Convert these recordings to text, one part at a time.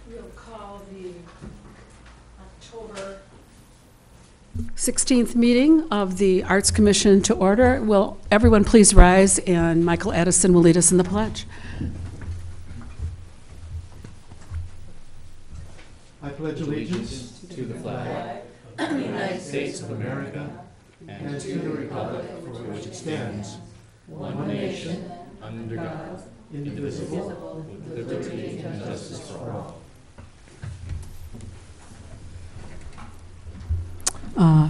We'll call the October 16th meeting of the Arts Commission to order. Will everyone please rise, and Michael Addison will lead us in the pledge. I pledge allegiance to the flag of the United States of America and to the republic for which it stands, one nation, under God, indivisible, with liberty and justice for all.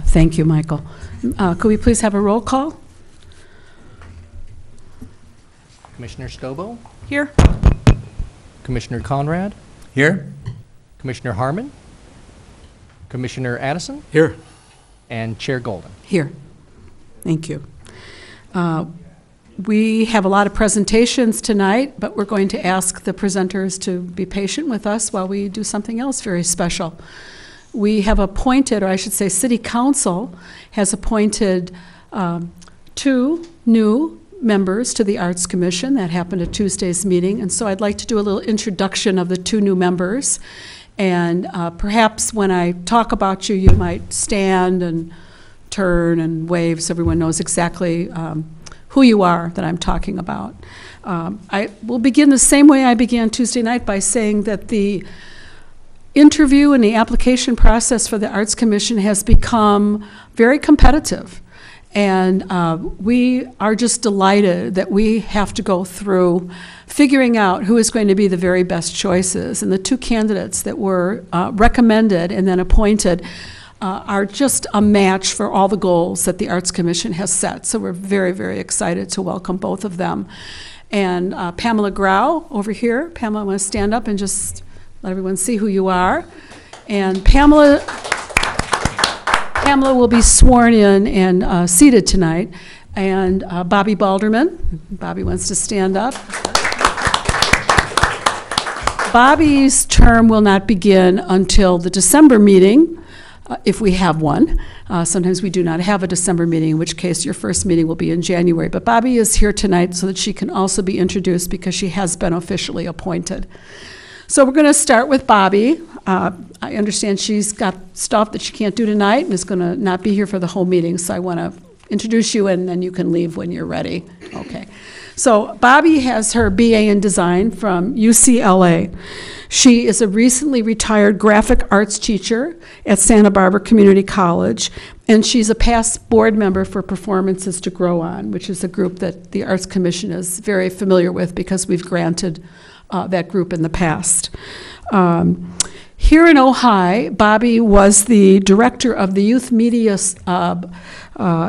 Thank you, Michael. Could we please have a roll call? Commissioner Stobo? Here. Commissioner Conrad? Here? Commissioner Harmon? Commissioner Addison? Here. And Chair Golden. Here. Thank you. We have a lot of presentations tonight, but we're going to ask the presenters to be patient with us while we do something else very special. We have appointed, or I should say City Council has appointed 2 new members to the Arts Commission. That happened at Tuesday's meeting, and so I'd like to do a little introduction of the 2 new members. And perhaps when I talk about you, you might stand and turn and wave so everyone knows exactly who you are that I'm talking about. I will begin the same way I began Tuesday night by saying that the interview and the application process for the Arts Commission has become very competitive. And we are just delighted that we have to go through figuring out who is going to be the very best choices. And the 2 candidates that were recommended and then appointed are just a match for all the goals that the Arts Commission has set. So we're very, very excited to welcome both of them. And Pamela Grau over here. Pamela, I want to stand up and just let everyone see who you are. And Pamela will be sworn in and seated tonight. And Bobby Balderman. Bobby wants to stand up. Bobby's term will not begin until the December meeting, if we have one. Sometimes we do not have a December meeting, in which case your first meeting will be in January. But Bobby is here tonight so that she can also be introduced because she has been officially appointed. So we're going to start with Bobby. I understand she's got stuff that she can't do tonight and is going to not be here for the whole meeting, so I want to introduce you and then you can leave when you're ready. Okay. So Bobby has her BA in design from UCLA. She is a recently retired graphic arts teacher at Santa Barbara Community College, and she's a past board member for Performances to Grow On, which is a group that the Arts Commission is very familiar with because we've granted that group in the past. Here in Ojai, Bobby was the director of the youth media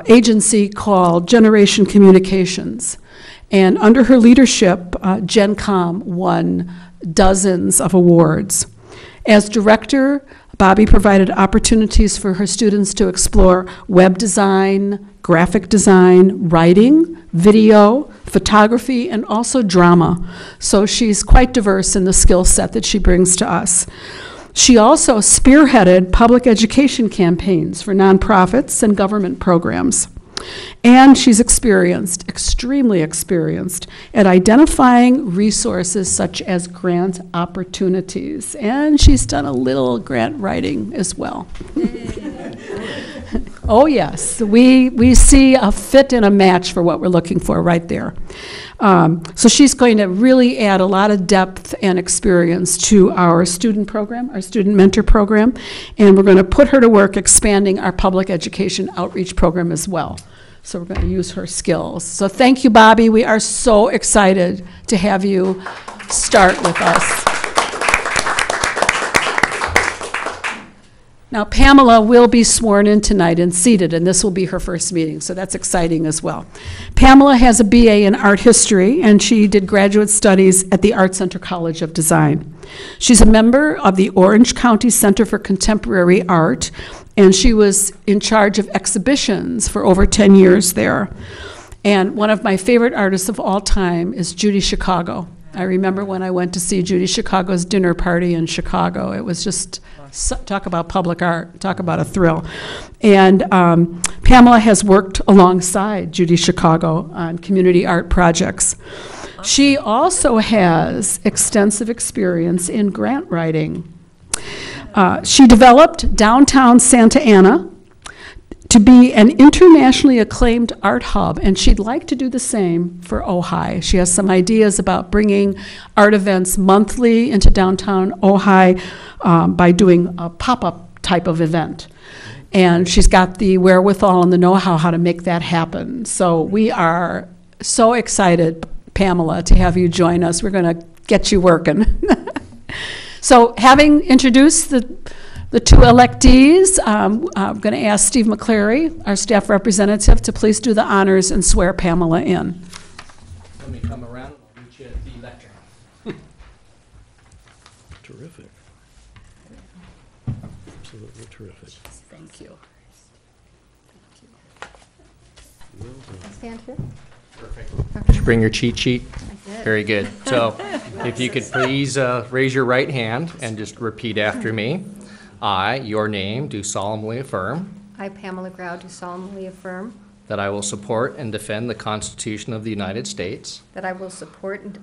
agency called Generation Communications. And under her leadership, GenCom won dozens of awards. As director, Bobby provided opportunities for her students to explore web design, graphic design, writing, video, photography, and also drama. So she's quite diverse in the skill set that she brings to us. She also spearheaded public education campaigns for nonprofits and government programs. And she's extremely experienced, at identifying resources such as grant opportunities. And she's done a little grant writing as well. Oh, yes. We see a fit and a match for what we're looking for right there. So she's going to really add a lot of depth and experience to our student program, our student mentor program, and we're going to put her to work expanding our public education outreach program as well. So we're going to use her skills. So thank you, Bobby. We are so excited to have you start with us. Now, Pamela will be sworn in tonight and seated, and this will be her first meeting, so that's exciting as well. Pamela has a BA in art history, and she did graduate studies at the Art Center College of Design. She's a member of the Orange County Center for Contemporary Art, and she was in charge of exhibitions for over 10 years there. And one of my favorite artists of all time is Judy Chicago. I remember when I went to see Judy Chicago's dinner party in Chicago. It was just, talk about public art, talk about a thrill. And Pamela has worked alongside Judy Chicago on community art projects. She also has extensive experience in grant writing. She developed downtown Santa Ana to be an internationally acclaimed art hub, and she'd like to do the same for Ojai. She has some ideas about bringing art events monthly into downtown Ojai by doing a pop-up type of event. And she's got the wherewithal and the know-how how to make that happen. So we are so excited, Pamela, to have you join us. We're going to get you working. So having introduced the two electees, I'm going to ask Steve McCleary, our staff representative, to please do the honors and swear Pamela in. Let me come around and I'll meet you at the lectern. Terrific. Absolutely terrific. Thank you. Well done. Stand here. Perfect. Did you bring your cheat sheet? I did. Very good. So if you could please raise your right hand and just repeat after me. I, your name, do solemnly affirm I, Pamela Grau, do solemnly affirm that I will support and defend the Constitution of the United States that I will support and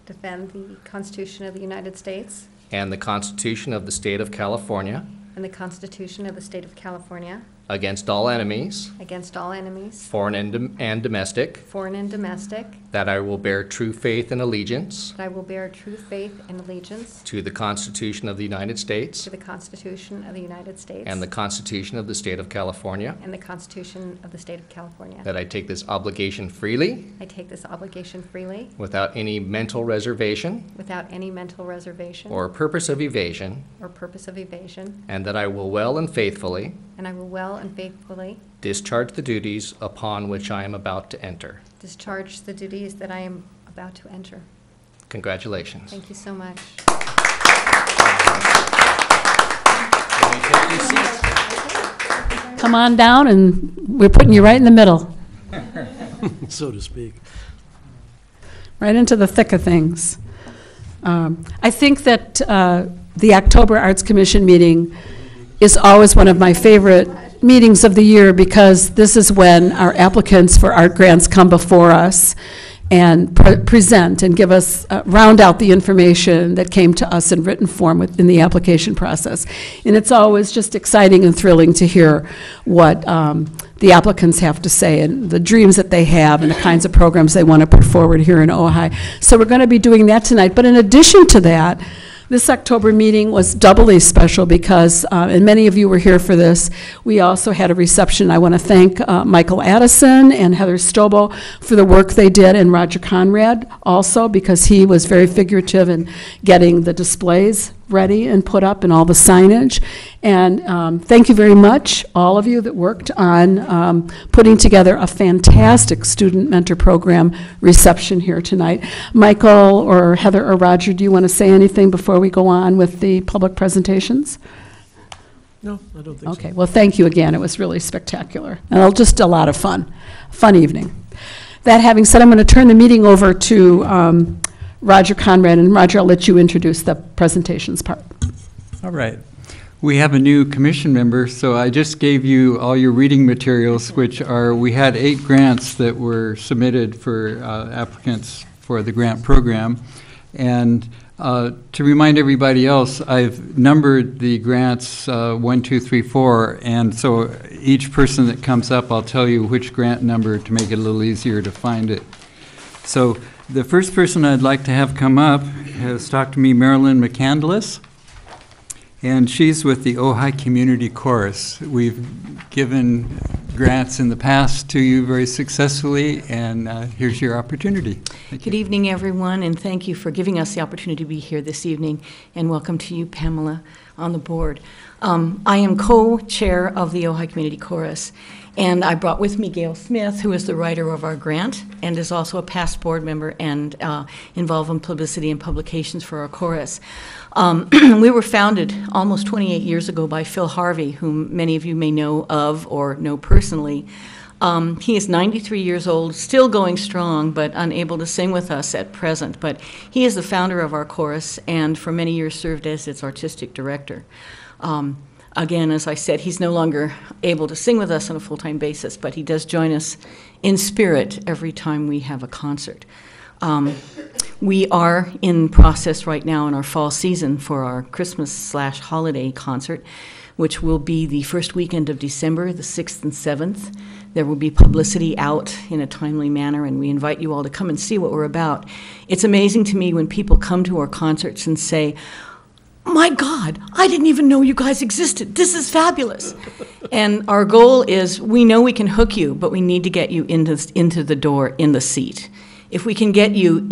defend the Constitution of the United States and the Constitution of the State of California and the Constitution of the State of California against all enemies, against all enemies, foreign and domestic, foreign and domestic, that I will bear true faith and allegiance that I will bear true faith and allegiance to the Constitution of the United States to the Constitution of the United States and the Constitution of the State of California, and the Constitution of the State of California. that I take this obligation freely I take this obligation freely without any mental reservation without any mental reservation or purpose of evasion, or purpose of evasion, and that I will well and faithfully and I will well and faithfully discharge the duties upon which I am about to enter. discharge the duties that I am about to enter. Congratulations. Thank you so much. Come on down, and we're putting you right in the middle, So to speak. right into the thick of things. I think that the October Arts Commission meeting is always one of my favorite meetings of the year, because this is when our applicants for art grants come before us and present and give us, round out the information that came to us in written form in the application process. And it's always just exciting and thrilling to hear what the applicants have to say and the dreams that they have and the kinds of programs they want to put forward here in Ojai. So we're going to be doing that tonight. But in addition to that, this October meeting was doubly special because, and many of you were here for this, we also had a reception. I want to thank Michael Addison and Heather Stobo for the work they did, and Roger Conrad also, because he was very figurative in getting the displays ready and put up and all the signage. And thank you very much, all of you that worked on putting together a fantastic student mentor program reception here tonight. Michael or Heather or Roger, do you want to say anything before we go on with the public presentations? No, I don't think so. Okay, well, thank you again. It was really spectacular. And just a lot of fun. Fun evening. That having said, I'm going to turn the meeting over to Roger Conrad, and Roger, I'll let you introduce the presentations part. All right. We have a new commission member, so I just gave you all your reading materials, which are, we had 8 grants that were submitted for applicants for the grant program. And to remind everybody else, I've numbered the grants 1, 2, 3, 4, and so each person that comes up, I'll tell you which grant number to make it a little easier to find it. So the first person I'd like to have come up has talked to me, Marilyn McCandless, and she's with the Ojai Community Chorus. We've given grants in the past to you very successfully, and here's your opportunity. Good evening, everyone, and thank you for giving us the opportunity to be here this evening, and welcome to you, Pamela, on the board. I am co-chair of the Ojai Community Chorus, and I brought with me Gail Smith, who is the writer of our grant and is also a past board member and involved in publicity and publications for our chorus. We were founded almost 28 years ago by Phil Harvey, whom many of you may know of or know personally. He is 93 years old, still going strong, but unable to sing with us at present. But he is the founder of our chorus and for many years served as its artistic director. Again, as I said, he's no longer able to sing with us on a full-time basis, but he does join us in spirit every time we have a concert. We are in process right now in our fall season for our Christmas/holiday concert, which will be the first weekend of December, the 6th and 7th. There will be publicity out in a timely manner, and we invite you all to come and see what we're about. It's amazing to me when people come to our concerts and say, "My God, I didn't even know you guys existed. This is fabulous." And our goal is, we know we can hook you, but we need to get you into the door in the seat. If we can get you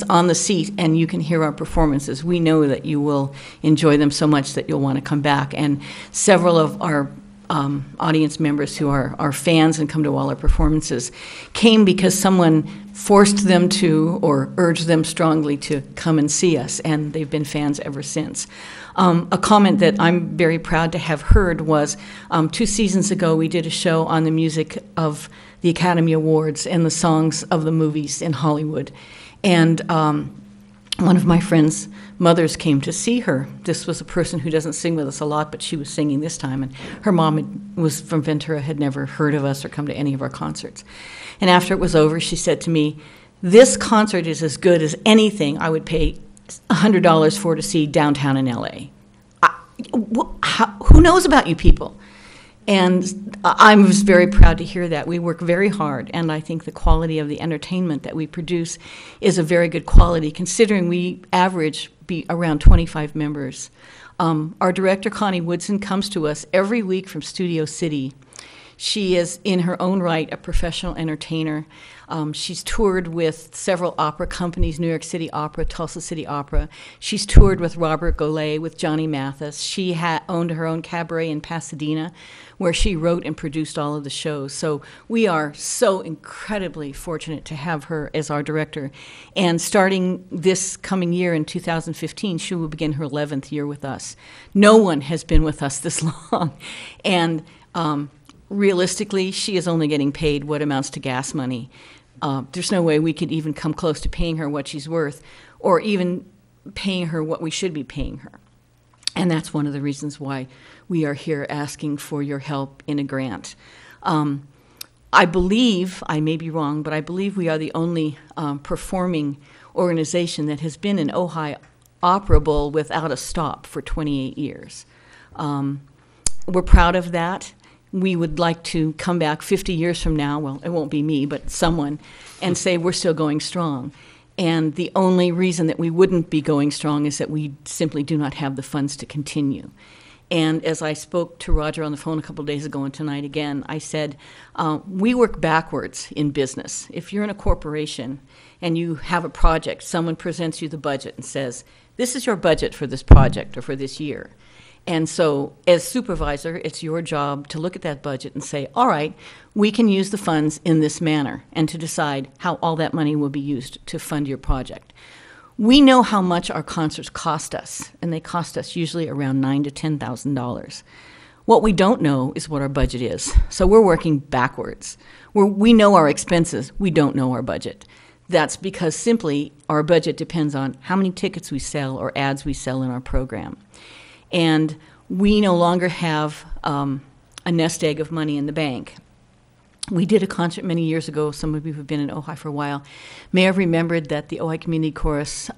on the seat and you can hear our performances, we know that you will enjoy them so much that you'll want to come back. And several of our audience members who are fans and come to all our performances came because someone forced them to or urged them strongly to come and see us, and they've been fans ever since. A comment that I'm very proud to have heard was 2 seasons ago we did a show on the music of the Academy Awards and the songs of the movies in Hollywood. And one of my friend's mothers came to see her. This was a person who doesn't sing with us a lot, but she was singing this time, and her mom was from Ventura, had never heard of us or come to any of our concerts. And after it was over, she said to me, "This concert is as good as anything I would pay $100 for to see downtown in LA. Who knows about you people?" And I was very proud to hear that. We work very hard, and I think the quality of the entertainment that we produce is a very good quality, considering we average be around 25 members. Our director, Connie Woodson, comes to us every week from Studio City. She is, in her own right, a professional entertainer. She's toured with several opera companies, New York City Opera, Tulsa City Opera. She's toured with Robert Goulet, with Johnny Mathis. She owned her own cabaret in Pasadena, where she wrote and produced all of the shows. So we are so incredibly fortunate to have her as our director. And starting this coming year in 2015, she will begin her 11th year with us. No one has been with us this long. And realistically, she is only getting paid what amounts to gas money. There's no way we could even come close to paying her what she's worth, or even paying her what we should be paying her. And that's one of the reasons why we are here asking for your help in a grant. I believe, I may be wrong, but I believe we are the only performing organization that has been in Ojai operable without a stop for 28 years. We're proud of that. We would like to come back 50 years from now, well, it won't be me, but someone, and say we're still going strong. And the only reason that we wouldn't be going strong is that we simply do not have the funds to continue. And as I spoke to Roger on the phone a couple of days ago and tonight again, I said, we work backwards in business. If you're in a corporation and you have a project, someone presents you the budget and says, this is your budget for this project or for this year. And so as supervisor, it's your job to look at that budget and say, all right, we can use the funds in this manner, and to decide how all that money will be used to fund your project. We know how much our concerts cost us, and they cost us usually around $9,000 to $10,000. What we don't know is what our budget is. So we're working backwards. We know our expenses, we don't know our budget. That's because simply our budget depends on how many tickets we sell or ads we sell in our program. And we no longer have a nest egg of money in the bank. We did a concert many years ago. Some of you who've been in Ojai for a while may have remembered that the Ojai Community Chorus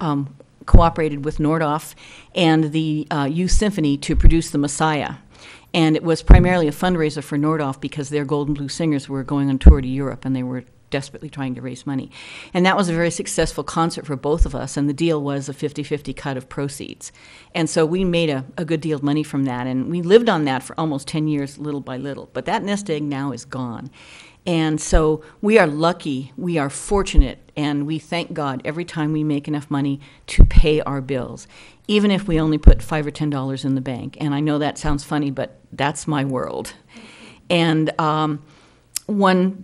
cooperated with Nordhoff and the Youth Symphony to produce The Messiah. And it was primarily a fundraiser for Nordhoff because their Golden Blue Singers were going on tour to Europe, and they were desperately trying to raise money. And that was a very successful concert for both of us, and the deal was a 50-50 cut of proceeds. And so we made a good deal of money from that, and we lived on that for almost 10 years, little by little. But that nest egg now is gone. And so we are lucky, we are fortunate, and we thank God every time we make enough money to pay our bills, even if we only put $5 or $10 in the bank. And I know that sounds funny, but that's my world. And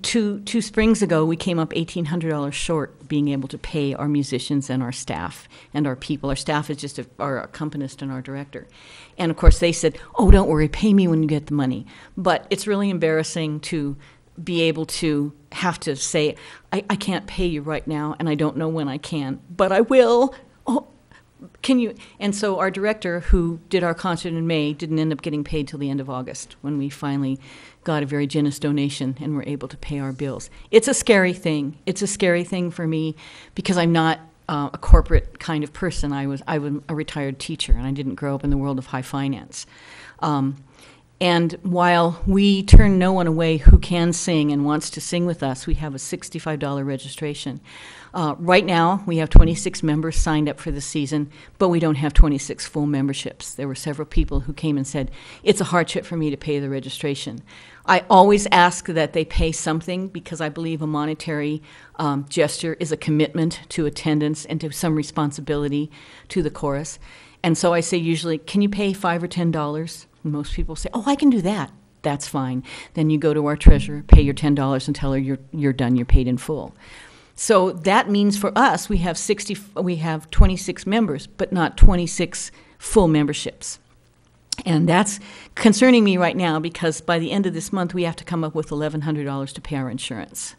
two springs ago, we came up $1,800 short being able to pay our musicians and our staff and our people. Our staff is just our accompanist and our director. And of course they said, oh, don't worry, pay me when you get the money. But it's really embarrassing to be able to have to say, I can't pay you right now, and I don't know when I can, but I will. Oh, can you? And so our director, who did our concert in May, didn't end up getting paid till the end of August, when we finally got a very generous donation and were able to pay our bills. It's a scary thing. It's a scary thing for me because I'm not a corporate kind of person. I was a retired teacher, and I didn't grow up in the world of high finance. And while we turn no one away who can sing and wants to sing with us, we have a $65 registration. Right now, we have 26 members signed up for the season, but we don't have 26 full memberships. There were several people who came and said, it's a hardship for me to pay the registration. I always ask that they pay something because I believe a monetary gesture is a commitment to attendance and to some responsibility to the chorus. And so I say usually, can you pay $5 or $10? Most people say, oh, I can do that. That's fine. Then you go to our treasurer, pay your $10 and tell her you're done, you're paid in full. So that means for us, we have 26 members, but not 26 full memberships. And that's concerning me right now because by the end of this month, we have to come up with $1,100 to pay our insurance.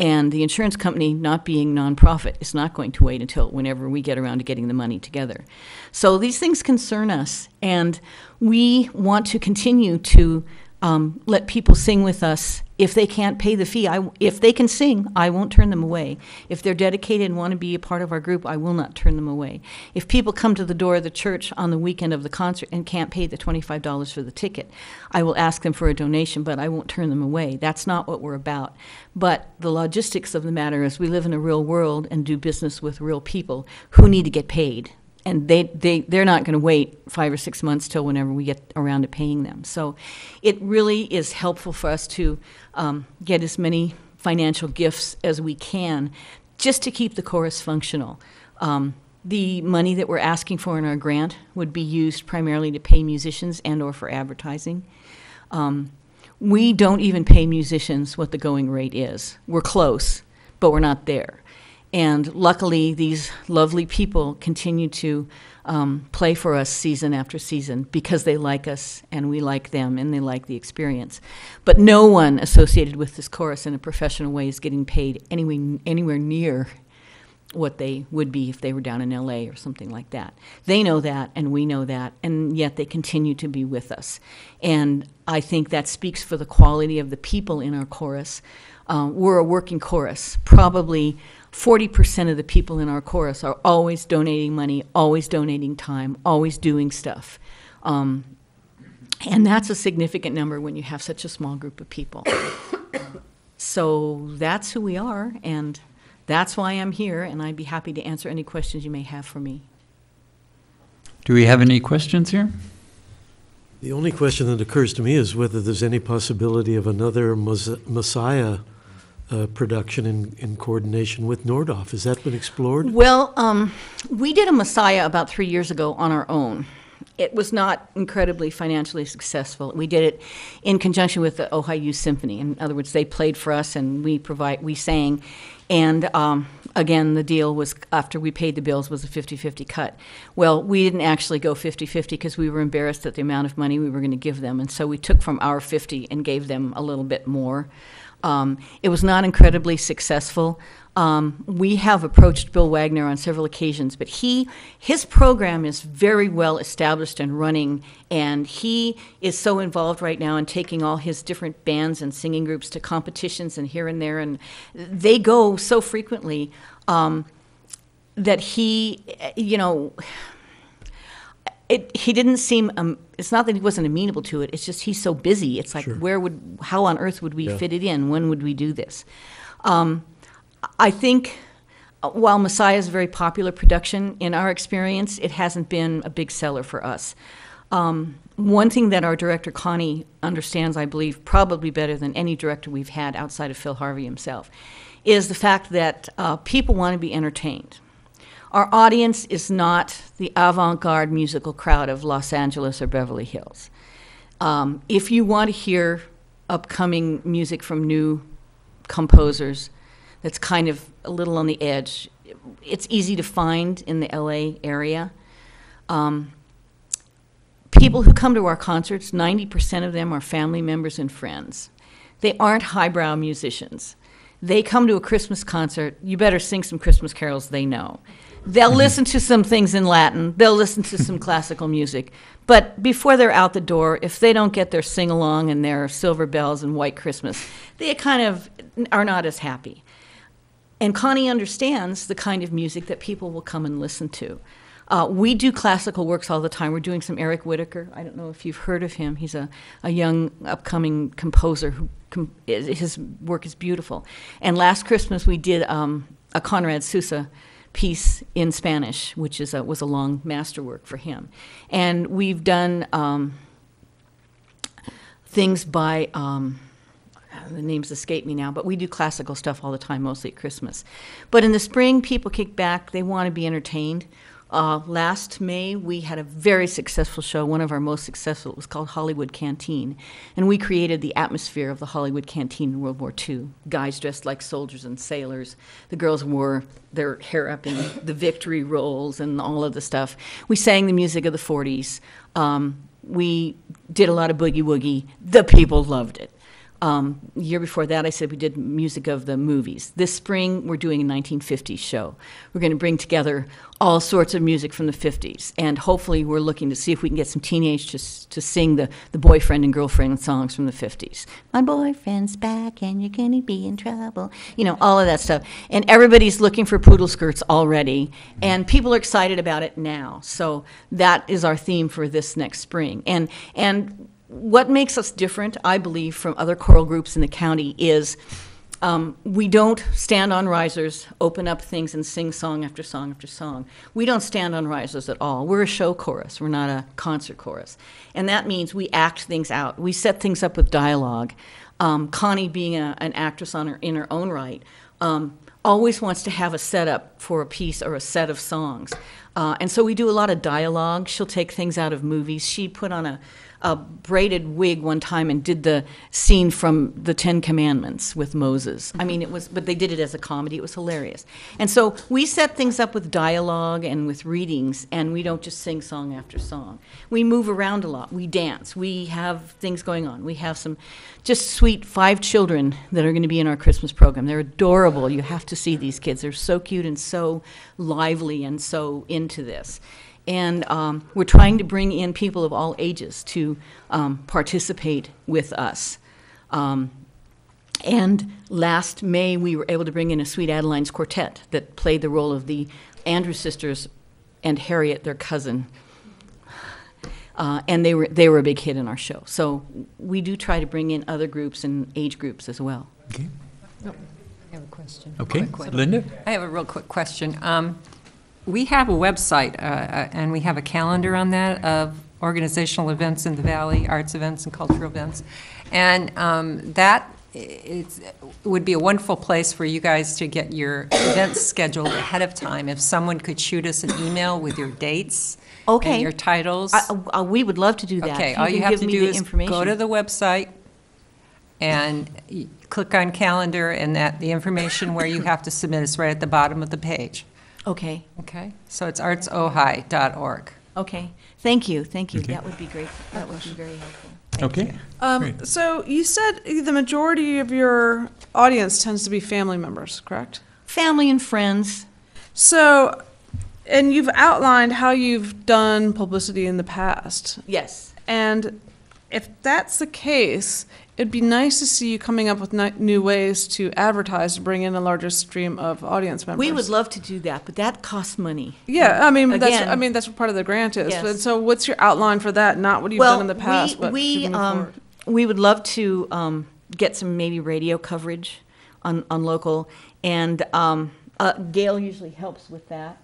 And the insurance company, not being nonprofit, is not going to wait until whenever we get around to getting the money together. So these things concern us, and we want to continue to let people sing with us. If they can't pay the fee, if they can sing, I won't turn them away. If they're dedicated and want to be a part of our group, I will not turn them away. If people come to the door of the church on the weekend of the concert and can't pay the $25 for the ticket, I will ask them for a donation, but I won't turn them away. That's not what we're about. But the logistics of the matter is we live in a real world and do business with real people who need to get paid. And they're not going to wait 5 or 6 months till whenever we get around to paying them. So it really is helpful for us to get as many financial gifts as we can just to keep the chorus functional. The money that we're asking for in our grant would be used primarily to pay musicians and or for advertising. We don't even pay musicians what the going rate is. We're close, but we're not there. And luckily, these lovely people continue to play for us season after season because they like us and we like them and they like the experience. But no one associated with this chorus in a professional way is getting paid anywhere near what they would be if they were down in LA or something like that. They know that and we know that, and yet they continue to be with us. And I think that speaks for the quality of the people in our chorus. We're a working chorus. Probably 40% of the people in our chorus are always donating money, always donating time, always doing stuff. And that's a significant number when you have such a small group of people. So that's who we are, and that's why I'm here, and I'd be happy to answer any questions you may have for me. Do we have any questions here? The only question that occurs to me is whether there's any possibility of another Messiah production in coordination with Nordhoff. Has that been explored? Well, we did a Messiah about 3 years ago on our own. It was not incredibly financially successful. We did it in conjunction with the Ojai Youth Symphony. In other words, they played for us and we sang. And again, the deal was, after we paid the bills, was a 50-50 cut. Well, we didn't actually go 50-50 because we were embarrassed at the amount of money we were going to give them. And so we took from our 50 and gave them a little bit more. It was not incredibly successful. We have approached Bill Wagner on several occasions, but his program is very well established and running, and he is so involved right now in taking all his different bands and singing groups to competitions and here and there, and they go so frequently that he didn't seem, it's not that he wasn't amenable to it, it's just he's so busy. It's like, sure. How on earth would we fit it in? When would we do this? I think while Messiah is a very popular production, in our experience, it hasn't been a big seller for us. One thing that our director, Connie, understands, I believe, probably better than any director we've had outside of Phil Harvey himself, is the fact that people want to be entertained. Our audience is not the avant-garde musical crowd of Los Angeles or Beverly Hills. If you want to hear upcoming music from new composers that's kind of a little on the edge, it's easy to find in the LA area. People who come to our concerts, 90% of them are family members and friends. They aren't highbrow musicians. They come to a Christmas concert, you better sing some Christmas carols they know. They'll listen to some things in Latin, they'll listen to some classical music, but before they're out the door, if they don't get their sing-along and their silver bells and white Christmas, they kind of are not as happy. And Connie understands the kind of music that people will come and listen to. We do classical works all the time. We're doing some Eric Whitacre. I don't know if you've heard of him. He's a young, upcoming composer. His work is beautiful. And last Christmas we did a Conrad Sousa piece in Spanish, which was a long masterwork for him. And we've done things by, the names escape me now, but we do classical stuff all the time, mostly at Christmas. But in the spring, people kick back. They want to be entertained. Last May, we had a very successful show, one of our most successful. It was called Hollywood Canteen. And we created the atmosphere of the Hollywood Canteen in World War II. Guys dressed like soldiers and sailors. The girls wore their hair up in the victory rolls and all of the stuff. We sang the music of the 40s. We did a lot of boogie woogie. The people loved it. Year before that, I said we did music of the movies. This spring, we're doing a 1950s show. We're going to bring together all sorts of music from the 50s, and hopefully we're looking to see if we can get some teenagers to sing the boyfriend and girlfriend songs from the 50s. My boyfriend's back and you're going to be in trouble. You know, all of that stuff. And everybody's looking for poodle skirts already, and people are excited about it now. So that is our theme for this next spring. And what makes us different, I believe, from other choral groups in the county is we don't stand on risers, open up things, and sing song after song after song. We don't stand on risers at all. We're a show chorus. We're not a concert chorus. And that means we act things out. We set things up with dialogue. Connie, being an actress in her own right, always wants to have a setup for a piece or a set of songs. And so we do a lot of dialogue. She'll take things out of movies. She put on a braided wig one time and did the scene from the Ten Commandments with Moses. I mean, but they did it as a comedy. It was hilarious. And so we set things up with dialogue and with readings, and we don't just sing song after song. We move around a lot. We dance. We have things going on. We have some just sweet 5 children that are going to be in our Christmas program. They're adorable. You have to see these kids. They're so cute and so lively and so into this. And we're trying to bring in people of all ages to participate with us. And last May, we were able to bring in a Sweet Adeline's quartet that played the role of the Andrews sisters and Harriet, their cousin. And they were a big hit in our show. So we do try to bring in other groups and age groups as well. Okay. I have a question. Okay, Quick one. Linda? I have a real quick question. We have a website, and we have a calendar on that of organizational events in the Valley, arts events and cultural events. And that would be a wonderful place for you guys to get your events scheduled ahead of time. If someone could shoot us an email with your dates and your titles. We would love to do that. Okay, If all you can have give to me do the is information. go to the website and click on calendar, and the information where you have to submit is right at the bottom of the page. Okay. Okay, so it's artsojai.org. Okay. Thank you. Thank you. Okay. That would be great. That would be very helpful. Okay. Great. So you said the majority of your audience tends to be family members, correct? Family and friends. So, and you've outlined how you've done publicity in the past. Yes. And if that's the case, it'd be nice to see you coming up with new ways to advertise to bring in a larger stream of audience members. We would love to do that, but that costs money. Yeah, I mean, Again- that's what part of the grant is. Yes. But so what's your outline for that? Not what you've done in the past, but we keeping it forward. we would love to get some maybe radio coverage on local, and Gail usually helps with that.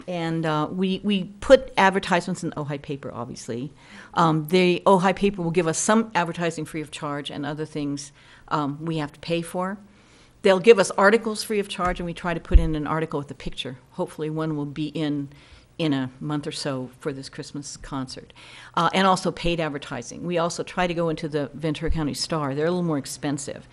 And we put advertisements in the Ojai paper, obviously. The Ojai paper will give us some advertising free of charge, and other things we have to pay for. They'll give us articles free of charge, and we try to put in an article with a picture. Hopefully one will be in a month or so for this Christmas concert. And also paid advertising. We also try to go into the Ventura County Star. They're a little more expensive.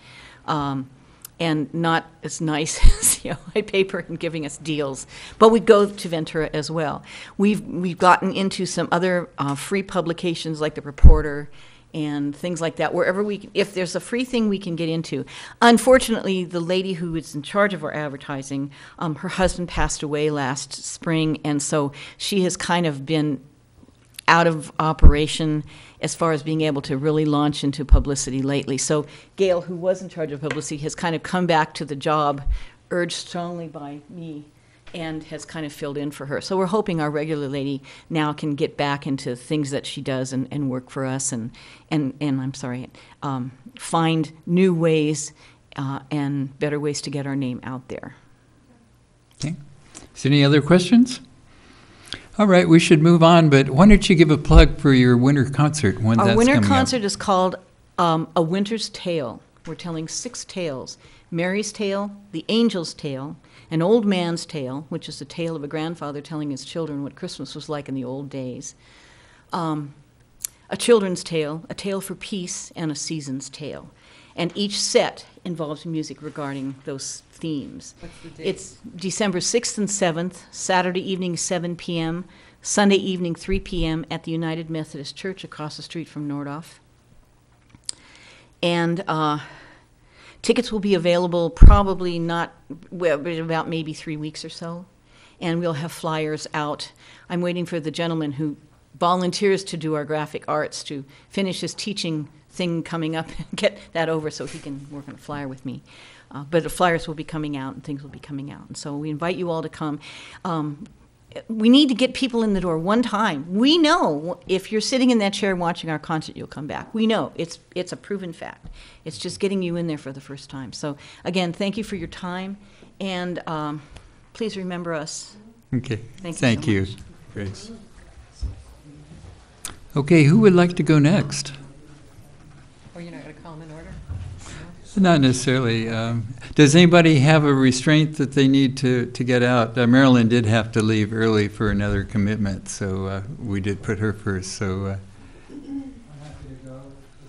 And not as nice as the Ojai paper and giving us deals. But we go to Ventura as well. We've gotten into some other free publications like The Reporter and things like that, wherever we can, if there's a free thing we can get into. Unfortunately, the lady who is in charge of our advertising, her husband passed away last spring, and so she has kind of been out of operation as far as being able to really launch into publicity lately. So Gail, who was in charge of publicity, has kind of come back to the job, urged strongly by me, and has kind of filled in for her. So we're hoping our regular lady now can get back into things that she does and work for us and I'm sorry, find new ways and better ways to get our name out there. Okay. Is there any other questions? All right, we should move on, but why don't you give a plug for your winter concert when that's Our coming winter up? concert is called A Winter's Tale. We're telling 6 tales. Mary's Tale, The Angel's Tale, An Old Man's Tale, which is the tale of a grandfather telling his children what Christmas was like in the old days, a children's tale, a tale for peace, and a season's tale. And each set involves music regarding those themes. What's the date? It's December 6th and 7th, Saturday evening 7 p.m., Sunday evening 3 p.m. at the United Methodist Church across the street from Nordhoff. And tickets will be available probably not, well, about maybe 3 weeks or so. And we'll have flyers out. I'm waiting for the gentleman who volunteers to do our graphic arts to finish his teaching thing coming up and get that over so he can work on a flyer with me. But the flyers will be coming out and things will be coming out. And so we invite you all to come. We need to get people in the door one time. We know if you're sitting in that chair watching our concert, you'll come back. We know. It's a proven fact. It's just getting you in there for the first time. So, again, thank you for your time, and please remember us. Okay, Thank you so much. Grace. Okay, who would like to go next? Oh, you're not going to call them in order? Not necessarily. Does anybody have a restraint that they need to get out? Marilyn did have to leave early for another commitment, so we did put her first. So,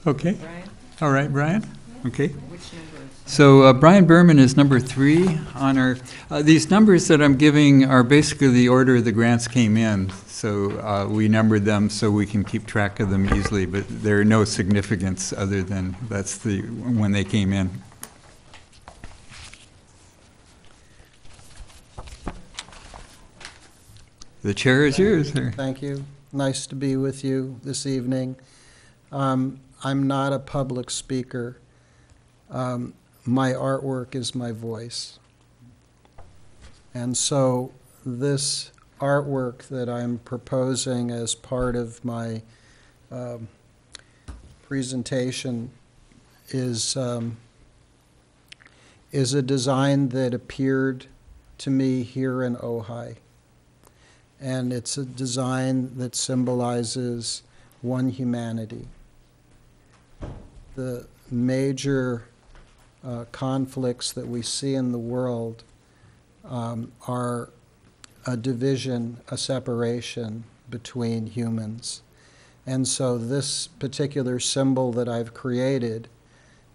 okay. Brian? All right, Brian? Okay. Which number is? So Brian Berman is number 3 on our, these numbers that I'm giving are basically the order the grants came in. So we numbered them so we can keep track of them easily, but there are no significance other than that's the when they came in. The chair is yours. Sir. Thank you. Nice to be with you this evening. I'm not a public speaker. My artwork is my voice. And so this artwork that I'm proposing as part of my presentation is a design that appeared to me here in Ojai. And it's a design that symbolizes one humanity. The major conflicts that we see in the world are a division, a separation between humans. And so this particular symbol that I've created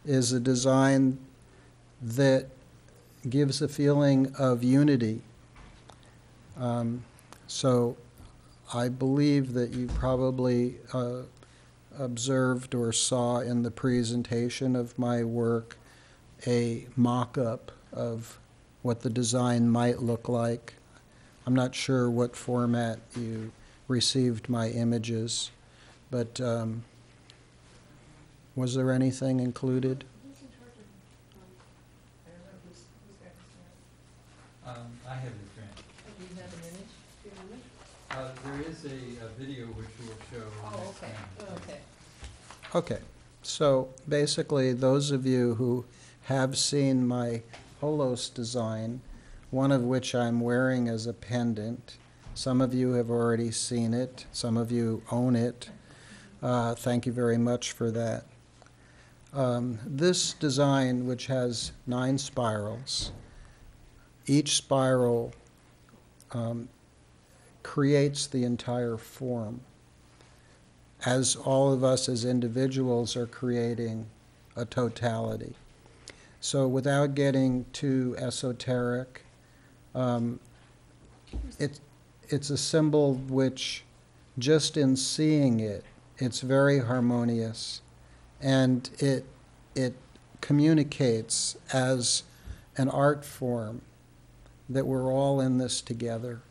is a design that gives a feeling of unity. So I believe that you probably observed or saw in the presentation of my work a mock-up of what the design might look like. I'm not sure what format you received my images, but was there anything included? I have the grant. Do you have an image? There is a video which will show. Oh, okay. Okay. Okay, so basically those of you who have seen my Holos design, one of which I'm wearing as a pendant, some of you have already seen it, some of you own it. Thank you very much for that. This design, which has 9 spirals, each spiral creates the entire form, as all of us as individuals are creating a totality. So without getting too esoteric, it's a symbol which, just in seeing it, It's very harmonious, and it communicates as an art form that we're all in this together.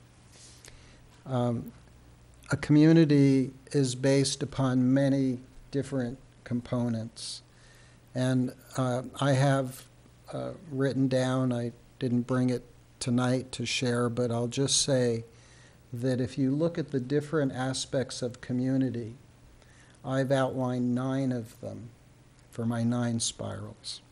A community is based upon many different components. And I have written down, I didn't bring it tonight to share, but I'll just say that if you look at the different aspects of community, I've outlined 9 of them for my 9 spirals.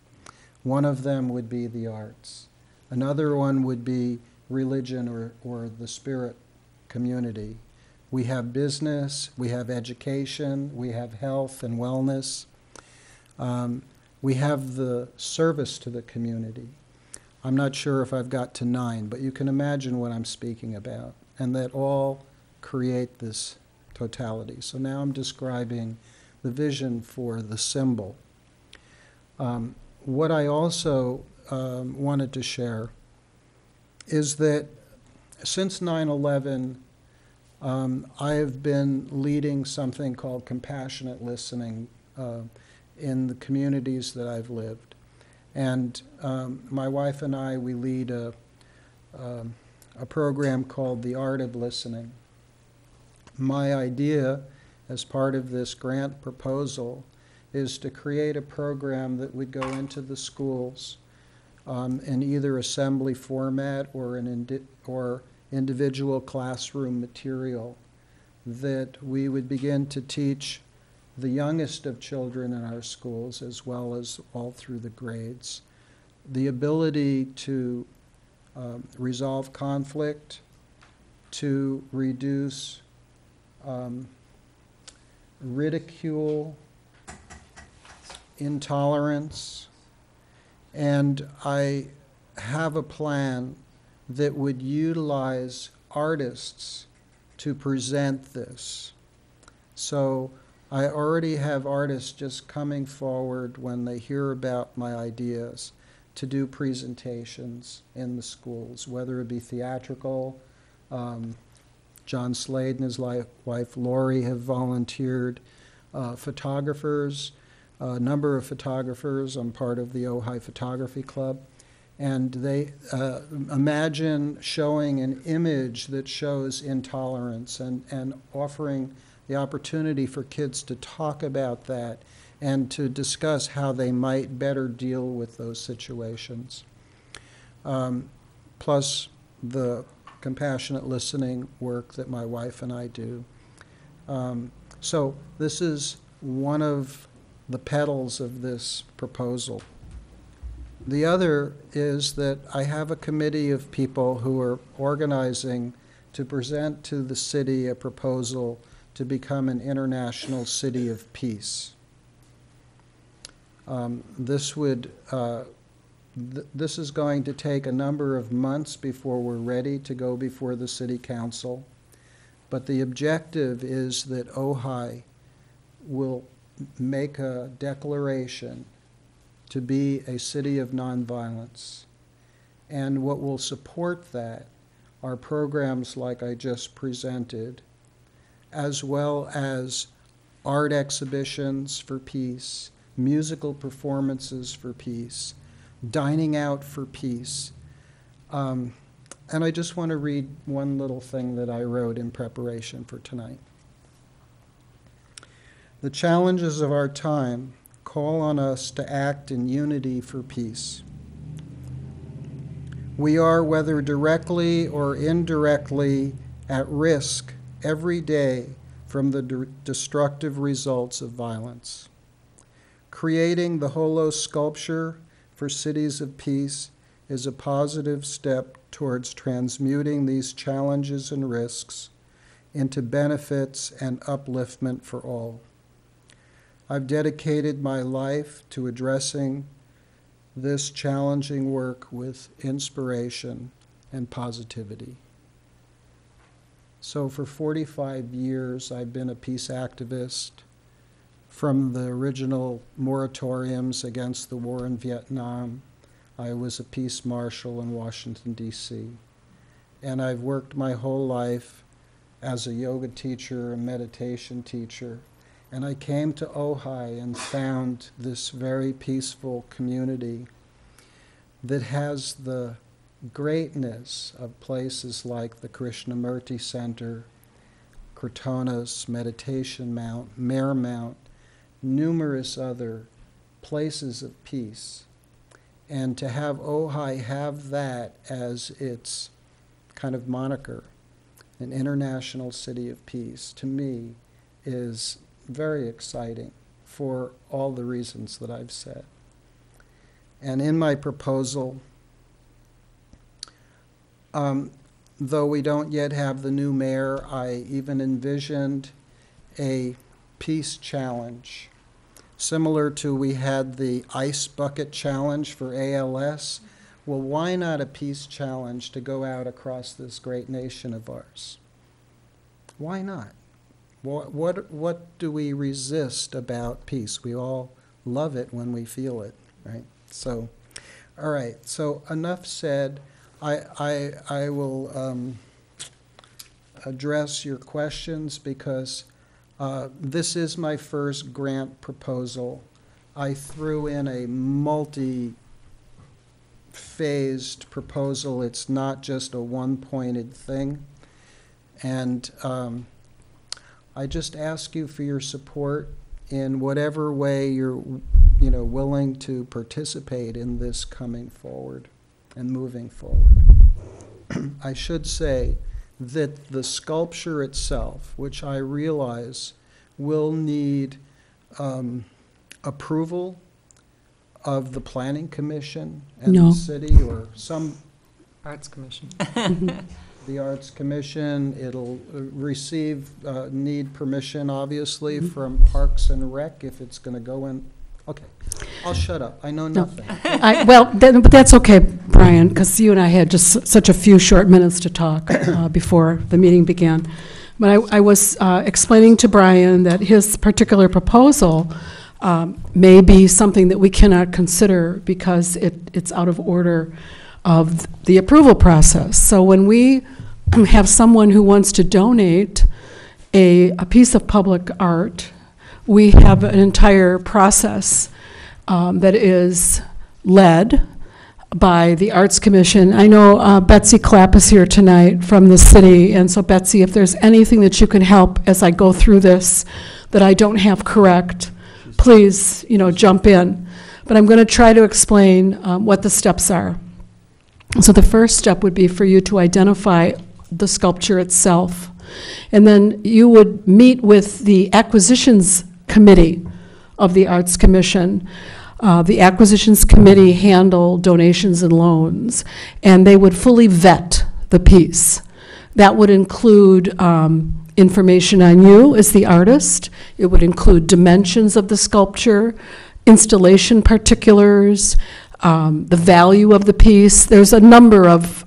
One of them would be the arts. Another one would be religion or the spirit community. We have business, we have education, we have health and wellness. We have the service to the community. I'm not sure if I've got to 9, but you can imagine what I'm speaking about, and that all create this totality. So now I'm describing the vision for the symbol. What I also wanted to share is that since 9/11, I have been leading something called compassionate listening in the communities that I've lived. And my wife and I, we lead a program called The Art of Listening. My idea, as part of this grant proposal, is to create a program that would go into the schools in either assembly format or individual classroom material, that we would begin to teach the youngest of children in our schools, as well as all through the grades, the ability to resolve conflict, to reduce ridicule, intolerance, and I have a plan that would utilize artists to present this. So I already have artists just coming forward when they hear about my ideas to do presentations in the schools, whether it be theatrical. John Slade and his wife Lori have volunteered. Photographers, a number of photographers. I'm part of the Ojai Photography Club. And they imagine showing an image that shows intolerance and offering the opportunity for kids to talk about that and to discuss how they might better deal with those situations. Plus the compassionate listening work that my wife and I do. So this is one of the petals of this proposal. The other is that I have a committee of people who are organizing to present to the city a proposal to become an international city of peace. This is going to take a number of months before we're ready to go before the city council, but the objective is that Ojai will make a declaration to be a city of nonviolence. And what will support that are programs like I just presented, as well as art exhibitions for peace, musical performances for peace, dining out for peace. And I just want to read one little thing that I wrote in preparation for tonight. The challenges of our time call on us to act in unity for peace. We are, whether directly or indirectly, at risk every day from the destructive results of violence. Creating the holo sculpture for cities of peace is a positive step towards transmuting these challenges and risks into benefits and upliftment for all. I've dedicated my life to addressing this challenging work with inspiration and positivity. So for 45 years, I've been a peace activist, from the original moratoriums against the war in Vietnam. I was a peace marshal in Washington, D.C. And I've worked my whole life as a yoga teacher, a meditation teacher, And I came to Ojai and found this very peaceful community that has the greatness of places like the Krishnamurti Center, Kritonos Meditation Mount, Mare Mount, numerous other places of peace. And to have Ojai have that as its kind of moniker, an international city of peace, to me is very exciting for all the reasons that I've said. And in my proposal, though we don't yet have the new mayor, I even envisioned a peace challenge, similar to we had the ice bucket challenge for ALS. Well, why not a peace challenge to go out across this great nation of ours? Why not? What do we resist about peace? We all love it when we feel it, right? So, all right, so enough said. I will address your questions because this is my first grant proposal. I threw in a multi-phased proposal. It's not just a one-pointed thing. And I just ask you for your support in whatever way you're willing to participate in this coming forward and moving forward. I should say that the sculpture itself, which I realize will need approval of the Planning Commission and No. the city or some Arts Commission. the Arts Commission. It'll need permission, obviously, from Parks and Rec if it's going to go in. Okay, I'll shut up. I know nothing. But that's okay, Brian, because you and I had just such a few short minutes to talk before the meeting began. But I was explaining to Brian that his particular proposal may be something that we cannot consider because it's out of order of the approval process. So when we have someone who wants to donate a piece of public art, we have an entire process that is led by the Arts Commission. I know Betsy Clapp is here tonight from the city, and so Betsy, if there's anything that you can help as I go through this that I don't have correct, please, jump in. But I'm going to try to explain what the steps are. So the first step would be for you to identify the sculpture itself. And then you would meet with the Acquisitions Committee of the Arts Commission. The Acquisitions Committee handle donations and loans, and they would fully vet the piece. That would include information on you as the artist. It would include dimensions of the sculpture, installation particulars, the value of the piece. There's a number of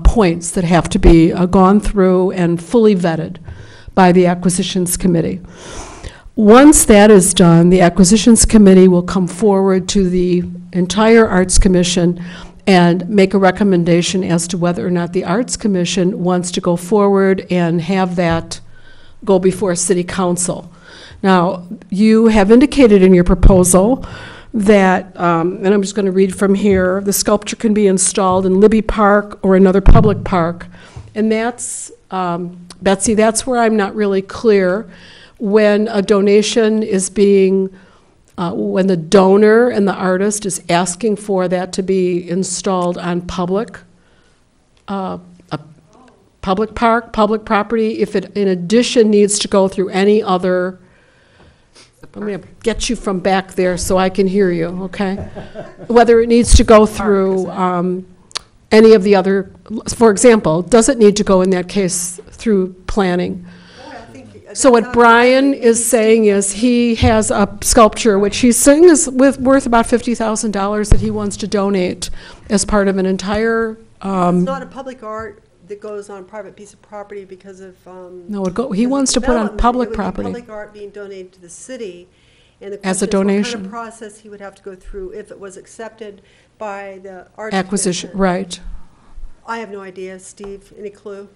points that have to be gone through and fully vetted by the Acquisitions Committee. Once that is done, the Acquisitions Committee will come forward to the entire Arts Commission and make a recommendation as to whether or not the Arts Commission wants to go forward and have that go before City Council. Now, you have indicated in your proposal that, and I'm just going to read from here, the sculpture can be installed in Libby Park or another public park. And that's, Betsy, that's where I'm not really clear. When a donation is being, when the donor and the artist is asking for that to be installed on public, a public park, public property, if it in addition needs to go through any other, I'm going to get you from back there so I can hear you, okay? Whether it needs to go through any of the other, for example, does it need to go in that case through planning? So what Brian is saying is he has a sculpture which he's saying is worth about $50,000 that he wants to donate as part of an entire. It's not a public art that goes on private piece of property because of. No, he wants to put on public property. Public art being donated to the city, and the as a question is donation. what kind of process he would have to go through if it was accepted by the Arts Acquisition, Commission. right? I have no idea. Steve, any clue?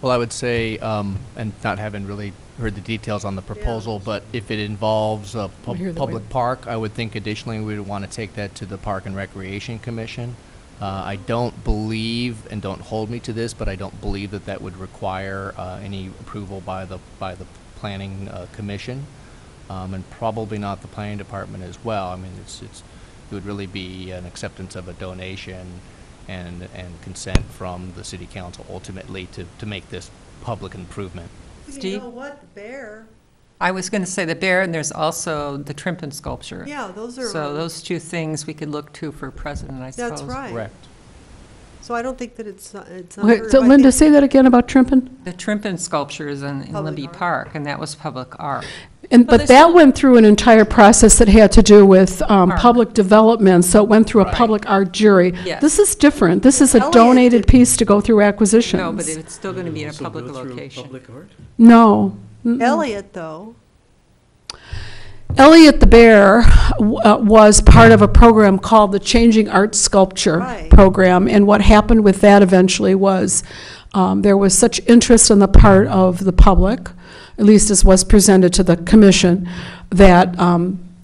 Well, I would say, and not having really heard the details on the proposal, but if it involves a hear the public word. park, I would think additionally we would want to take that to the Park and Recreation Commission. I don't believe, and don't hold me to this, but I don't believe that that would require any approval by the Planning Commission, and probably not the Planning Department as well. I mean, it would really be an acceptance of a donation and consent from the City Council ultimately to make this public improvement. You Steve? know what, the bear, I was going to say the bear, and there's also the Trimpin sculpture. yeah, those are. So those two things we could look to for president, I suppose. That's right. Correct. So I don't think that it's Wait, under. so I Linda, think- say that again about Trimpin? The Trimpin sculpture is in Public Libby art. Park, and that was public art. But that went through an entire process that had to do with public development, so it went through a Right. public art jury. Yes. This is different. This is a Elliot donated did- piece to go through acquisitions. No, but it's still going to be in a Also public go through location. Public art? No. Elliot, though, Elliot the Bear was part of a program called the Changing Art Sculpture Right. Program, and what happened with that eventually was there was such interest on the part of the public, at least as was presented to the commission, that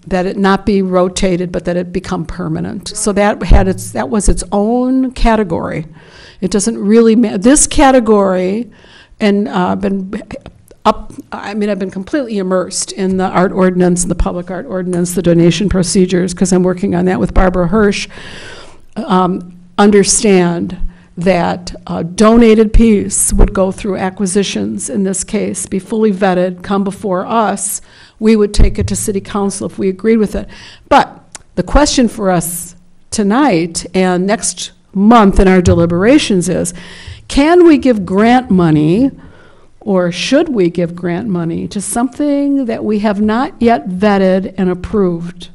that it not be rotated, but that it become permanent. So that was its own category. It doesn't really this category, and I've been completely immersed in the art ordinance, the public art ordinance, the donation procedures, because I'm working on that with Barbara Hirsch. Understand that a donated piece would go through acquisitions, in this case, be fully vetted, come before us. We would take it to City Council if we agreed with it. But the question for us tonight and next month in our deliberations is, can we give grant money, or should we give grant money to something that we have not yet vetted and approved?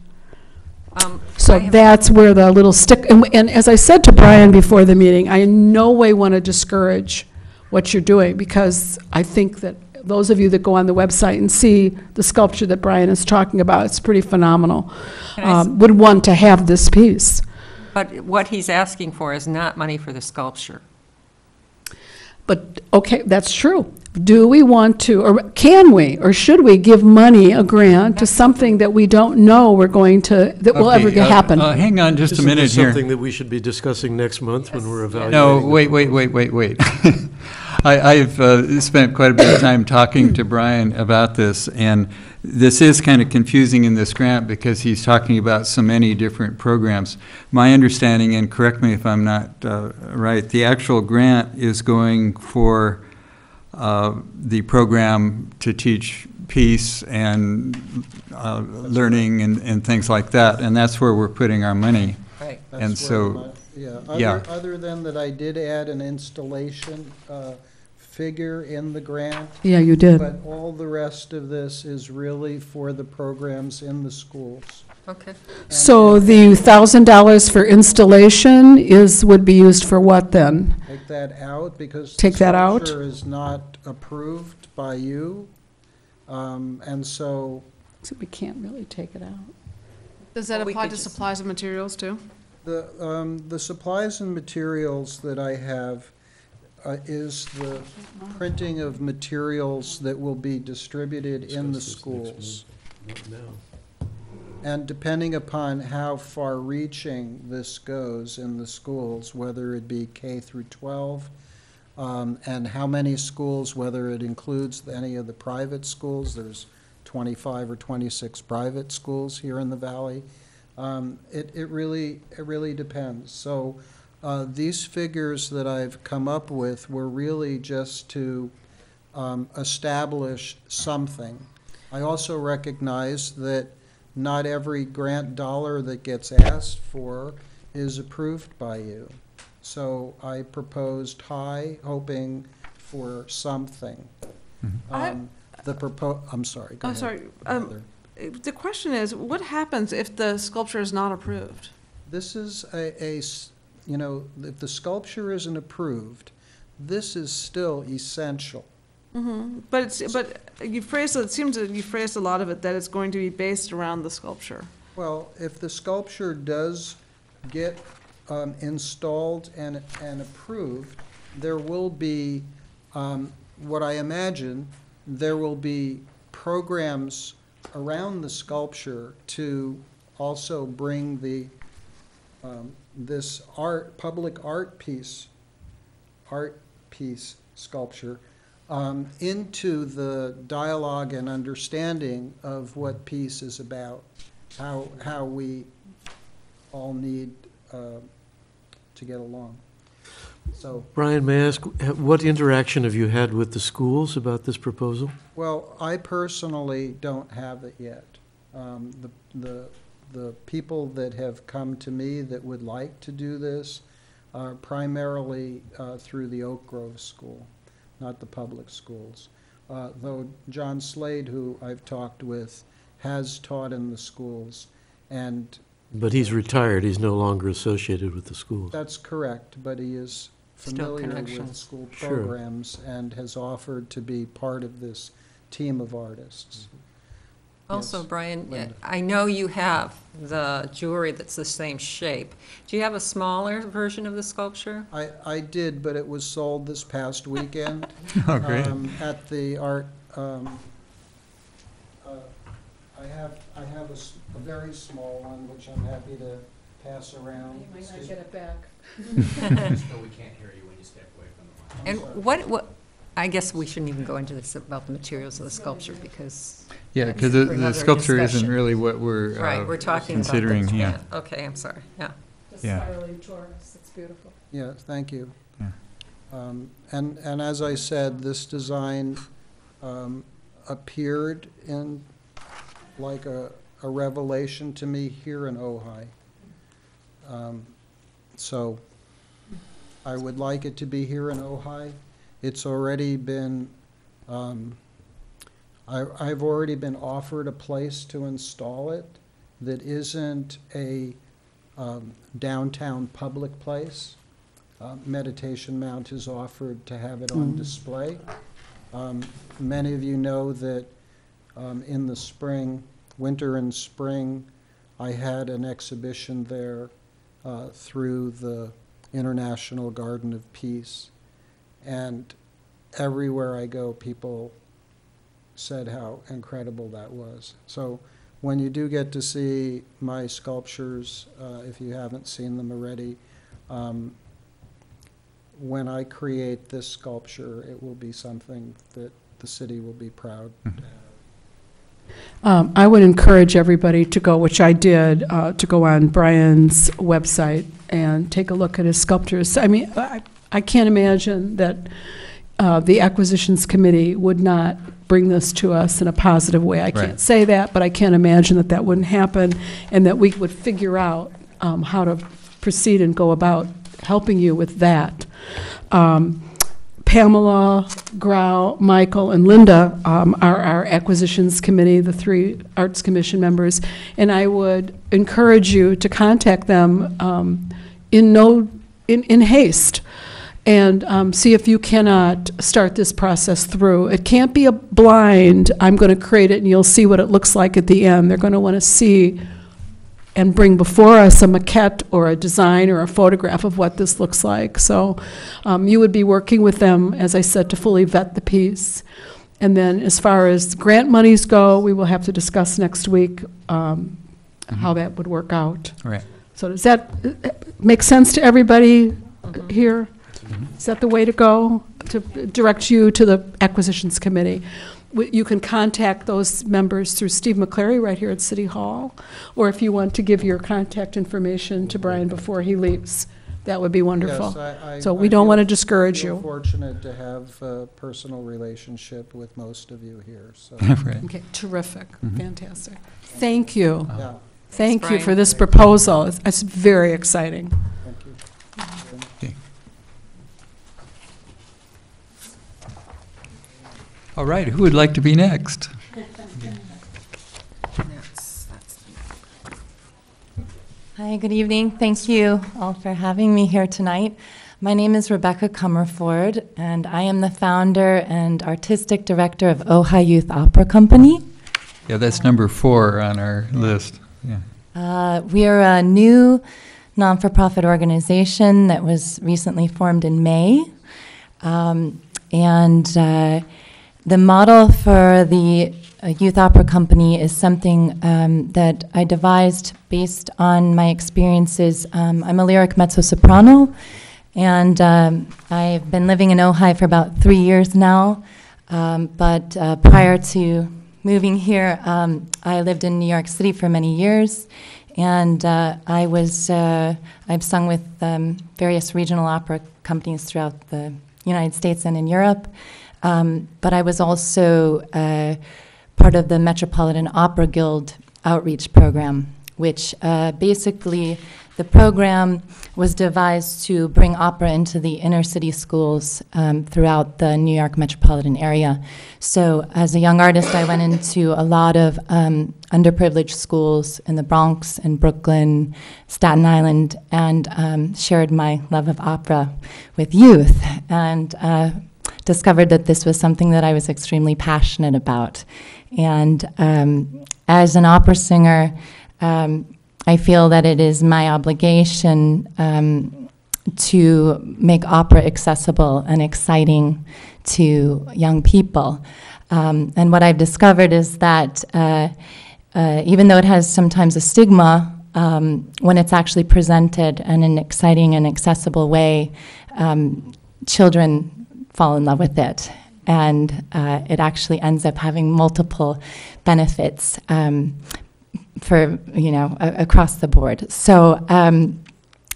So that's where the little stick, and as I said to Brian before the meeting, I in no way want to discourage what you're doing, because I think that those of you that go on the website and see the sculpture that Brian is talking about, it's pretty phenomenal, Can I would want to have this piece. But what he's asking for is not money for the sculpture. But, okay, that's true. Do we want to, or can we, or should we give money, a grant, to something that we don't know we're going to, that will ever Okay, happen? Hang on just a Isn't minute this here. something that we should be discussing next month when we're evaluating? No, the wait. I've spent quite a bit of time talking to Brian about this, and this is kind of confusing in this grant because he's talking about so many different programs. My understanding, and correct me if I'm not right, the actual grant is going for the program to teach peace and learning and things like that, and that's where we're putting our money. Right. And That's so, where yeah. Other than that, I did add an installation figure in the grant, Yeah, you did. but all the rest of this is really for the programs in the schools. Okay. So the $1,000 for installation would be used for what then? Take that out because Take that out? the sculpture is not approved by you. And so So we can't really take it out. Does that Well, we apply could to just- supplies and materials too? the supplies and materials that I have is the printing of materials that will be distributed in the Discuss this next schools. Not now. And depending upon how far-reaching this goes in the schools, whether it be K through 12, and how many schools, whether it includes any of the private schools, there's 25 or 26 private schools here in the valley. It really depends. So these figures that I've come up with were really just to establish something. I also recognize that not every grant dollar that gets asked for is approved by you. So I proposed high, hoping for something. I'm sorry, go Oh, ahead. sorry. Heather. The question is, what happens if the sculpture is not approved? This is if the sculpture isn't approved, this is still essential. But you phrased it seems that you phrased a lot of it that it's going to be based around the sculpture. Well, if the sculpture does get installed and approved, there will be what I imagine there will be programs around the sculpture to also bring the this public art piece sculpture into the dialogue and understanding of what peace is about, how we all need to get along. So, Brian, may I ask, what interaction have you had with the schools about this proposal? well, I personally don't have it yet. The people that have come to me that would like to do this are primarily through the Oak Grove School, not the public schools. Though John Slade, who I've talked with, has taught in the schools, and But he's retired, he's no longer associated with the schools. that's correct, but he is Still familiar with connections. school Sure. programs and has offered to be part of this team of artists. Also, Yes, Brian, Linda. I know you have the jewelry that's the same shape. Do you have a smaller version of the sculpture? I did, but it was sold this past weekend. Oh, great. At the art, I have a very small one, which I'm happy to pass around. it back. So we can't hear you when you step away from the mic. And what, I guess we shouldn't even go into this about the materials of the sculpture because. Yeah, that's because for the another sculpture isn't discussion. really what we're Right, we're talking about. considering, the- yeah. Okay, I'm sorry, yeah. The Yeah. spiraling torus, it's beautiful. Yeah, thank you. Yeah. And as I said, this design appeared in like a revelation to me here in Ojai. So I would like it to be here in Ojai. It's already been, I've already been offered a place to install it that isn't a downtown public place. Meditation Mount has offered to have it on display. Many of you know that in the spring, winter and spring, I had an exhibition there through the International Garden of Peace. And everywhere I go, people said how incredible that was. So when you do get to see my sculptures, if you haven't seen them already, when I create this sculpture, it will be something that the city will be proud to have. I would encourage everybody to go, which I did, to go on Brian's website and take a look at his sculptures. I mean, I can't imagine that the Acquisitions Committee would not bring this to us in a positive way. I can't Right. say that, but I can't imagine that that wouldn't happen, and that we would figure out how to proceed and go about helping you with that. Pamela, Grau, Michael, and Linda are our Acquisitions Committee, the 3 Arts Commission members, and I would encourage you to contact them in haste and see if you cannot start this process through. It can't be a blind, I'm going to create it and you'll see what it looks like at the end. They're going to want to see and bring before us a maquette or a design or a photograph of what this looks like. So you would be working with them, as I said, to fully vet the piece. And then as far as grant monies go, we will have to discuss next week how that would work out. Right. So does that make sense to everybody here? Is that the way to go, to direct you to the Acquisitions Committee? You can contact those members through Steve McClary right here at City Hall, or if you want to give your contact information to Brian before he leaves, that would be wonderful. Yes, So we don't want to discourage feel you. fortunate to have a personal relationship with most of you here, so, Right. Okay, terrific, fantastic. Thank you. yeah, Thank you for Brian. this proposal. It's very exciting. thank you. Okay. All right, who would like to be next? Hi, good evening. Thank you all for having me here tonight. My name is Rebecca Comerford, and I am the founder and artistic director of Ojai Youth Opera Company. Yeah, that's number 4 on our list. Yeah. We are a new non-for-profit organization that was recently formed in May. And The model for the youth opera company is something that I devised based on my experiences. I'm a lyric mezzo-soprano, and I've been living in Ojai for about 3 years now. But prior to moving here, I lived in New York City for many years, and I've sung with various regional opera companies throughout the United States and in Europe. But I was also part of the Metropolitan Opera Guild outreach program, which basically the program was devised to bring opera into the inner city schools throughout the New York metropolitan area. So as a young artist, I went into a lot of underprivileged schools in the Bronx and Brooklyn, Staten Island, and shared my love of opera with youth, and discovered that this was something that I was extremely passionate about. And as an opera singer, I feel that it is my obligation to make opera accessible and exciting to young people. And what I've discovered is that even though it has sometimes a stigma, when it's actually presented in an exciting and accessible way, children fall in love with it. And it actually ends up having multiple benefits for, across the board. So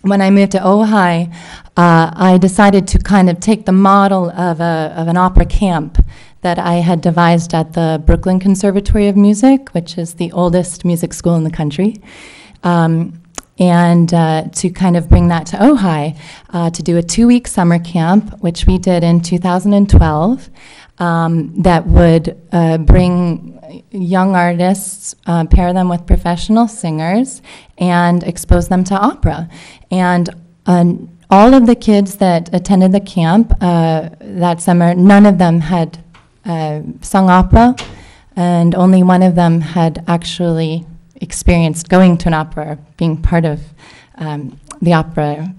when I moved to Ojai, I decided to kind of take the model of an opera camp that I had devised at the Brooklyn Conservatory of Music, which is the oldest music school in the country, and to kind of bring that to Ojai, to do a 2-week summer camp, which we did in 2012, that would bring young artists, pair them with professional singers, and expose them to opera. And all of the kids that attended the camp that summer, none of them had sung opera, and only one of them had actually experienced going to an opera, being part of the opera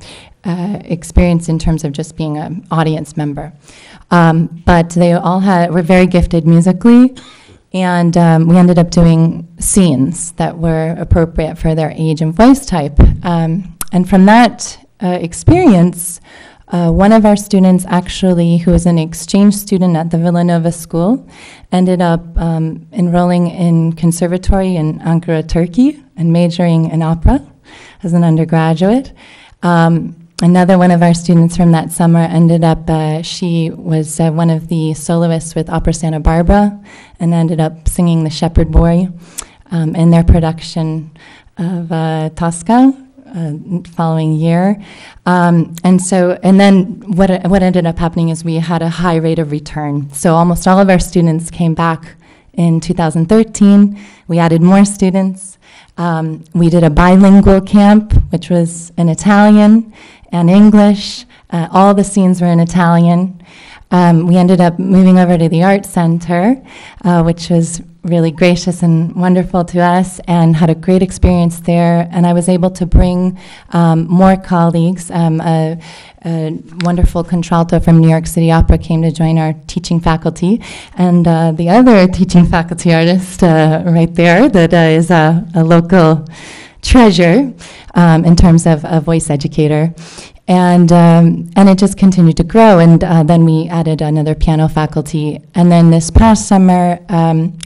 experience in terms of just being an audience member. But they all were very gifted musically, and we ended up doing scenes that were appropriate for their age and voice type. And from that experience, one of our students actually, who was an exchange student at the Villanova School, ended up enrolling in conservatory in Ankara, Turkey, and majoring in opera as an undergraduate. Another one of our students from that summer ended up, she was one of the soloists with Opera Santa Barbara, and ended up singing The Shepherd Boy in their production of Tosca following year. And then what ended up happening is we had a high rate of return. So almost all of our students came back in 2013. We added more students. We did a bilingual camp, which was in Italian and English. All the scenes were in Italian. We ended up moving over to the Art Center, which was really gracious and wonderful to us, and had a great experience there. And I was able to bring more colleagues. A wonderful contralto from New York City Opera came to join our teaching faculty. And the other teaching faculty artist right there that is a local treasure in terms of a voice educator. And it just continued to grow, and then we added another piano faculty. And then this past summer,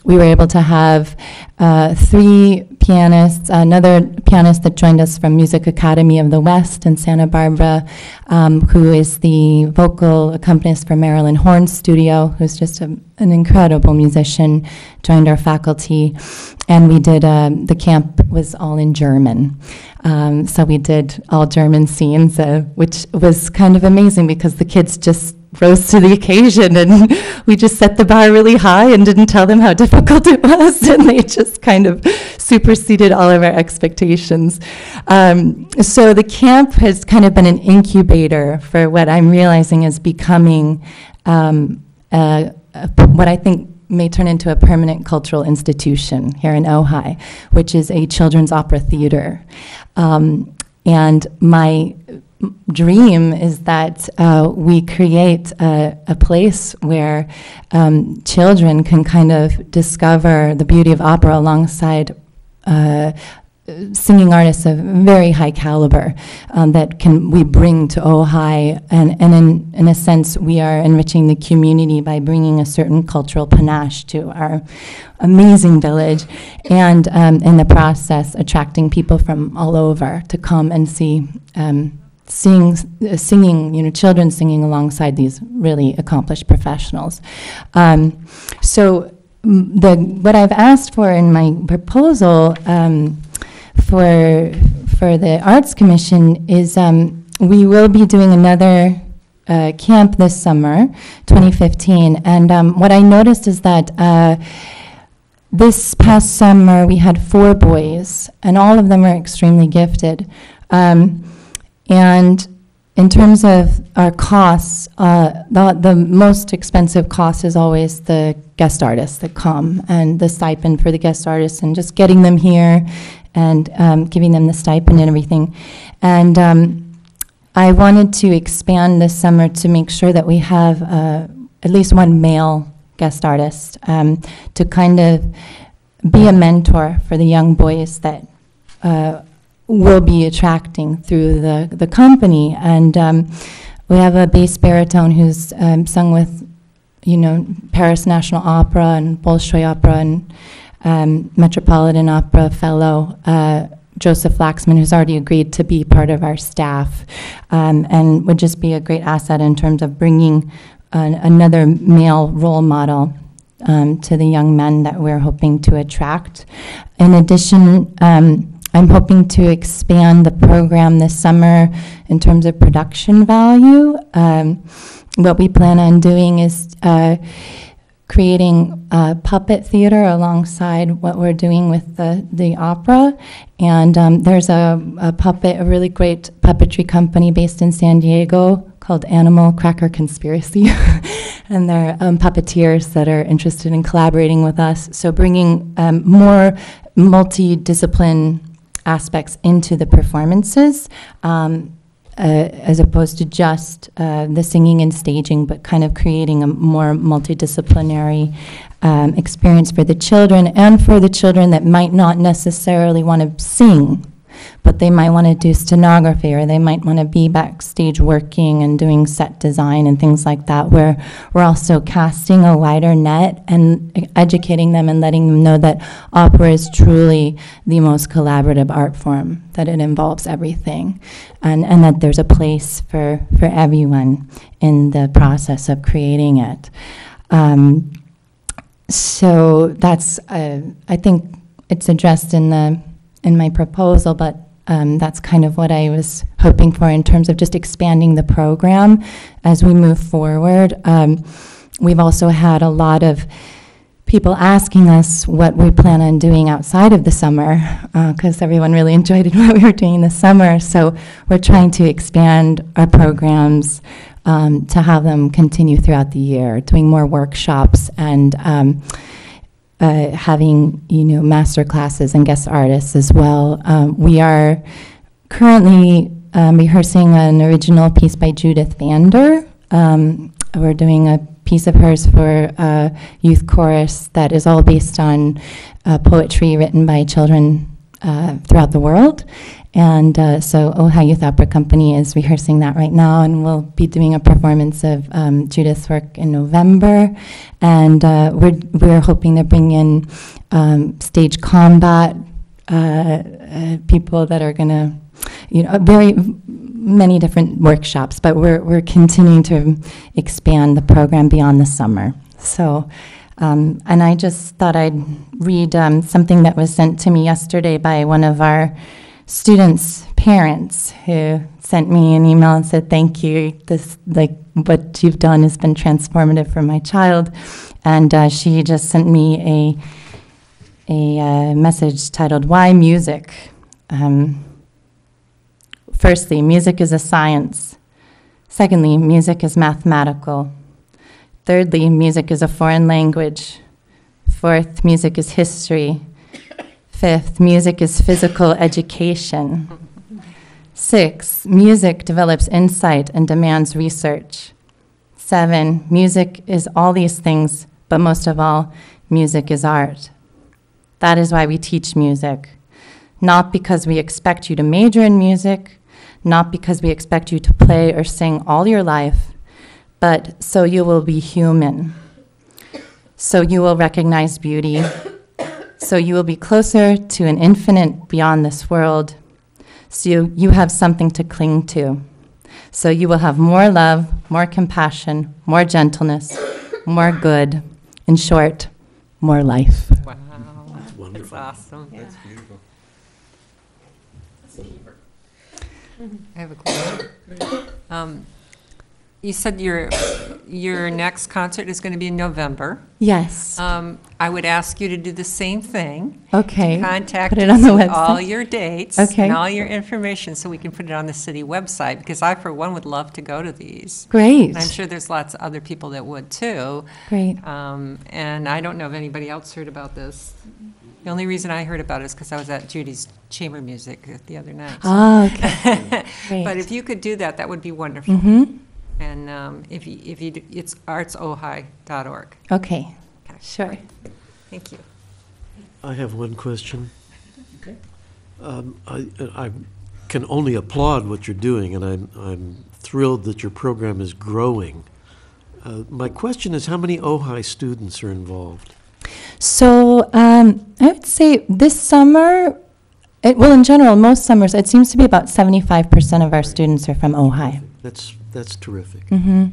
we were able to have 3 pianists, another pianist that joined us from Music Academy of the West in Santa Barbara, who is the vocal accompanist for Marilyn Horn's studio, who's just an incredible musician, joined our faculty. And we did, the camp was all in German. So we did all German scenes, which was kind of amazing because the kids just rose to the occasion, and we just set the bar really high and didn't tell them how difficult it was, and they just kind of superseded all of our expectations. So the camp has kind of been an incubator for what I'm realizing is becoming what I think may turn into a permanent cultural institution here in Ojai, which is a children's opera theater. And my dream is that we create a place where children can kind of discover the beauty of opera alongside singing artists of very high caliber that we bring to Ojai, and in a sense we are enriching the community by bringing a certain cultural panache to our amazing village, and in the process attracting people from all over to come and see singing, children singing alongside these really accomplished professionals. What I've asked for in my proposal for the Arts Commission is we will be doing another camp this summer, 2015, and what I noticed is that this past summer we had 4 boys, and all of them are extremely gifted. And in terms of our costs, the most expensive cost is always the guest artists that come, and the stipend for the guest artists, and just getting them here and giving them the stipend and everything. And I wanted to expand this summer to make sure that we have at least one male guest artist to kind of be a mentor for the young boys that will be attracting through the company. And we have a bass baritone who's sung with, Paris National Opera and Bolshoi Opera and Metropolitan Opera fellow Joseph Flaxman, who's already agreed to be part of our staff, and would just be a great asset in terms of bringing another male role model to the young men that we're hoping to attract. In addition, I'm hoping to expand the program this summer in terms of production value. What we plan on doing is creating puppet theater alongside what we're doing with the opera. And there's a really great puppetry company based in San Diego called Animal Cracker Conspiracy. And they're puppeteers that are interested in collaborating with us. So bringing more multidiscipline aspects into the performances, as opposed to just the singing and staging, but kind of creating a more multidisciplinary experience for the children, and for the children that might not necessarily want to sing, but they might want to do stenography, or they might want to be backstage working and doing set design and things like that, where we're also casting a wider net and educating them and letting them know that opera is truly the most collaborative art form, that it involves everything, and that there's a place for everyone in the process of creating it. So that's, I think it's addressed in my proposal, but that's kind of what I was hoping for in terms of just expanding the program as we move forward. We've also had a lot of people asking us what we plan on doing outside of the summer, because everyone really enjoyed what we were doing this summer. So we're trying to expand our programs to have them continue throughout the year, doing more workshops and having, master classes and guest artists as well. We are currently rehearsing an original piece by Judith Vander. We're doing a piece of hers for a youth chorus that is all based on poetry written by children throughout the world. And so Ojai Youth Opera Company is rehearsing that right now, and we'll be doing a performance of Judith's work in November. And we're hoping to bring in stage combat people that are going to, very many different workshops, but we're continuing to expand the program beyond the summer. So, and I just thought I'd read something that was sent to me yesterday by one of our students' parents, who sent me an email and said, "Thank you. What you've done has been transformative for my child." And she just sent me a message titled, "Why Music?" Firstly, music is a science. Secondly, music is mathematical. Thirdly, music is a foreign language. Fourth, music is history. Fifth, music is physical education. 6, music develops insight and demands research. 7, music is all these things, but most of all, music is art. That is why we teach music. Not because we expect you to major in music, not because we expect you to play or sing all your life, but so you will be human. So you will recognize beauty. So you will be closer to an infinite beyond this world. So you have something to cling to. So you will have more love, more compassion, more gentleness, more good. In short, more life. Wow. That's wonderful. That's awesome. That's beautiful. I have a question. You said your next concert is going to be in November. Yes. I would ask you to do the same thing. Okay. Contact Put it us on the with all website. your dates Okay. and all your information so we can put it on the city website, because I, for one, would love to go to these. Great. And I'm sure there's lots of other people that would, too. Great. And I don't know if anybody else heard about this. The only reason I heard about it is because I was at Judy's chamber music the other night. Oh, okay. Great. But if you could do that, that would be wonderful. Mm-hmm. And if you do, it's artsojai.org. Okay. Okay, Sure. great. Thank you. I have one question. Okay. I can only applaud what you're doing, and I'm thrilled that your program is growing. My question is, how many Ojai students are involved? So I would say this summer, well, in general, most summers, it seems to be about 75% of our students are from Ojai. That's terrific. Mm-hmm.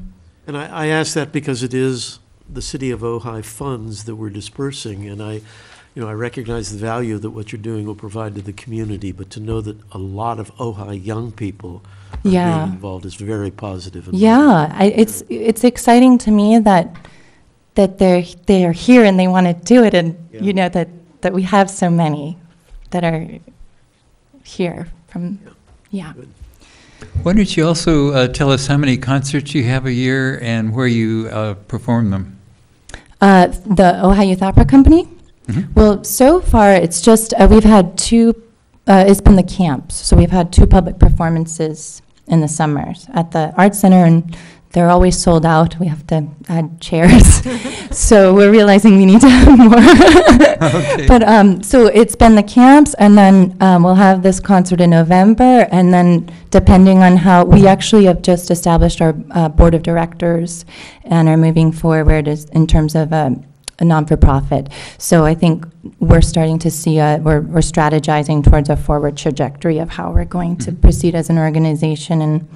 And I ask that because it is the city of Ojai funds that we're dispersing, and I recognize the value that what you're doing will provide to the community, but to know that a lot of Ojai young people are Yeah. being involved is very positive. And Yeah, it's exciting to me that they're here and they want to do it, and Yeah. that we have so many that are here from. Yeah. Good. Why don't you also tell us how many concerts you have a year and where you perform them? The Ojai Youth Opera Company? Mhm. Well, so far, it's just, we've had two, it's been the camps. So we've had 2 public performances in the summers at the Art Center, and they're always sold out. We have to add chairs. So we're realizing we need to have more. Okay. But, so it's been the camps, and then we'll have this concert in November, and then depending on how, we actually have just established our board of directors and are moving forward in terms of a non-for-profit. So I think we're starting to see, we're strategizing towards a forward trajectory of how we're going to proceed as an organization and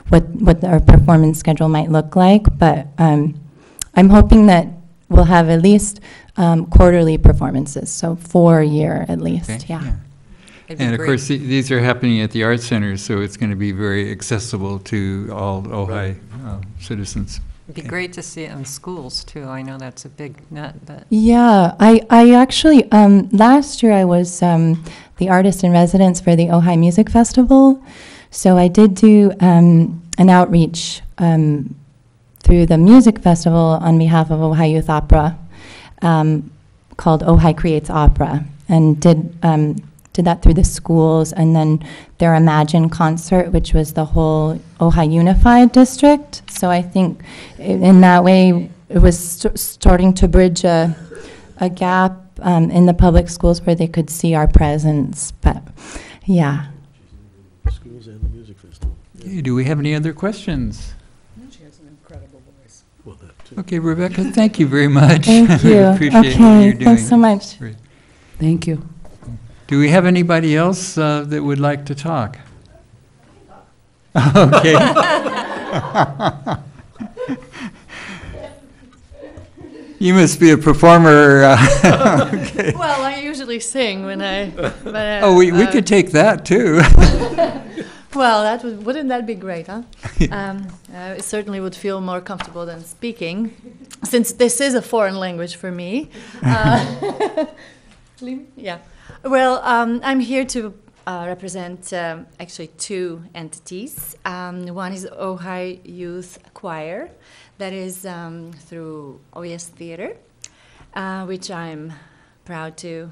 what our performance schedule might look like. But I'm hoping that we'll have at least quarterly performances, so 4 a year at least, Okay, yeah. It'd be And of great. course, these are happening at the Art Center, so it's going to be very accessible to all Ojai citizens. It'd be great to see it in schools, too. I know that's a big nut, but Yeah, I actually, last year I was the artist in residence for the Ojai Music Festival. So I did do an outreach through the music festival on behalf of Ojai Youth Opera called Ojai Creates Opera, and did that through the schools, and then their Imagine concert, which was the whole Ojai Unified District. So I think in that way, it was starting to bridge a gap in the public schools where they could see our presence. But yeah. Schools and the music festival. Okay, do we have any other questions? She has an incredible voice. Well, that too. Okay, Rebecca, thank you very much. Thank you. Appreciate what Okay, you're doing. thanks so much. Great. Thank you. Do we have anybody else that would like to talk? Okay. You must be a performer. Okay. Well, I usually sing when I. But, Oh, we could take that too. Well, wouldn't that be great, huh? I certainly would feel more comfortable than speaking, since this is a foreign language for me. Yeah. Well, I'm here to represent actually 2 entities. One is Ojai Youth Choir, that is through OES Theater, which I'm proud to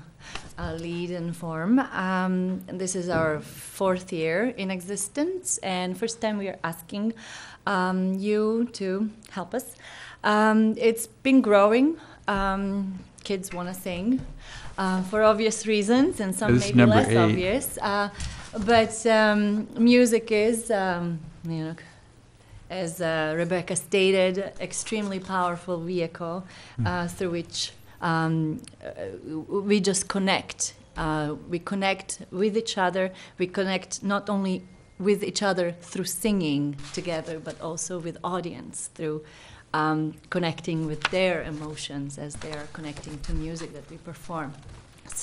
lead and form. And this is our 4th year in existence, and first time we are asking you to help us. It's been growing. Kids want to sing for obvious reasons, and some maybe less 8. obvious. But music is, as Rebecca stated, extremely powerful vehicle through which we just connect. We connect with each other. We connect not only with each other through singing together, but also with audience through connecting with their emotions as they are connecting to music that we perform.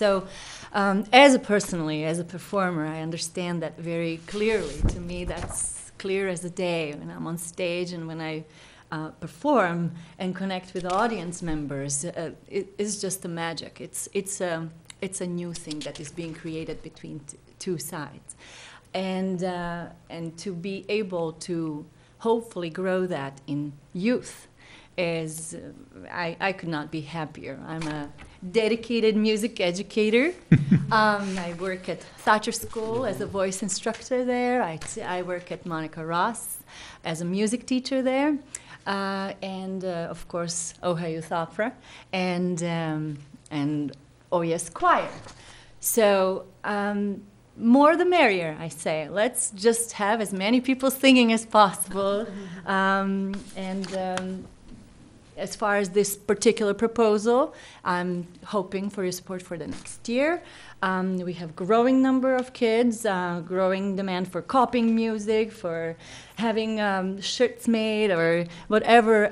So as a performer, I understand that very clearly. To me, that's clear as a day when I'm on stage and when I perform and connect with audience members. It's just a magic. It's a new thing that is being created between two sides. And to be able to hopefully grow that in youth is, I could not be happier. I'm a dedicated music educator. I work at Thatcher School as a voice instructor there. I work at Monica Ross as a music teacher there. And of course, Ojai Youth Opera and OES Choir. So more the merrier, I say. Let's just have as many people singing as possible. As far as this particular proposal, I'm hoping for your support for the next year. We have growing number of kids, growing demand for copying music, for having shirts made or whatever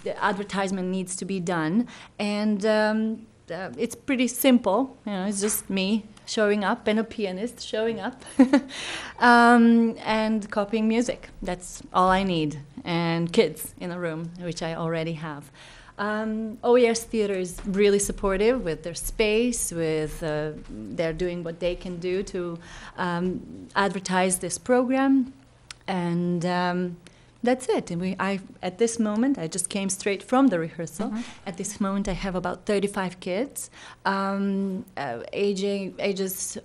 the advertisement needs to be done. And it's pretty simple. It's just me showing up and a pianist showing up and copying music. That's all I need. And kids in the room, which I already have. OES Theater is really supportive with their space, with they're doing what they can do to advertise this program. And that's it. And at this moment, I just came straight from the rehearsal. Mm-hmm. At this moment, I have about 35 kids, ages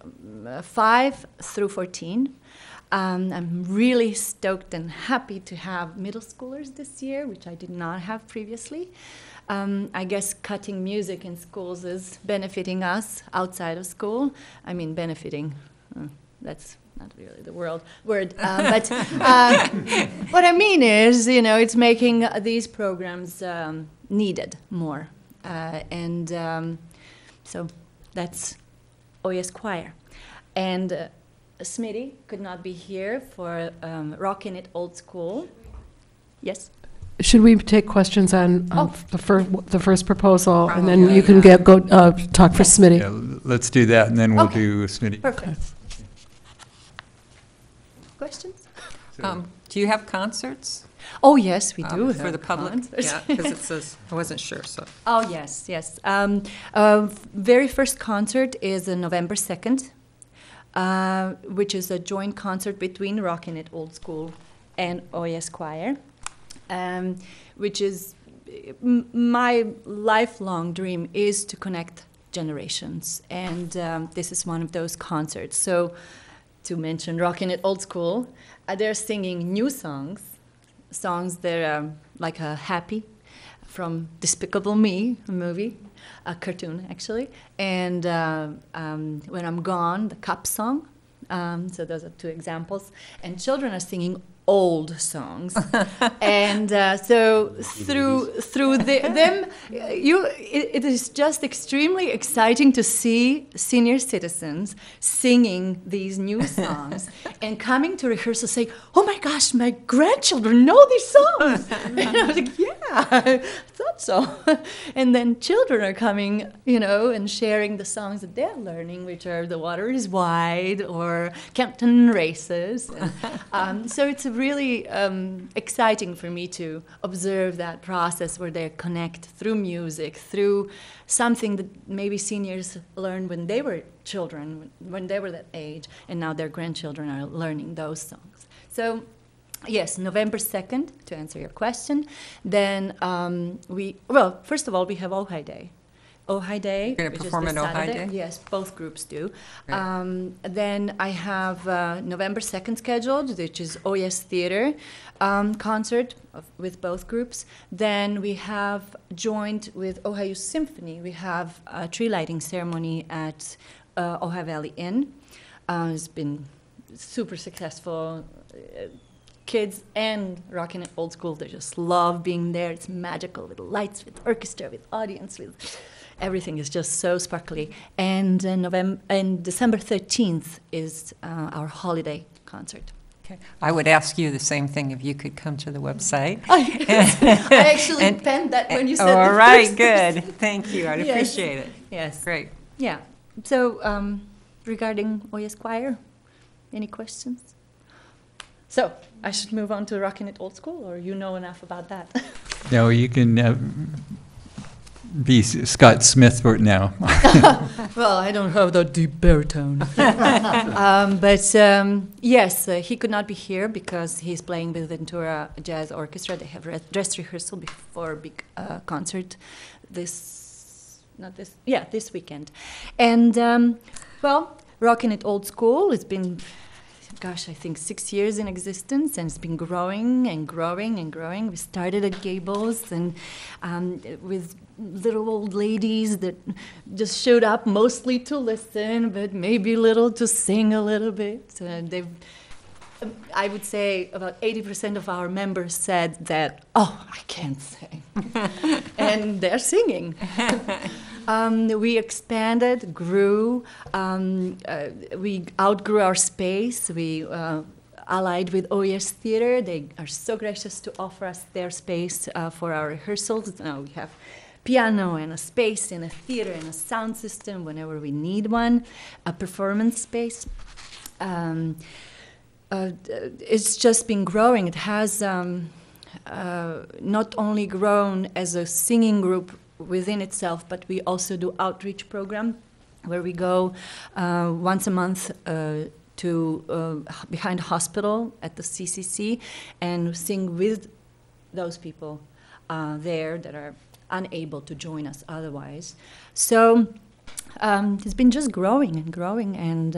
5 through 14. I'm really stoked and happy to have middle schoolers this year, which I did not have previously. I guess cutting music in schools is benefiting us outside of school. I mean, benefiting, that's not really the word. But what I mean is, it's making these programs needed more. So that's OES Choir. And Smitty could not be here for Rockin' It Old School. Yes? Should we take questions on the first proposal, and then you can go talk for Smitty? Yeah, let's do that, and then we'll do Smitty. Perfect. Okay. Questions? Do you have concerts? Oh, yes, we do. For the public? Concerts. Yeah, because it says, I wasn't sure, so. Oh, yes. Very first concert is on November 2nd. Which is a joint concert between Rockin' It Old School and OES Choir, which is my lifelong dream is to connect generations, and this is one of those concerts. So, to mention Rockin' It Old School, they're singing new songs that are like a Happy from Despicable Me, a movie. A cartoon, actually, and When I'm Gone, the Cup song. So those are 2 examples. And children are singing old songs, and so through them, it is just extremely exciting to see senior citizens singing these new songs and coming to rehearsal saying, "Oh my gosh, my grandchildren know these songs," and I was like, "Yeah, I thought so." And then children are coming, and sharing the songs that they're learning, which are "The Water Is Wide" or "Campton Races," and so it's really exciting for me to observe that process where they connect through music, through something that maybe seniors learned when they were children, when they were that age, and now their grandchildren are learning those songs. So, yes, November 2nd, to answer your question. Then first of all, we have Ojai Day. Ojai Day. You're gonna which is perform this at Ojai Saturday. Day? Yes, both groups do. Right. Then I have November 2nd scheduled, which is OES Theater concert with both groups. Then we have joined with Ohio Symphony. We have a tree lighting ceremony at Ojai Valley Inn. It's been super successful. Kids and rocking it old school, they just love being there. It's magical with lights, with orchestra, with audience, with everything is just so sparkly. And December 13th is our holiday concert. Okay. I would ask you the same thing if you could come to the website. I actually penned that when you said all the right, first good. Thank you. I'd Yes. appreciate it. Yes. Great. Yeah. So regarding OES Choir, any questions? So I should move on to Rockin' It Old School, or you know enough about that? No, you can be Scott Smith for now. Well, I don't have that deep baritone. Yes, he could not be here because he's playing with Ventura Jazz Orchestra. They have dress rehearsal before a big concert this weekend. And, Rockin' It Old School has been, gosh, I think 6 years in existence, and it's been growing and growing and growing. We started at Gables and with little old ladies that just showed up mostly to listen, but maybe little to sing a little bit. I would say about 80% of our members said that, oh, I can't sing. And they're singing. We expanded, grew, we outgrew our space. We allied with OES Theater. They are so gracious to offer us their space for our rehearsals. Now we have piano and a space and a theater and a sound system whenever we need one, a performance space. It's just been growing. It has not only grown as a singing group within itself, but we also do outreach program where we go once a month to behind hospital at the CCC and sing with those people there that are unable to join us otherwise. So it's been just growing and growing, and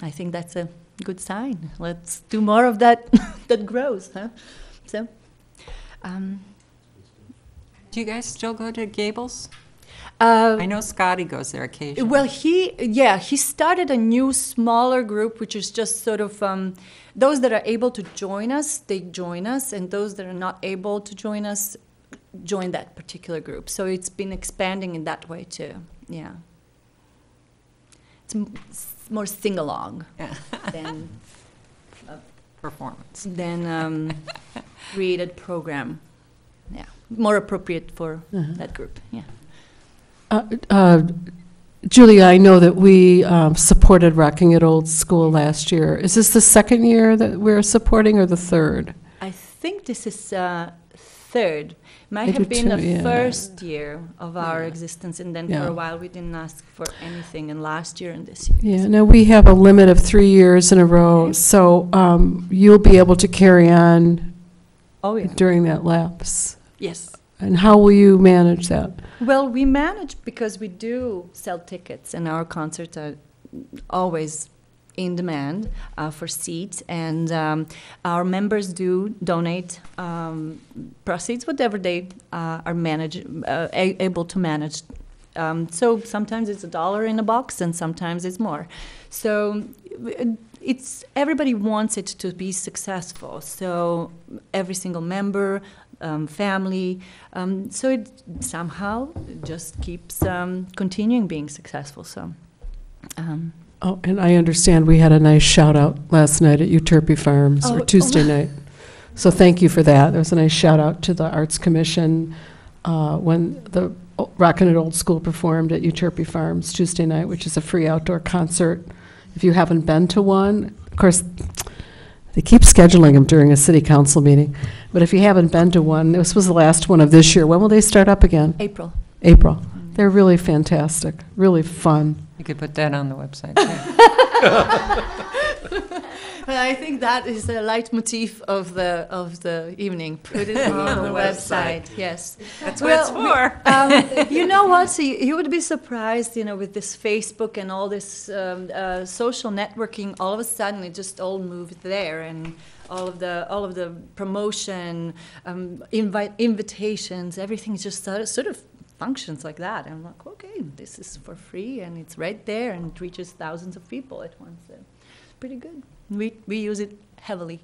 I think that's a good sign. Let's do more of that that grows, huh? So. Do you guys still go to Gables? I know Scotty goes there occasionally. Well, he started a new smaller group, which is just sort of those that are able to join us, they join us, and those that are not able to join us, join that particular group. So it's been expanding in that way too. Yeah, it's more sing-along than performance, than created program. Yeah, more appropriate for that group. Yeah. Julia, I know that we supported Rocking It Old School last year. Is this the second year that we're supporting, or the third? I think this is third. Might I have do been too, the yeah. first year of our existence, and then Yeah. for a while we didn't ask for anything, and last year and this year. Yeah, no, we have a limit of 3 years in a row, so you'll be able to carry on Oh, yeah. during that lapse. Yes. And how will you manage that? Well, we manage because we do sell tickets, and our concerts are always in demand for seats, and our members do donate proceeds, whatever they are able to manage. So sometimes it's $1 in a box, and sometimes it's more. So it's everybody wants it to be successful. So every single member, family, so it somehow just keeps continuing being successful. So. Oh, and I understand we had a nice shout-out last night at Euterpe Farms, or Tuesday night. So thank you for that. There was a nice shout-out to the Arts Commission when the Rockin' It Old School performed at Euterpe Farms Tuesday night, which is a free outdoor concert. If you haven't been to one, of course, they keep scheduling them during a city council meeting. But if you haven't been to one, this was the last one of this year. When will they start up again? April. April. They're really fantastic, really fun. You could put that on the website, But I think that is the leitmotif of the evening. Put it on the website. Yes, That's what it's for. You know what? So you would be surprised, with this Facebook and all this social networking. All of a sudden, it just all moved there, and all of the promotion, invitations, everything just sort of functions like that. And I'm like, okay, this is for free, and it's right there, and it reaches thousands of people at once. So pretty good. We use it heavily.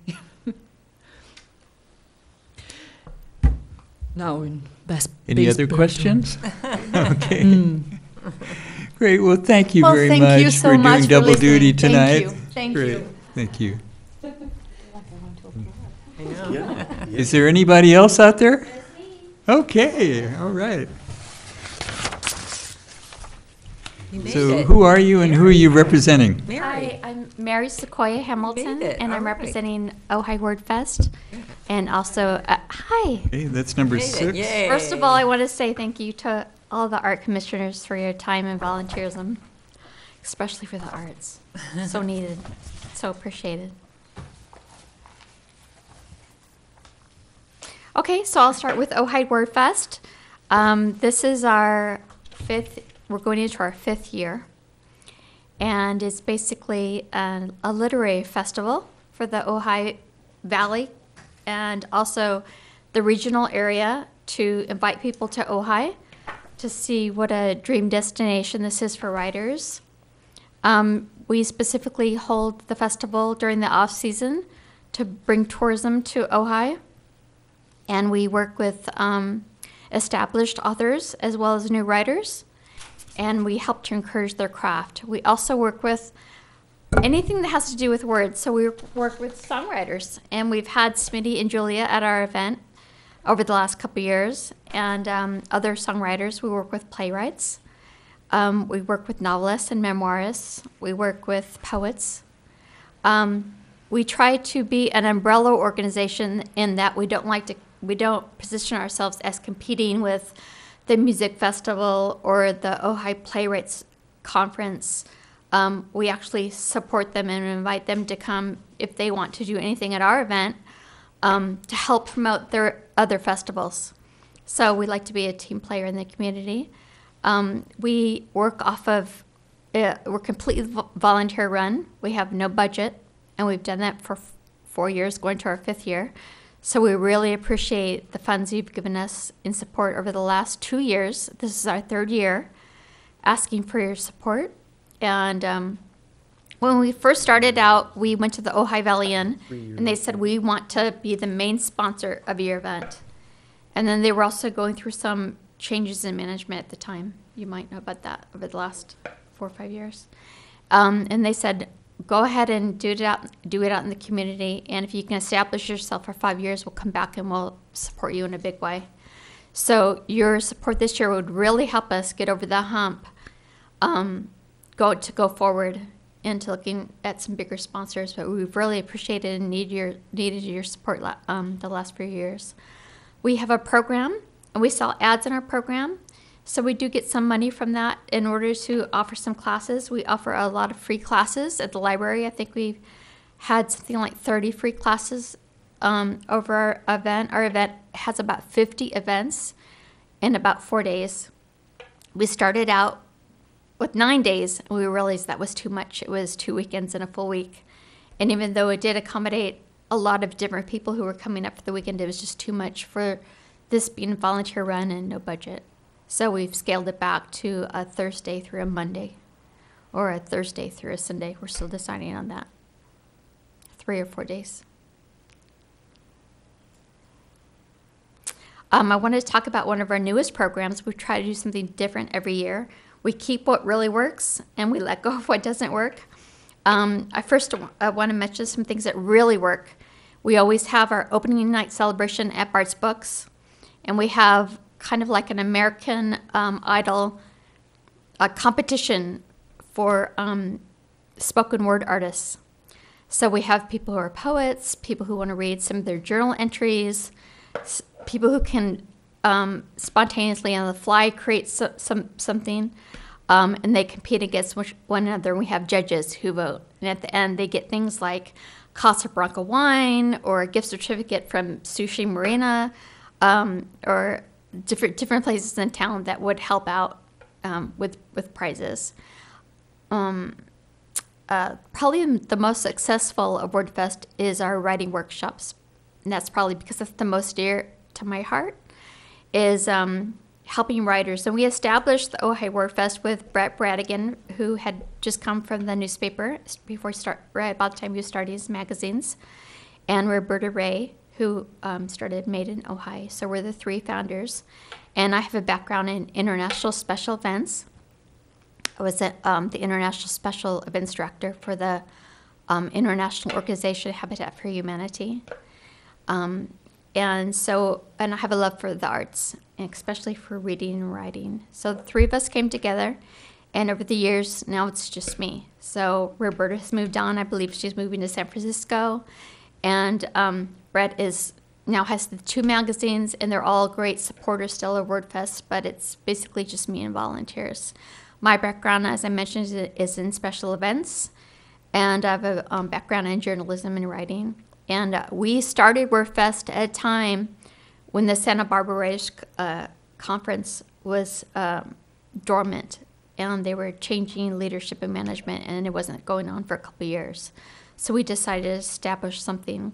Now in best. Any other questions? Okay. Great. Well, thank you very thank much you so for much doing for double duty listening. tonight. Thank Great. you. Thank you. Is there anybody else out there? Okay. All right. So who are you and who are you representing? Hi, I'm Mary Sequoia Hamilton, and I'm right. representing Ojai Word Fest. And also, hi. Okay, that's number 6. Yay. First of all, I want to say thank you to all the art commissioners for your time and volunteerism, especially for the arts. So needed, so appreciated. Okay, so I'll start with Ojai Word Fest. This is our 5th, we're going into our 5th year. And it's basically a literary festival for the Ojai Valley and also the regional area to invite people to Ojai to see what a dream destination this is for writers. We specifically hold the festival during the off-season to bring tourism to Ojai. And we work with established authors as well as new writers. And we help to encourage their craft. We also work with anything that has to do with words. So we work with songwriters, and we've had Smitty and Julia at our event over the last couple of years, and other songwriters. We work with playwrights. We work with novelists and memoirists. We work with poets. We try to be an umbrella organization in that we don't position ourselves as competing with the music festival or the Ojai Playwrights Conference. We actually support them and invite them to come if they want to do anything at our event to help promote their other festivals. So we like to be a team player in the community. We work off of, we're completely volunteer run. We have no budget, and we've done that for 4 years, going to our 5th year. So we really appreciate the funds you've given us in support over the last 2 years. This is our 3rd year asking for your support. And when we first started out, we went to the Ojai Valley Inn, and they said, we want to be the main sponsor of your event. And then they were also going through some changes in management at the time. You might know about that over the last 4 or 5 years. And they said, go ahead and do it out in the community, and if you can establish yourself for 5 years, we'll come back and we'll support you in a big way. So your support this year would really help us get over the hump, go forward into looking at some bigger sponsors. But we've really appreciated and needed your support the last few years. We have a program, and we sell ads in our program. So we do get some money from that in order to offer some classes. We offer a lot of free classes at the library. I think we've had something like 30 free classes over our event. Our event has about 50 events in about 4 days. We started out with 9 days, and we realized that was too much. It was 2 weekends and a full week. And even though it did accommodate a lot of different people who were coming up for the weekend, it was just too much for this being volunteer run and no budget. So we've scaled it back to a Thursday through a Monday or a Thursday through a Sunday. We're still deciding on that. 3 or 4 days. I wanted to talk about one of our newest programs. We try to do something different every year. We keep what really works, and we let go of what doesn't work. I first want to mention some things that really work. We always have our opening night celebration at Bart's Books, and we have kind of like an American Idol competition for spoken word artists. So we have people who are poets, people who want to read some of their journal entries, people who can spontaneously on the fly create something, and they compete against one another. We have judges who vote, and at the end they get things like Casablanca wine or a gift certificate from Sushi Marina, or different places in town that would help out with prizes. Probably the most successful of WordFest is our writing workshops. And that's probably because that's the most dear to my heart, is helping writers. And we established the Ojai WordFest with Brett Bradigan, who had just come from the newspaper right about the time he was starting his magazines, and Roberta Ray, who started Made in Ojai. So we're the three founders. And I have a background in international special events. I was the International Special Events Director for the International Organization Habitat for Humanity. And I have a love for the arts, and especially for reading and writing. So the three of us came together, and over the years, now it's just me. So Roberta has moved on. I believe she's moving to San Francisco. And Brett now has the 2 magazines, and they're all great supporters still of WordFest, but it's basically just me and volunteers. My background, as I mentioned, is in special events, and I have a background in journalism and writing. And we started WordFest at a time when the Santa Barbara Writers Conference was dormant, and they were changing leadership and management, and it wasn't going on for a couple of years. So we decided to establish something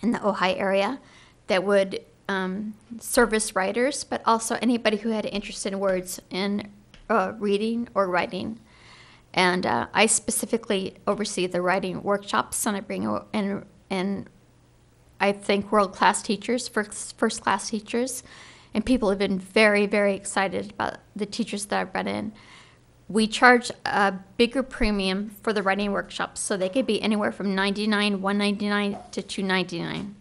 in the Ojai area that would service writers, but also anybody who had an interest in words in reading or writing. And I specifically oversee the writing workshops, and I bring and I think world-class teachers, first-class teachers, and people have been very, very excited about the teachers that I've brought in. We charge a bigger premium for the writing workshops, so they could be anywhere from $99, $199 to $299.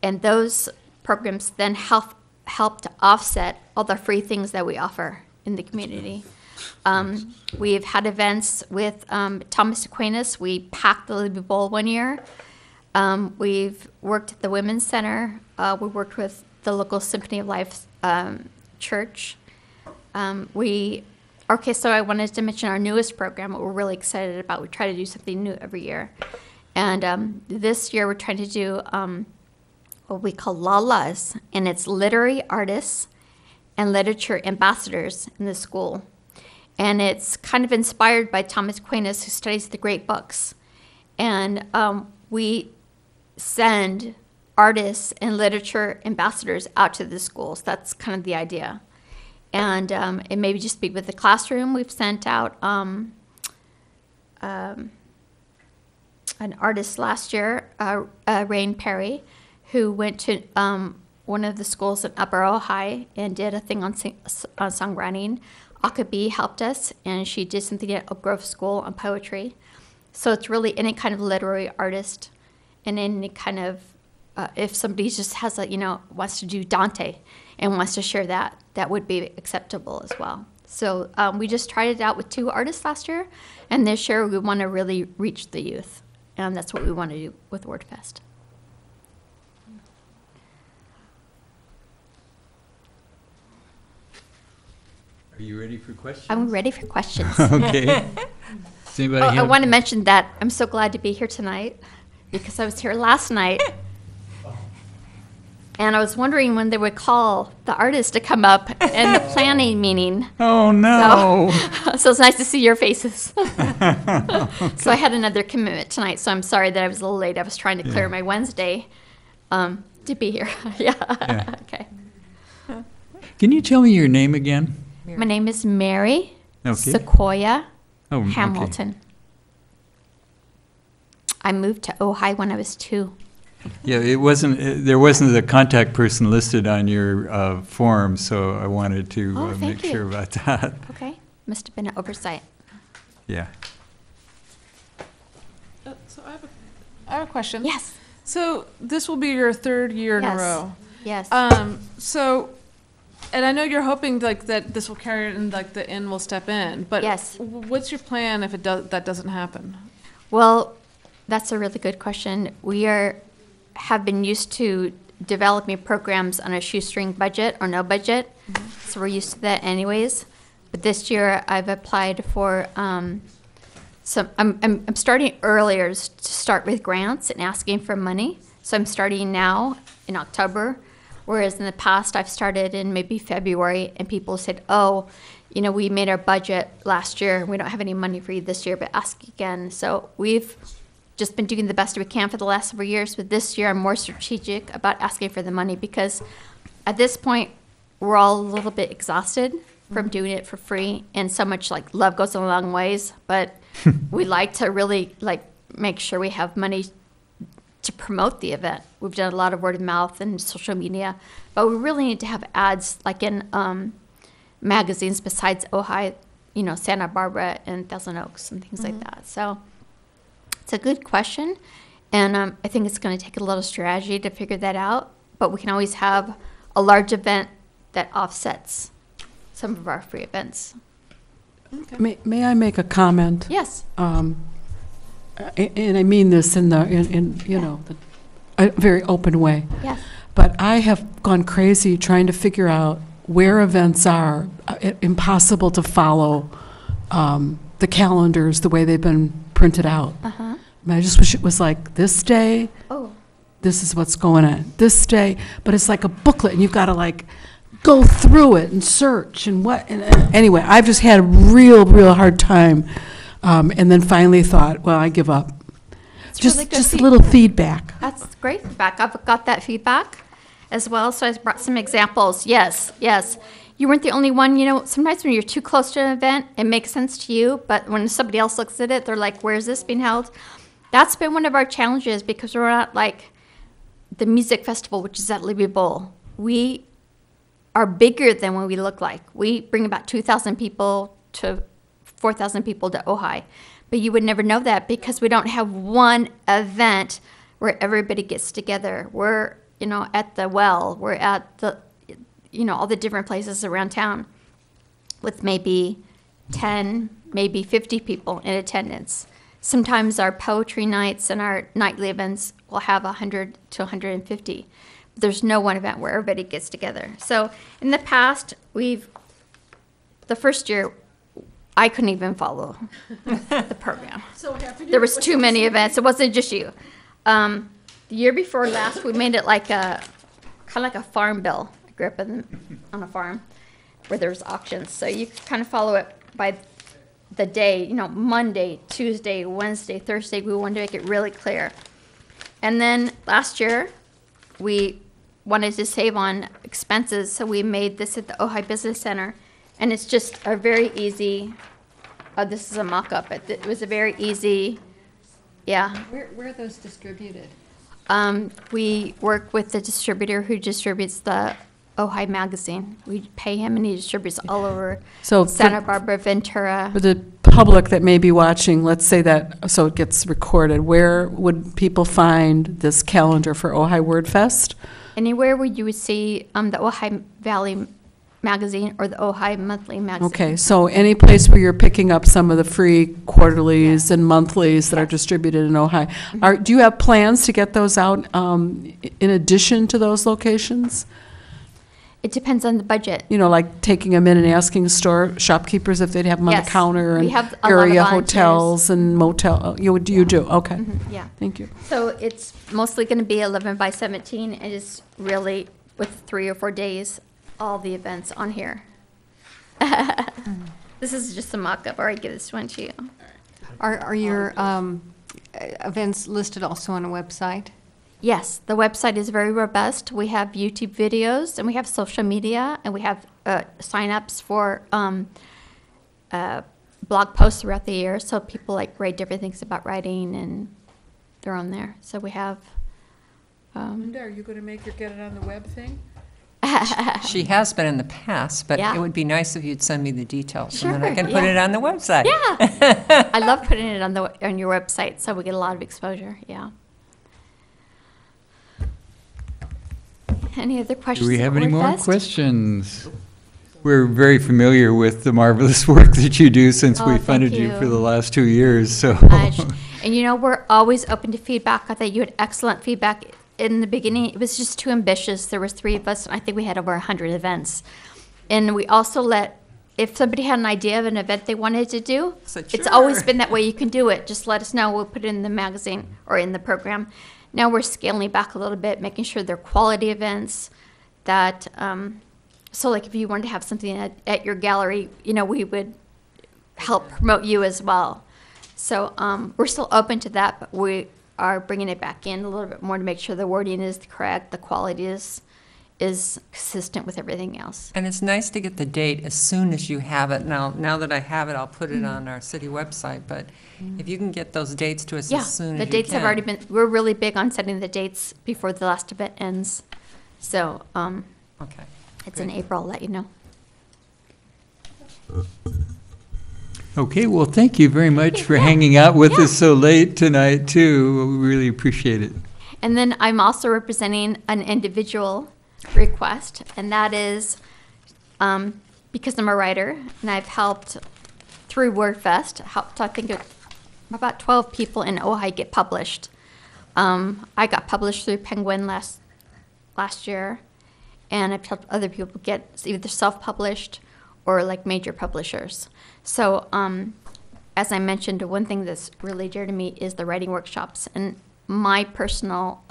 And those programs then help to offset all the free things that we offer in the community. We've had events with Thomas Aquinas. We packed the Libby Bowl one year. We've worked at the Women's Center. We worked with the local Symphony of Life church. So I wanted to mention our newest program, what we're really excited about. We try to do something new every year. And this year we're trying to do what we call LALAs, and it's literary artists and literature ambassadors in the school. And it's kind of inspired by Thomas Aquinas, who studies the great books. And we send artists and literature ambassadors out to the schools. That's kind of the idea. And it may just be with the classroom. We've sent out an artist last year, Rain Perry, who went to one of the schools in Upper Ojai and did a thing on songwriting. Akabi helped us, and she did something at Oak Grove School on poetry. So it's really any kind of literary artist, and any kind of, if somebody just has wants to do Dante and wants to share that, that would be acceptable as well. So we just tried it out with 2 artists last year, and this year we want to really reach the youth, and that's what we want to do with WordFest. Are you ready for questions? I'm ready for questions. Okay. Does anybody I have- want to mention that I'm so glad to be here tonight, because I was here last night, and I was wondering when they would call the artist to come up in the planning meeting. Oh, no. So it's nice to see your faces. So I had another commitment tonight, so I'm sorry that I was a little late. I was trying to clear my Wednesday to be here. Yeah. Okay. Can you tell me your name again? My name is Mary Okay. Sequoia Oh, Hamilton. okay. I moved to Ojai when I was 2. Yeah, there wasn't a contact person listed on your form, so I wanted to Oh, thank make you. sure about that. Okay, must have been an oversight. Yeah. So I have a question. Yes. So this will be your 3rd year in a Yes. row. Yes. And I know you're hoping that this will carry it and the inn will step in, but Yes. What's your plan if that doesn't happen? Well, that's a really good question. We have been used to developing programs on a shoestring budget or no budget, so we're used to that anyways. But this year I've applied for So I'm starting earlier to start with grants and asking for money. So I'm starting now in October, whereas in the past I've started in maybe February, and people said, oh, you know, we made our budget last year and we don't have any money for you this year, but ask again. So we've just been doing the best we can for the last several years, but this year I'm more strategic about asking for the money, because at this point we're all a little bit exhausted from doing it for free, and so much like love goes a long ways, but we like to really like make sure we have money to promote the event. We've done a lot of word of mouth and social media, but we really need to have ads like in magazines besides Ojai, you know, Santa Barbara and Thousand Oaks and things like that. So it's a good question, and I think it's going to take a little strategy to figure that out, but we can always have a large event that offsets some of our free events. May I make a comment? Yes. And I mean this in you know, a very open way. Yes. But I have gone crazy trying to figure out where events are. Impossible to follow the calendars the way they've been printed out. Uh-huh. I mean, I just wish it was like this day. Oh. This is what's going on this day, but it's like a booklet, and you've got to like go through it and search and what. And anyway, I've just had a real hard time, and then finally thought, well, I give up. It's Just really good just a little feedback. That's great feedback. I've got that feedback as well, so I brought some examples. Yes. You weren't the only one. You know, sometimes when you're too close to an event, it makes sense to you, but when somebody else looks at it, they're like, where is this being held? That's been one of our challenges, because we're not like the music festival, which is at Libby Bowl. We are bigger than what we look like. We bring about 2,000 people to 4,000 people to Ojai. But you would never know that, because we don't have one event where everybody gets together. We're, you know, at the well, we're at the, you know, all the different places around town with maybe 10, maybe 50 people in attendance. Sometimes our poetry nights and our nightly events will have 100 to 150. There's no one event where everybody gets together. So in the past, the first year, I couldn't even follow the program. There was too many events. It wasn't just you. The year before last, we made it like kind of like a farm bill. I grew up on a farm where there's auctions. So you could kind of follow it by the day, you know, Monday, Tuesday, Wednesday, Thursday. We wanted to make it really clear. And then last year, we wanted to save on expenses, so we made this at the Ojai Business Center. And it's just a very easy, this is a mock-up. It was a very easy, yeah. Where are those distributed? We work with the distributor who distributes the Ojai magazine. We pay him, and he distributes all over Santa Barbara, Ventura. For the public that may be watching, let's say that, so it gets recorded, where would people find this calendar for Ojai Word Fest? Anywhere where you would see the Ojai Valley magazine or the Ojai Monthly magazine. Okay, so any place where you're picking up some of the free quarterlies and monthlies that are distributed in Ojai. Do you have plans to get those out in addition to those locations? It depends on the budget. You know, like taking them in and asking shopkeepers if they'd have them on the counter, and area hotels and motel. You do? Okay. Yeah. Thank you. So it's mostly going to be 11 by 17, and it's really, with 3 or 4 days, all the events on here. This is just a mock-up. All right, give this one to you. Are your events listed also on a website? Yes, the website is very robust. We have YouTube videos, and we have social media, and we have sign-ups for blog posts throughout the year. So people like write different things about writing, and they're on there. So we have. Linda, are you going to make her get it on the web thing? She has been in the past, but Yeah. it would be nice if you'd send me the details, Sure, and then I can put it on the website. Yeah, I love putting it on your website, so we get a lot of exposure. Yeah. Any other questions? Do we have any more Wordfest? questions? We're very familiar with the marvelous work that you do since Oh, we thank funded you for you. the last 2 years, so. And you know, we're always open to feedback. I thought you had excellent feedback in the beginning. It was just too ambitious. There was 3 of us, and I think we had over 100 events. And we also let if somebody had an idea of an event they wanted to do, Said, it's "Sure." always been that way. You can do it. Just let us know. We'll put it in the magazine or in the program. Now we're scaling back a little bit, making sure they're quality events. That so, like, if you wanted to have something at your gallery, we would help promote you as well. So we're still open to that, but we are bringing it back in a little bit more to make sure the wording is correct, the quality is consistent with everything else. And it's nice to get the date as soon as you have it. Now that I have it, I'll put it on our city website, but if you can get those dates to us Yeah, as soon as the you dates have can. already been, we're really big on setting the dates before the last event ends. So Okay. it's in April, I'll let you know. Okay, well, thank you very much for hanging out with us so late tonight, too. We really appreciate it. And then I'm also representing an individual request, and that is because I'm a writer, and I've helped through WordFest, helped I think about 12 people in Ojai get published. I got published through Penguin last year, and I've helped other people get either self-published or like major publishers. So as I mentioned, one thing that's really dear to me is the writing workshops, and my personal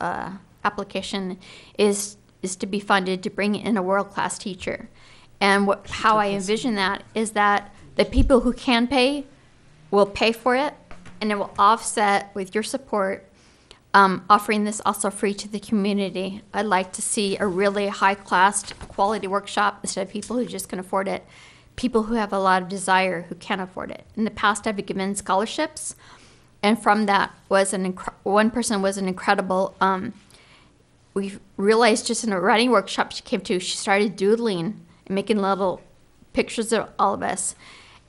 application is to be funded to bring in a world-class teacher. And how I envision that is that the people who can pay will pay for it, and it will offset with your support, offering this also free to the community. I'd like to see a really high-class quality workshop instead of people who just can afford it, people who have a lot of desire who can't afford it. In the past, I've given scholarships, and from that was one person was an incredible, we realized just in a writing workshop she came to, she started doodling and making little pictures of all of us.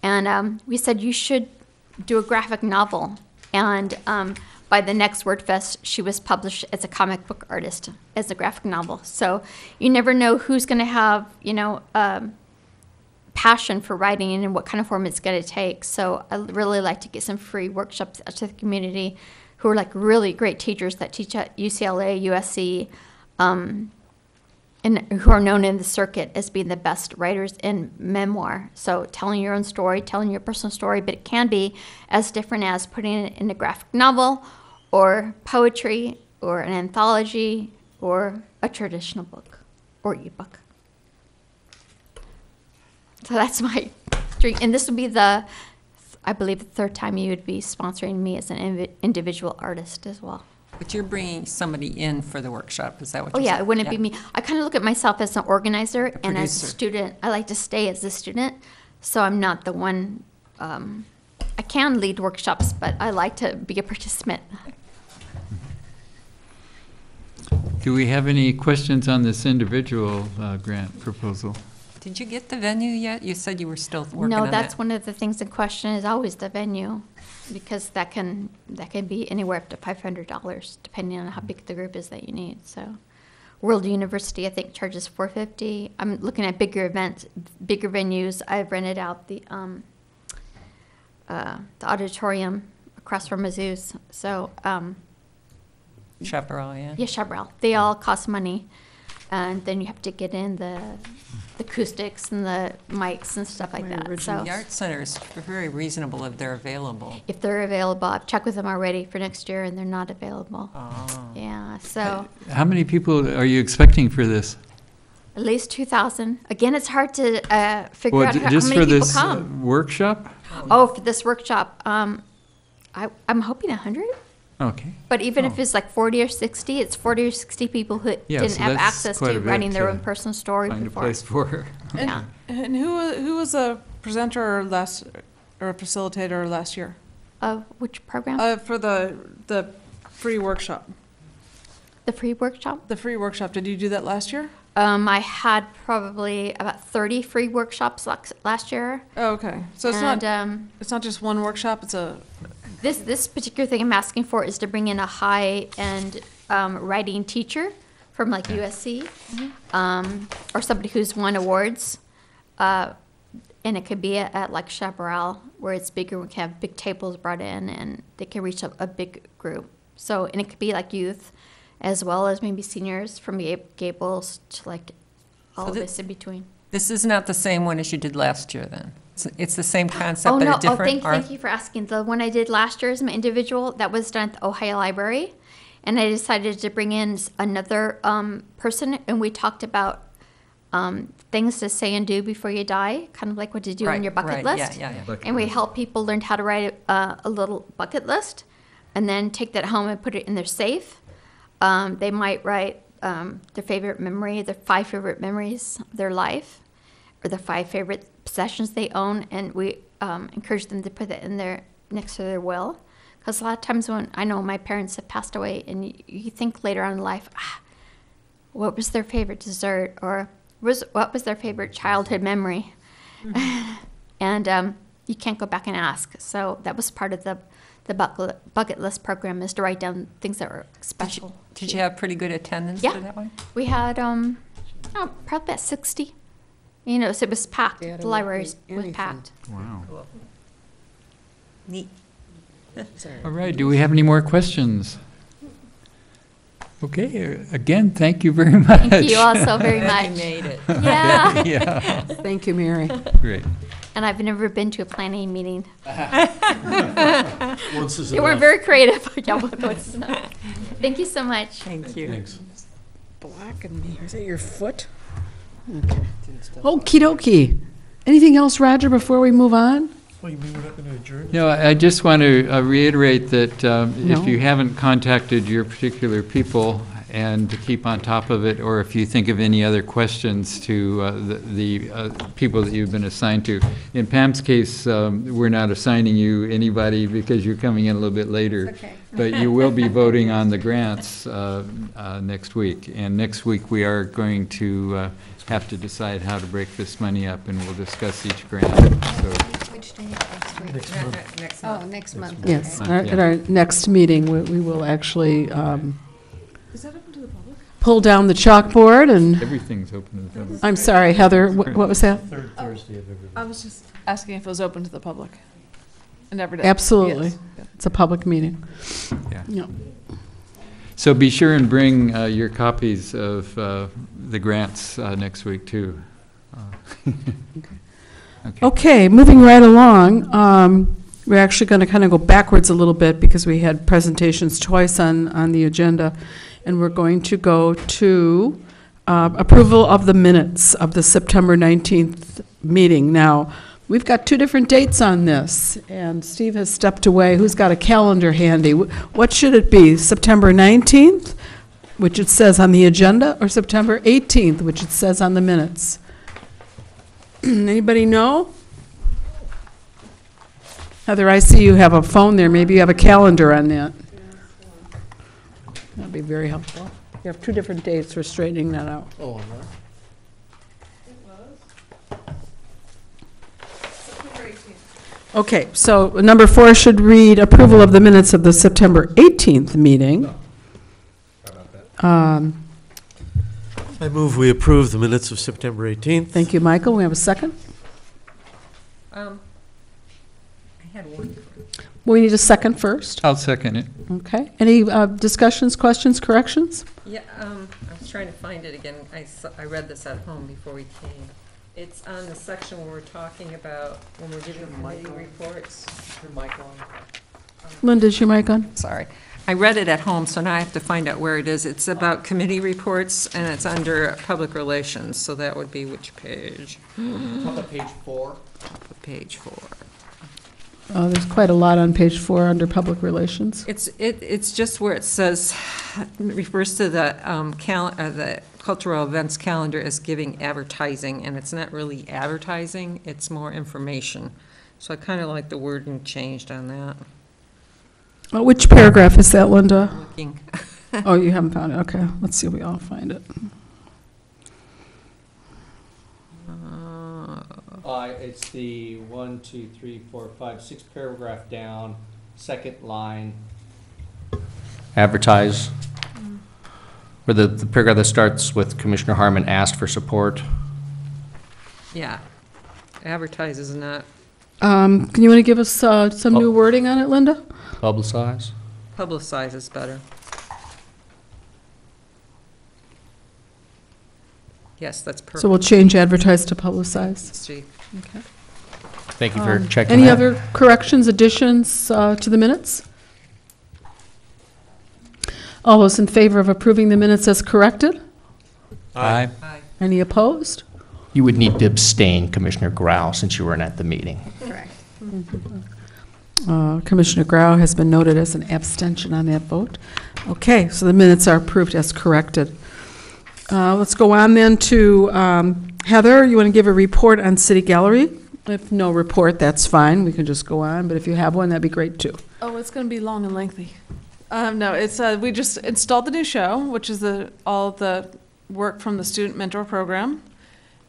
And we said, you should do a graphic novel. And by the next WordFest, she was published as a comic book artist, as a graphic novel. So you never know who's going to have, passion for writing and what kind of form it's going to take. So I really like to get some free workshops out to the community who are like really great teachers that teach at UCLA, USC, and who are known in the circuit as being the best writers in memoir. So telling your own story, telling your personal story, but it can be as different as putting it in a graphic novel or poetry or an anthology or a traditional book or ebook. So that's my dream. And this would be I believe, the third time you would be sponsoring me as an individual artist as well. But you're bringing somebody in for the workshop, is that what Oh, you're yeah, saying? it wouldn't be me. I kind of look at myself as an organizer and as a producer. student. I like to stay as a student, so I'm not the one, I can lead workshops, but I like to be a participant. Do we have any questions on this individual grant proposal? Did you get the venue yet? You said you were still working on No, that. that's one of the things in question is always the venue, because that can be anywhere up to $500, depending on how big the group is that you need. So, World University, I think, charges $450. I'm looking at bigger events, bigger venues. I've rented out the auditorium across from Mizzou's. So, Chaparral, yeah? yeah, Chaparral. They all cost money, and then you have to get in the acoustics and the mics and stuff like that. So The Art Center is very reasonable if they're available. if they're available, I've checked with them already for next year, and they're not available. Oh. Yeah, so How many people are you expecting for this? at least 2,000. Again, it's hard to figure Well, out how just many for people this come. workshop? Oh, for this workshop, I'm hoping 100. Okay. But even if it's like 40 or 60, it's 40 or 60 people who Yeah, didn't so have that's access quite a to bit writing their to own personal story Find a before. place for her. Yeah. And who was a presenter or a facilitator last year? Which program? For the free workshop. The free workshop? The free workshop. Did you do that last year? I had probably about 30 free workshops last year. Oh, okay. So it's not just one workshop. It's a This particular thing I'm asking for is to bring in a high-end writing teacher from like USC, or somebody who's won awards, and it could be at like Chaparral, where it's bigger. We can have big tables brought in, and they can reach a big group. So, and it could be like youth, as well as maybe seniors from Gables to like all of this in between. This is not the same one as you did last year, then? It's the same concept, Oh, but no, a different thank you for asking. The one I did last year as my individual, that was done at the Ojai Library. And I decided to bring in another person, and we talked about things to say and do before you die, kind of like what to do on your bucket list. Yeah. And we help people learn how to write a little bucket list and then take that home and put it in their safe. They might write their favorite memory, their 5 favorite memories of their life, or the 5 favorite possessions they own, and we encourage them to put that in there next to their will. Because a lot of times when I know my parents have passed away, and you think later on in life, what was their favorite dessert, or what was their favorite childhood memory? Mm-hmm. And you can't go back and ask. So that was part of the bucket list program, is to write down things that were special. Did you have pretty good attendance for that one? We had probably about 60. You know, so it was packed. The library was packed. Wow. Cool. Neat. All right, do we have any more questions? Okay, again, thank you very much. Thank you also very much. You made it. Yeah. Yeah. Thank you, Mary. Great. And I've never been to a planning meeting. Once is They weren't enough. very creative. Yeah, once enough. Thank you so much. Thank you. Thanks. Blackened me. Is that your foot? Okay. Okie dokie. Anything else, Roger, before we move on? Well, you mean we're not going to adjourn? No, I just want to reiterate that No. if you haven't contacted your particular people and to keep on top of it, or if you think of any other questions to the people that you've been assigned to. In Pam's case, we're not assigning you anybody because you're coming in a little bit later. Okay. But you will be voting on the grants next week. And next week, we are going to have to decide how to break this money up, and we'll discuss each grant. So, Which day next week? Next Oh, month. next month. Yes, okay. at our next meeting, we will actually Is that open to the public? pull down the chalkboard and, everything's open to the public. I'm sorry, Heather, what was that? Third Thursday of every I was just asking if it was open to the public. And every day. Absolutely. Yes. It's a public meeting. Yeah. Yeah. So be sure and bring your copies of the grants next week, too. Okay. Okay, moving right along, we're actually going to kind of go backwards a little bit because we had presentations twice on the agenda, and we're going to go to approval of the minutes of the September 19th meeting. Now, we've got 2 different dates on this, and Steve has stepped away. Who's got a calendar handy? What should it be, September 19th, which it says on the agenda, or September 18th, which it says on the minutes? Anybody know? Heather, I see you have a phone there. Maybe you have a calendar on that. That'd be very helpful. You have 2 different dates for straightening that out. Oh, Okay, so number 4 should read approval of the minutes of the September 18th meeting. I move we approve the minutes of September 18th. Thank you, Michael. We have a second. I had one. We need a second first. I'll second it. Okay. Any discussions, questions, corrections? Yeah, I was trying to find it again. I read this at home before we came. It's on the section where we're talking about, when we're giving committee reports. Linda, is your mic on? Sorry. I read it at home, so now I have to find out where it is. It's about committee reports, and it's under public relations, so that would be which page? Top of page 4. Top of page 4. Oh, there's quite a lot on page 4 under public relations. It's just where it says, refers to the cultural events calendar as giving advertising, and it's not really advertising, it's more information. So I kind of like the wording changed on that. Which paragraph is that, Linda? Looking. Oh, you haven't found it. Okay, let's see if we all find it. It's the 1, 2, 3, 4, 5, 6 paragraph down, second line. Advertise. Where the paragraph that starts with Commissioner Harmon asked for support. Yeah. Advertise is not, Can you want to give us some new wording on it, Linda? Publicize. publicize is better. Yes, that's perfect. So we'll change advertise to publicize. Steve. Okay. Thank you for checking Any that. other corrections, additions to the minutes? All those in favor of approving the minutes as corrected? Aye. Aye. Any opposed? You would need to abstain, Commissioner Grau, since you weren't at the meeting. Correct. Commissioner Grau has been noted as an abstention on that vote. Okay, so the minutes are approved as corrected. Let's go on then to Heather. You want to give a report on City Gallery? If no report, that's fine. We can just go on, but if you have one, that'd be great too. Oh, it's going to be long and lengthy. No, it's we just installed the new show, which is all the work from the student mentor program.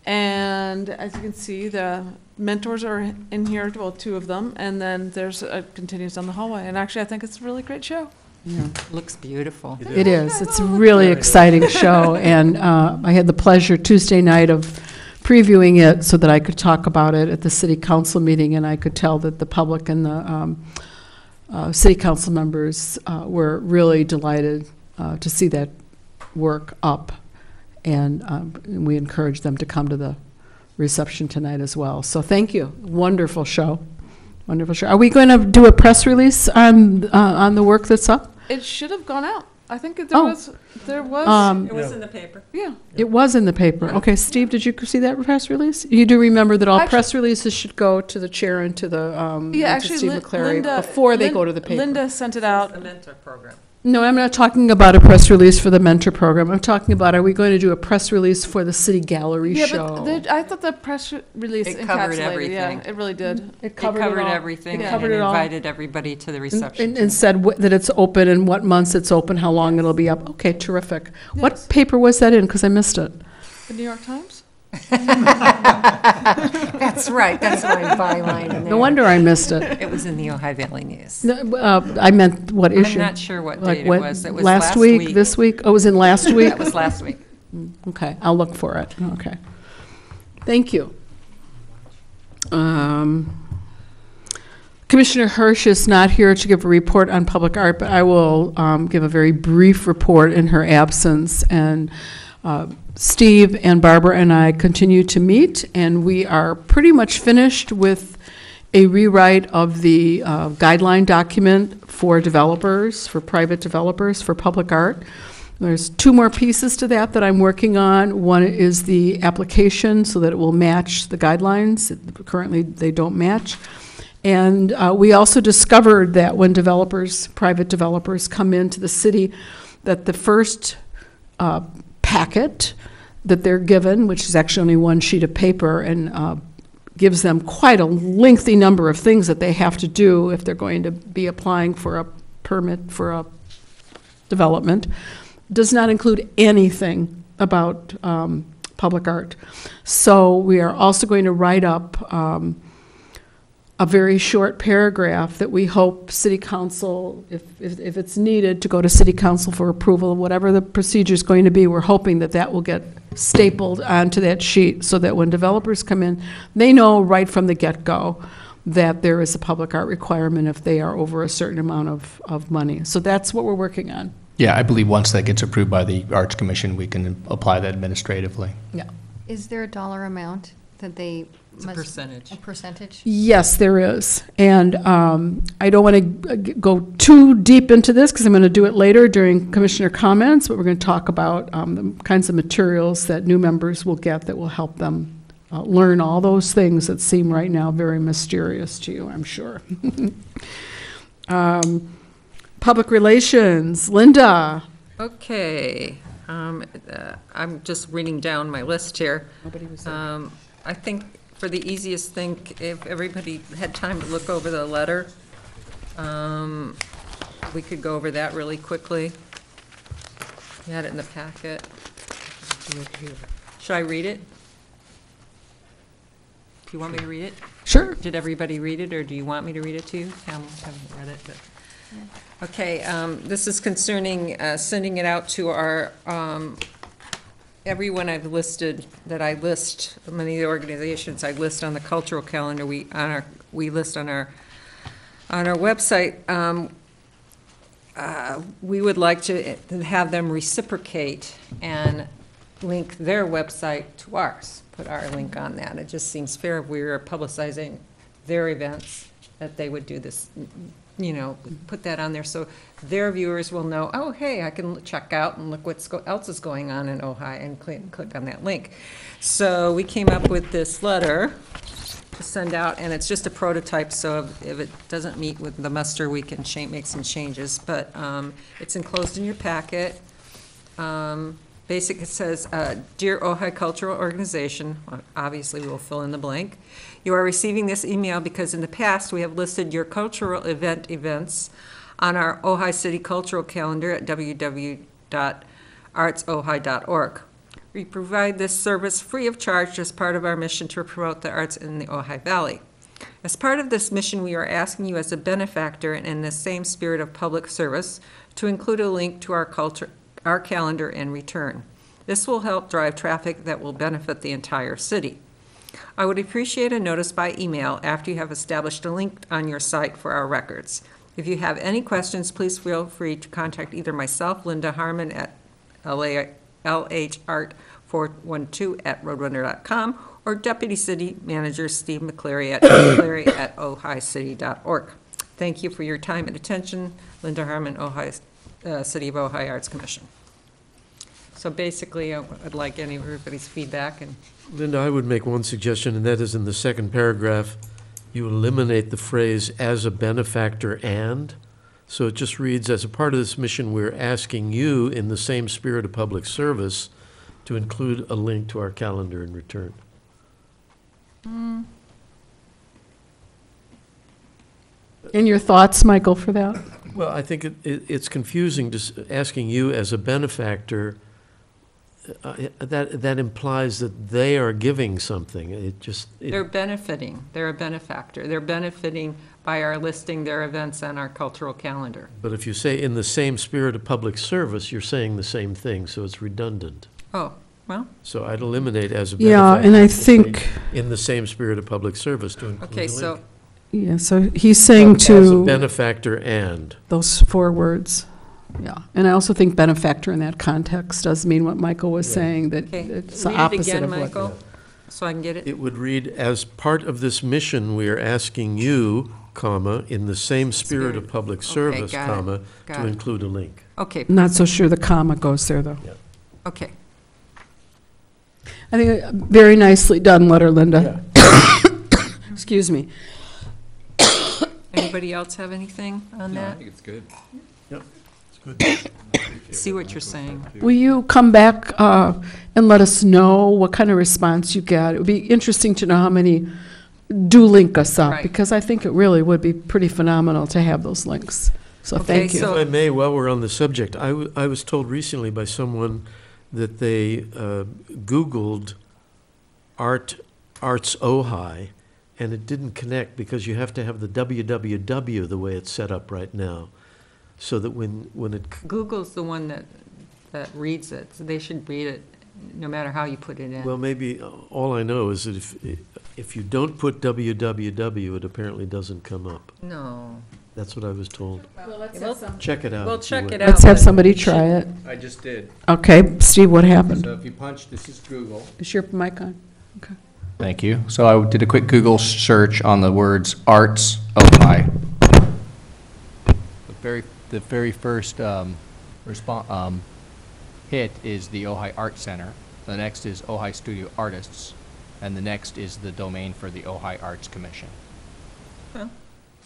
And as you can see, the mentors are in here, well, 2 of them, and then there's continues down the hallway. And actually, I think it's a really great show. Yeah. Looks beautiful. It is. It's a really exciting show, and I had the pleasure Tuesday night of previewing it so that I could talk about it at the city council meeting, and I could tell that the public and the city council members were really delighted to see that work up, and we encourage them to come to the reception tonight as well. So thank you. Wonderful show. Wonderful show. Are we going to do a press release on the work that's up? It should have gone out. I think there Oh. was. It was in the paper. Yeah. It was in the paper. Okay, Steve, did you see that press release? You do remember that all Actually- press releases should go to the chair and to the Yeah, and to actually, Steve McClary Linda, before they go to the paper. Linda sent it out. The mentor program. No, I'm not talking about a press release for the mentor program. I'm talking about, are we going to do a press release for the City Gallery Yeah, show? but I thought the press release It covered encapsulated. everything. Yeah, it really did. It covered it all. everything It and covered it all. invited everybody to the reception. And said that it's open and what months it's open, how long it'll be up. Okay, terrific. Yes. What paper was that in? Because I missed it. The New York Times? That's right, that's my byline in there. No wonder I missed it. It was in the Ojai Valley News. No, I meant what issue? I'm not sure what Like date what- it was. It was last week, this week? Oh, it was in last week? That was last week. Okay, I'll look for it. Okay. Thank you. Commissioner Hirsch is not here to give a report on public art, but I will give a very brief report in her absence. And Steve and Barbara and I continue to meet, and we are pretty much finished with a rewrite of the guideline document for developers, for private developers, for public art. There's 2 more pieces to that I'm working on. One is the application so that it will match the guidelines. Currently, they don't match. And we also discovered that when developers, private developers come into the city, that the first packet that they're given, which is actually only 1 sheet of paper, and gives them quite a lengthy number of things that they have to do if they're going to be applying for a permit for a development, does not include anything about public art. So we are also going to write up a very short paragraph that we hope City Council, if it's needed, to go to City Council for approval, whatever the procedure is going to be, we're hoping that that will get stapled onto that sheet so that when developers come in, they know right from the get-go that there is a public art requirement if they are over a certain amount of money. So that's what we're working on. Yeah, I believe once that gets approved by the Arts Commission, we can apply that administratively. Yeah. Is there a dollar amount that they It's a must? percentage. A percentage? Yes, there is. And I don't want to go too deep into this because I'm going to do it later during commissioner comments, but we're going to talk about the kinds of materials that new members will get that will help them learn all those things that seem right now very mysterious to you, I'm sure. Public relations, Linda. Okay, I'm just reading down my list here. Nobody was there. I think for the easiest thing, if everybody had time to look over the letter, we could go over that really quickly. You had it in the packet. Should I read it? Do you want me to read it? Sure. Did everybody read it, or do you want me to read it to you? I haven't read it, but. Okay, this is concerning sending it out to our, everyone I've listed, that I list, many of the organizations I list on the cultural calendar, we list on our website. We would like to have them reciprocate and link their website to ours, put our link on that. It just seems fair if we were publicizing their events, that they would do this, you know, put that on there so their viewers will know, oh, hey, I can check out and look what else is going on in Ojai and click on that link. So we came up with this letter to send out, and it's just a prototype, so if it doesn't meet with the muster, we can make some changes. But it's enclosed in your packet. Basically, it says, Dear Ojai Cultural Organization, obviously we will fill in the blank. You are receiving this email because in the past we have listed your cultural events on our Ojai City Cultural Calendar at www.artsojai.org. We provide this service free of charge as part of our mission to promote the arts in the Ojai Valley. As part of this mission, we are asking you as a benefactor and in the same spirit of public service to include a link to our calendar in return. This will help drive traffic that will benefit the entire city. I would appreciate a notice by email after you have established a link on your site for our records. If you have any questions, please feel free to contact either myself, Linda Harmon at lhart412@roadrunner.com, or Deputy City Manager Steve McCleary at ojaicity.org. Thank you for your time and attention. Linda Harmon, Ojai, City of Ojai Arts Commission. So basically, I'd like everybody's feedback. And Linda, I would make one suggestion, and that is in the second paragraph, you eliminate the phrase "as a benefactor and." So it just reads, as a part of this mission, we're asking you, in the same spirit of public service, to include a link to our calendar in return. And your thoughts, Michael, for that? Well, I think it's confusing, asking you as a benefactor. That implies that they are giving something. they're benefiting. They're a benefactor. They're benefiting by our listing their events on our cultural calendar. But if you say in the same spirit of public service, you're saying the same thing, so it's redundant. Oh, well. So I'd eliminate as a benefactor. Yeah, and I think in the same spirit of public service to include okay, a so link. Yeah, so he's saying As a to benefactor and. those 4 words. Yeah, and I also think benefactor in that context does mean what Michael was saying, that okay. it's the Read opposite it again, of Michael, what. so I can get it. It would read, as part of this mission, we are asking you, comma, in the same spirit of public service, got it, comma, got to it. include a link. Okay. Not so sure the comma goes there, though. Yeah. Okay. I think very nicely done letter, Linda. Excuse me. Anybody else have anything on No, I that? think it's good. Yep, it's good. See what you're saying. Will you come back and let us know what kind of response you get? It would be interesting to know how many do link us up, Right. because I think it really would be pretty phenomenal to have those links. So Okay, thank you. so- If I may, while we're on the subject, I was told recently by someone that they Googled Arts Ojai, and it didn't connect because you have to have the www the way it's set up right now, so that when it Google's the one that reads it, so they should read it no matter how you put it in. well, maybe all I know is that if you don't put www, it apparently doesn't come up. No. That's what I was told. Well, let's have some- Check it out. We'll if you check would. it out. Let's have but somebody it try it. I just did. Okay, Steve, what happened? So if you punch, this is Google. Is your mic on? Okay. Thank you. So I did a quick Google search on the words Arts Ojai. The very first hit is the Ojai Art Center. The next is Ojai Studio Artists, and the next is the domain for the Ojai Arts Commission. Well,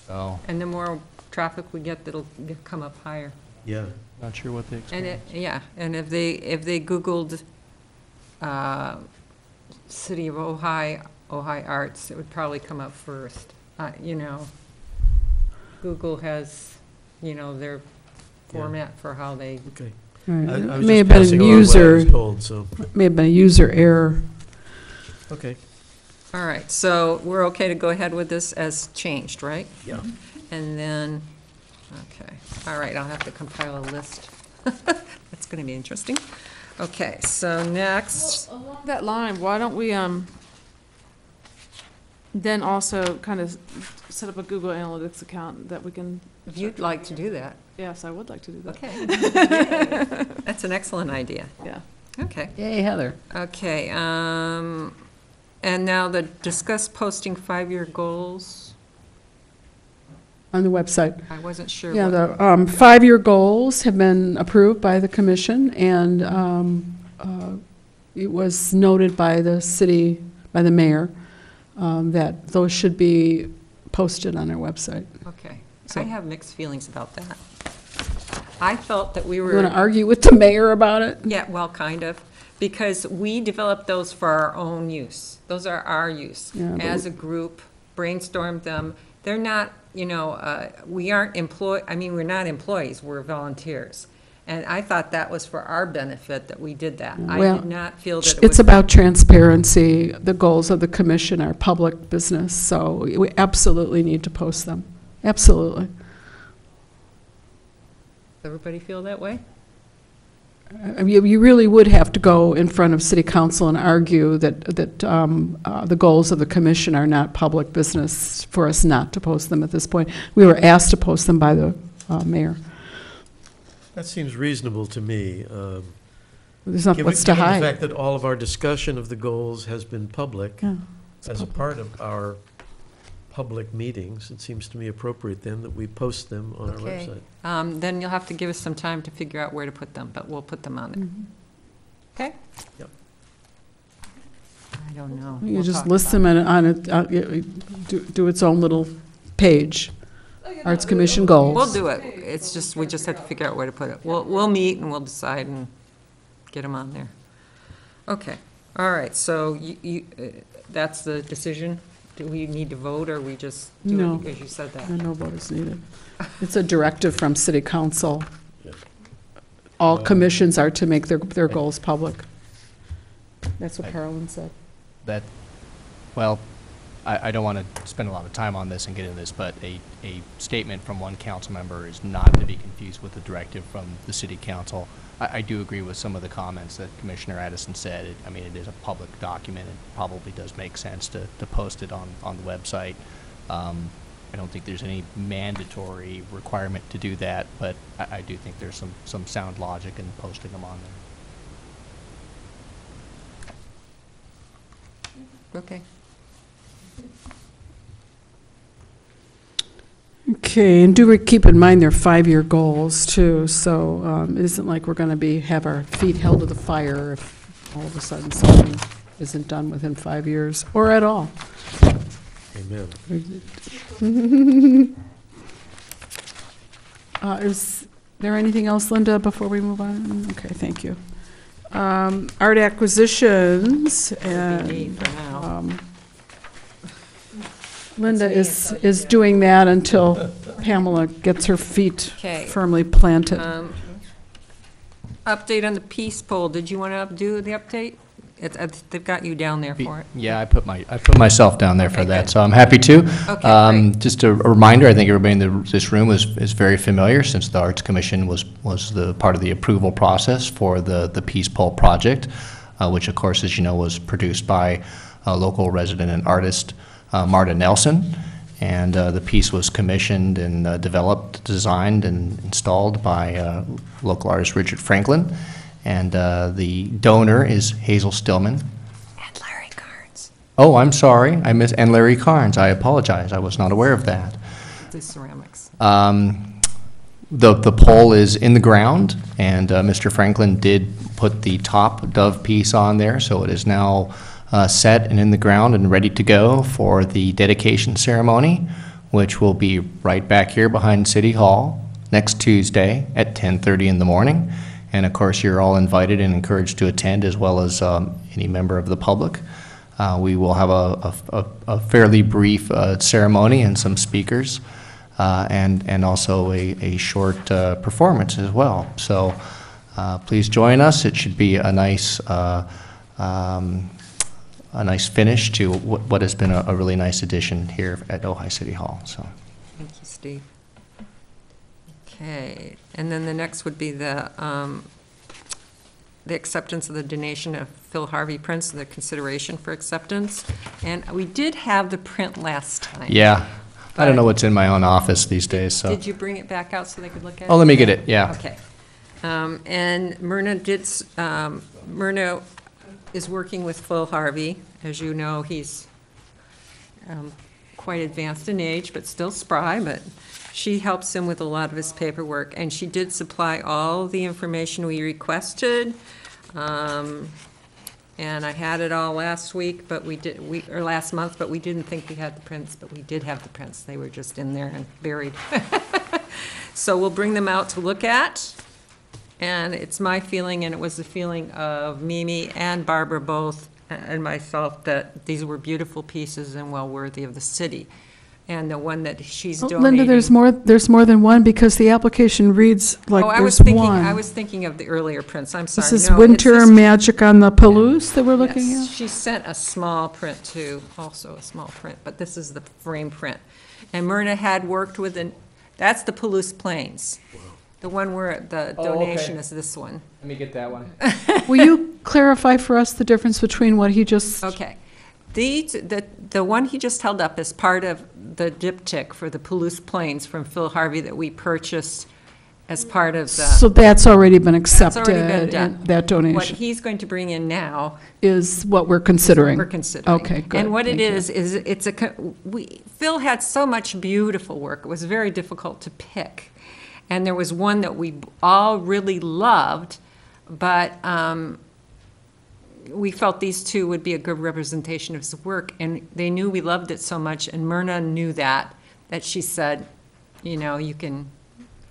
So and the more traffic we get, that'll come up higher. Yeah. not sure what they And expect. yeah, and if they Googled City of Ojai Arts, it would probably come up first. You know, Google has, you know, their format for how they. Okay. All right. I It was may have just been passing a along what I user, was told, so, may have been a user error. okay. All right, so we're okay to go ahead with this as changed, right? Yeah. And then, okay, all right, I'll have to compile a list. That's going to be interesting. Okay, so next, Along that line, why don't we then also kind of set up a Google Analytics account that we can. if you'd like to do that. Yes, I would like to do that. Okay. That's an excellent idea. Yeah. Okay. Yay, Heather. Okay, and now the discuss posting 5-year goals. On the website. I wasn't sure. Yeah, what- the 5-year goals have been approved by the commission, and it was noted by the city, by the mayor, that those should be posted on our website. Okay. So- I have mixed feelings about that. I felt that we You were. want to argue with the mayor about it? Yeah, well, kind of, because we developed those for our own use. Those are our use. Yeah, but As a group, brainstormed them. They're not, we aren't we're not employees, we're volunteers. And I thought that was for our benefit that we did that. I Well, did not feel that it It's was. about transparency. The goals of the commission are public business, so we absolutely need to post them. Absolutely. Everybody feel that way? You really would have to go in front of city council and argue that the goals of the commission are not public business for us not to post them at this point. We were asked to post them by the mayor. That seems reasonable to me. There's not what's to Given hide. the fact that all of our discussion of the goals has been public, Yeah, as a part of our public meetings, it seems to me appropriate then that we post them on our Okay. website. Then you'll have to give us some time to figure out where to put them, but we'll put them on there. Okay? Yep. I don't know. You We'll just talk list about them do its own little page. Arts Commission goals. We'll do it. It's just, we just have to figure out where to put it. We'll meet and we'll decide and get them on there. Okay, all right, so that's the decision? Do we need to vote, or we just do No. it because you said that? No vote is needed. It's a directive from city council. All commissions are to make their goals public. That's what Carolyn said. That, well, I don't want to spend a lot of time on this and get into this, but a statement from one council member is not to be confused with a directive from the city council. I do agree with some of the comments that Commissioner Addison said. It is a public document. It probably does make sense to post it on the website. I don't think there's any mandatory requirement to do that, but I do think there's some sound logic in posting them on there. Okay. Okay, and do keep in mind their 5-year goals too, so it isn't like we're going to have our feet held to the fire if all of a sudden something isn't done within 5 years, or at all. Amen. Is there anything else, Linda, before we move on? Okay, thank you. Art acquisitions, and Linda is doing that until Pamela gets her feet Okay. firmly planted. Update on the peace poll. Did you want to do the update? They've got you down there for it. Yeah, I put myself down there for Okay, that, good. so I'm happy to. Okay, great. Just a reminder, I think everybody in this room is very familiar, since the Arts Commission was the part of the approval process for the Peace Pole project, which of course, as you know, was produced by a local resident and artist, Marta Nelson. And the piece was commissioned and developed, designed, and installed by local artist Richard Franklin. And the donor is Hazel Stillman. And Larry Carnes. Oh, I'm sorry. And Larry Carnes. I apologize. I was not aware of that. The ceramics. The pole is in the ground, and Mr. Franklin did put the top dove piece on there, so it is now set and in the ground and ready to go for the dedication ceremony, which will be right back here behind City Hall next Tuesday at 10:30 in the morning. And of course, you're all invited and encouraged to attend, as well as any member of the public. We will have a fairly brief ceremony and some speakers, and also a short performance as well. So please join us. It should be a nice finish to what has been a really nice addition here at Ojai City Hall. So. Thank you, Steve. Okay, and then the next would be the acceptance of the donation of Phil Harvey prints, the consideration for acceptance. And we did have the print last time. Yeah, I don't know what's in my own office these days, so. Did you bring it back out so they could look at it? Oh, let me get it, yeah. Okay. And Myrna is working with Phil Harvey. As you know, he's quite advanced in age, but still spry, but she helps him with a lot of his paperwork, and she did supply all the information we requested. And I had it all last week, but or last month, but we didn't think we had the prints, but we did have the prints. They were just in there and buried. So we'll bring them out to look at. And it's my feeling, and it was the feeling of Mimi and Barbara both, and myself, that these were beautiful pieces and well worthy of the city. And the one that she's donating. Linda, there's more than one, because the application reads like there's one. I was thinking of the earlier prints, I'm sorry. This is No, Winter it's this- Magic on the Palouse that we're looking Yes, at? she sent a small print too, also a small print, but this is the frame print. And Myrna had worked with, that's the Palouse Plains. The one where the donation is this one. Let me get that one. Will you clarify for us the difference between what he just? Okay. The one he just held up is part of the diptych for the Palouse Plains from Phil Harvey that we purchased as part of the. So that's already been accepted. That's already been done. That donation. What he's going to bring in now is what we're considering. We're considering. Okay, good. And what Thank it you. is it's Phil had so much beautiful work. It was very difficult to pick. And there was one that we all really loved, but we felt these two would be a good representation of his work. And they knew we loved it so much, and Myrna knew that she said, you can.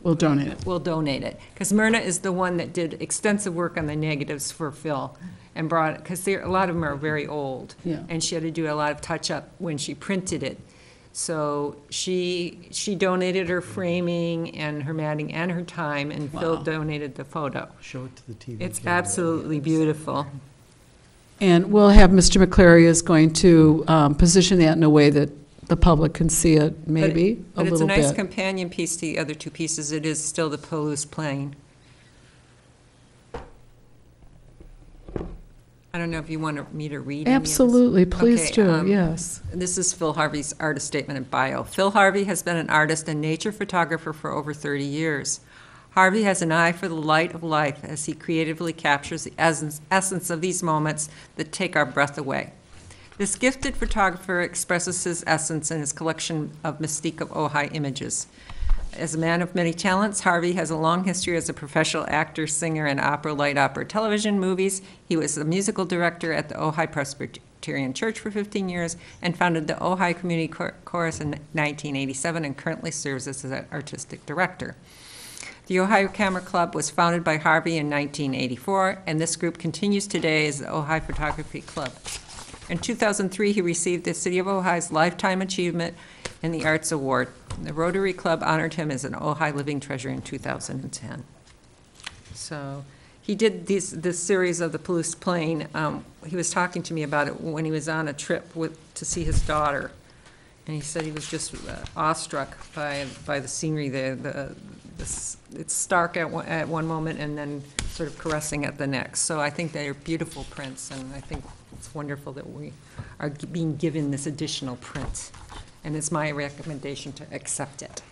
We'll donate it. We'll donate it. Because Myrna is the one that did extensive work on the negatives for Phil and brought it, because a lot of them are very old. Yeah. And she had to do a lot of touch-up when she printed it. So she donated her framing and her matting and her time, and Phil donated the photo. Show it to the TV. It's camera. absolutely beautiful. And we'll have Mr. McCleary is going to position that in a way that the public can see it, maybe, a little bit. But it's a nice companion piece to the other two pieces. It is still the Palouse Plain. I don't know if you want me to read any of this. Absolutely, please Okay, do, yes. This is Phil Harvey's artist statement and bio. Phil Harvey has been an artist and nature photographer for over 30 years. Harvey has an eye for the light of life as he creatively captures the essence of these moments that take our breath away. This gifted photographer expresses his essence in his collection of Mystique of Ojai images. As a man of many talents, Harvey has a long history as a professional actor, singer, in opera, light opera, television, movies. He was the musical director at the Ojai Presbyterian Church for 15 years and founded the Ojai Community Chorus in 1987 and currently serves as the artistic director. The Ohio Camera Club was founded by Harvey in 1984, and this group continues today as the Ojai Photography Club. In 2003, he received the City of Ojai's Lifetime Achievement in the Arts Award. The Rotary Club honored him as an Ojai Living Treasure in 2010. So he did this series of the Palouse Plain. He was talking to me about it when he was on a trip to see his daughter. And he said he was just awestruck by the scenery there. It's stark at one moment and then sort of caressing at the next. So I think they're beautiful prints, and I think it's wonderful that we are being given this additional print. And it's my recommendation to accept it.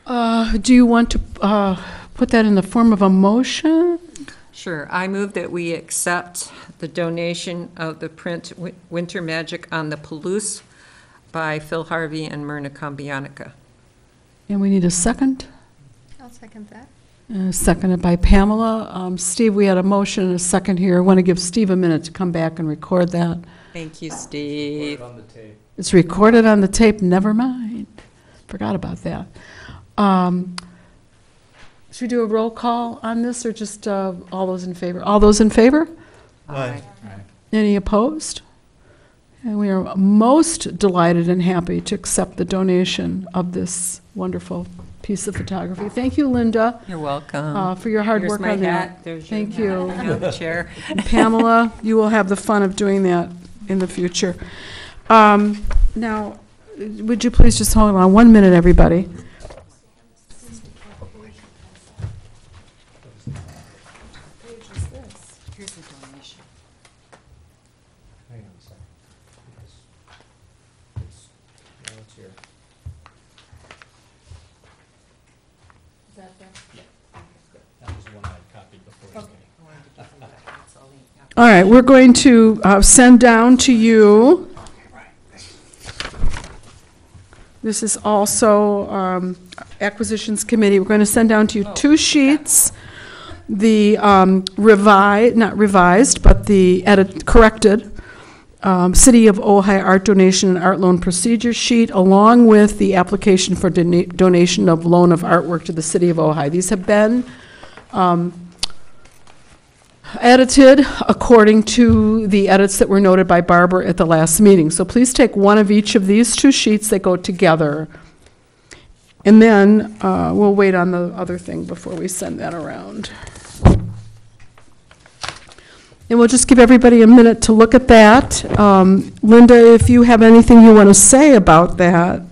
Do you want to put that in the form of a motion? Sure. I move that we accept the donation of the print Winter Magic on the Palouse by Phil Harvey and Myrna Kombianica. And we need a second? I'll second that. Seconded by Pamela. Steve, we had a motion and a second here. I want to give Steve a minute to come back and record that. Thank you, Steve. On the tape. It's recorded on the tape, never mind. Forgot about that. Should we do a roll call on this, or just all those in favor? All those in favor? Aye. Any opposed? And we are most delighted and happy to accept the donation of this wonderful piece of photography. Thank you, Linda. You're welcome. For your hard Here's work my on hat. that. There's Thank your you. hat. On the chair. And Pamela, you will have the fun of doing that in the future. Now, would you please just hold on 1 minute, everybody? Here's the donation. Hang on a second. Because it's here. All right, we're going to send down to you. This is also Acquisitions Committee. We're going to send down to you 2 sheets. The not revised, but the corrected City of Ojai Art Donation and Art Loan Procedure Sheet, along with the application for donation of loan of artwork to the City of Ojai. These have been edited according to the edits that were noted by Barbara at the last meeting. So please take one of each of these 2 sheets that go together. And then we'll wait on the other thing before we send that around. And we'll just give everybody a minute to look at that. Linda, if you have anything you want to say about that,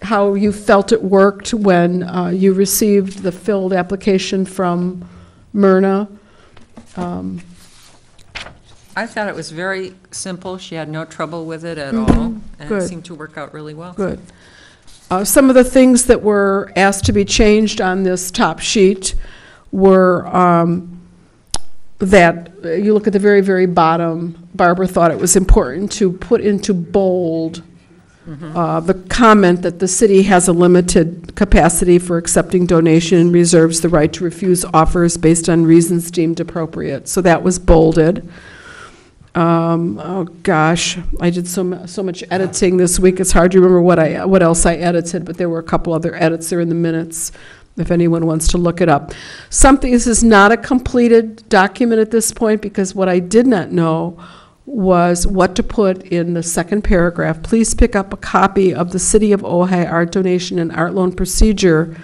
how you felt it worked when you received the filled application from Myrna. I thought it was very simple. She had no trouble with it at all, and Good. it seemed to work out really well. Good. Some of the things that were asked to be changed on this top sheet were that you look at the very, very bottom. Barbara thought it was important to put into bold the comment that the city has a limited capacity for accepting donation and reserves the right to refuse offers based on reasons deemed appropriate. So that was bolded. Oh gosh, I did so much editing this week. It's hard to remember what else I edited, but there were a couple other edits there in the minutes, if anyone wants to look it up. This is not a completed document at this point, because what I did not know was what to put in the second paragraph. Please pick up a copy of the City of Ojai Art Donation and Art Loan Procedure.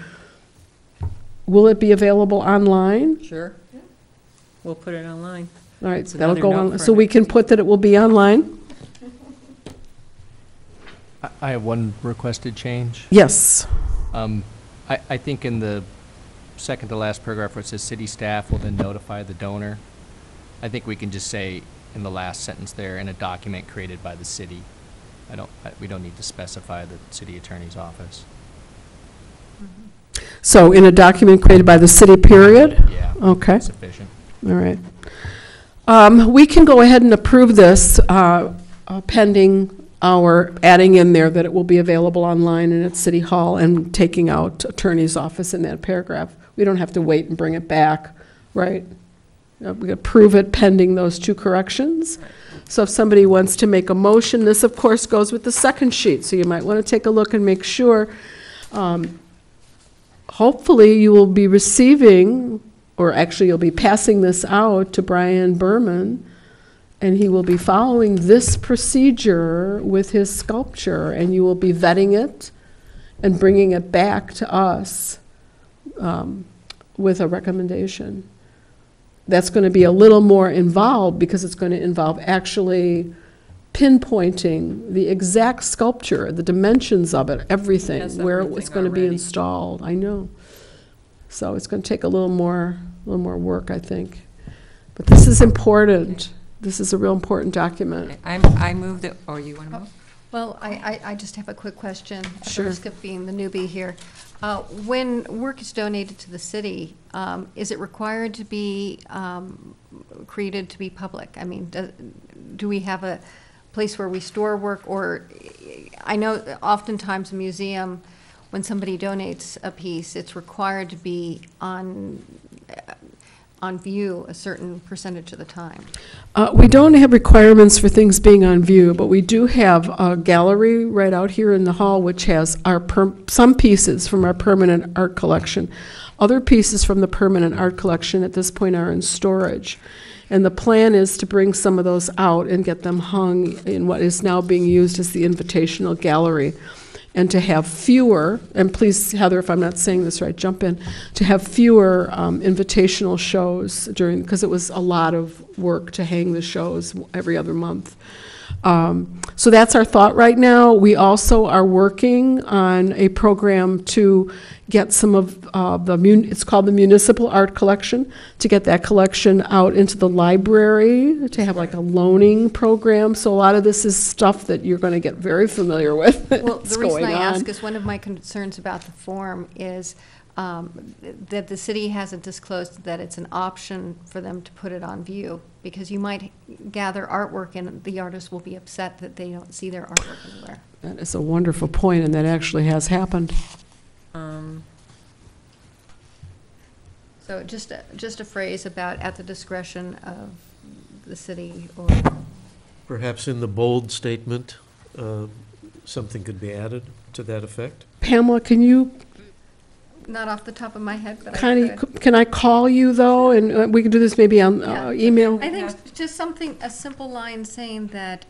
Will it be available online? Sure. We'll put it online. All right, It's that'll another go note on, for so we next can put that it will be online? I have one requested change. Yes. I think in the second to last paragraph where it says city staff will then notify the donor, I think we can just say in the last sentence there, in a document created by the city. We don't need to specify the city attorney's office. So in a document created by the city, period? Yeah. Okay. Sufficient. All right. We can go ahead and approve this pending our adding in there that it will be available online and at City Hall, and taking out attorney's office in that paragraph. We don't have to wait and bring it back, right? We approve it pending those 2 corrections. So if somebody wants to make a motion, this of course goes with the second sheet, so you might want to take a look and make sure. Hopefully you will be receiving, or actually you'll be passing this out to Brian Berman, and he will be following this procedure with his sculpture, and you will be vetting it and bringing it back to us with a recommendation. That's going to be a little more involved, because it's going to involve actually pinpointing the exact sculpture, the dimensions of it, everything, where it's going to be installed. I know. So it's going to take a little more work, I think. But this is important. This is a real important document. I moved it, or you want to move? Well, I just have a quick question. Sure. At the risk of being the newbie here. When work is donated to the city, is it required to be created to be public? I mean, do we have a place where we store work? Or I know oftentimes a museum, when somebody donates a piece, it's required to be on view a certain percentage of the time. We don't have requirements for things being on view, but we do have a gallery right out here in the hall, which has some pieces from our permanent art collection. Other pieces from the permanent art collection at this point are in storage. And the plan is to bring some of those out and get them hung in what is now being used as the invitational gallery. And to have fewer, and please, Heather, if I'm not saying this right, jump in, to have fewer invitational shows because it was a lot of work to hang the shows every other month. So that's our thought right now. We also are working on a program to get some of it's called the Municipal Art Collection, to get that collection out into the library, to have like a loaning program. So a lot of this is stuff that you're going to get very familiar with. Well, the reason I ask is one of my concerns about the form is that the city hasn't disclosed that it's an option for them to put it on view, because you might gather artwork and the artist will be upset that they don't see their artwork anywhere. That is a wonderful point, and that actually has happened. So just a phrase about at the discretion of the city, or Perhaps in the bold statement, something could be added to that effect? Pamela, can you not off the top of my head, but can I call you, though, and we can do this maybe on email? I think just something, a simple line saying that,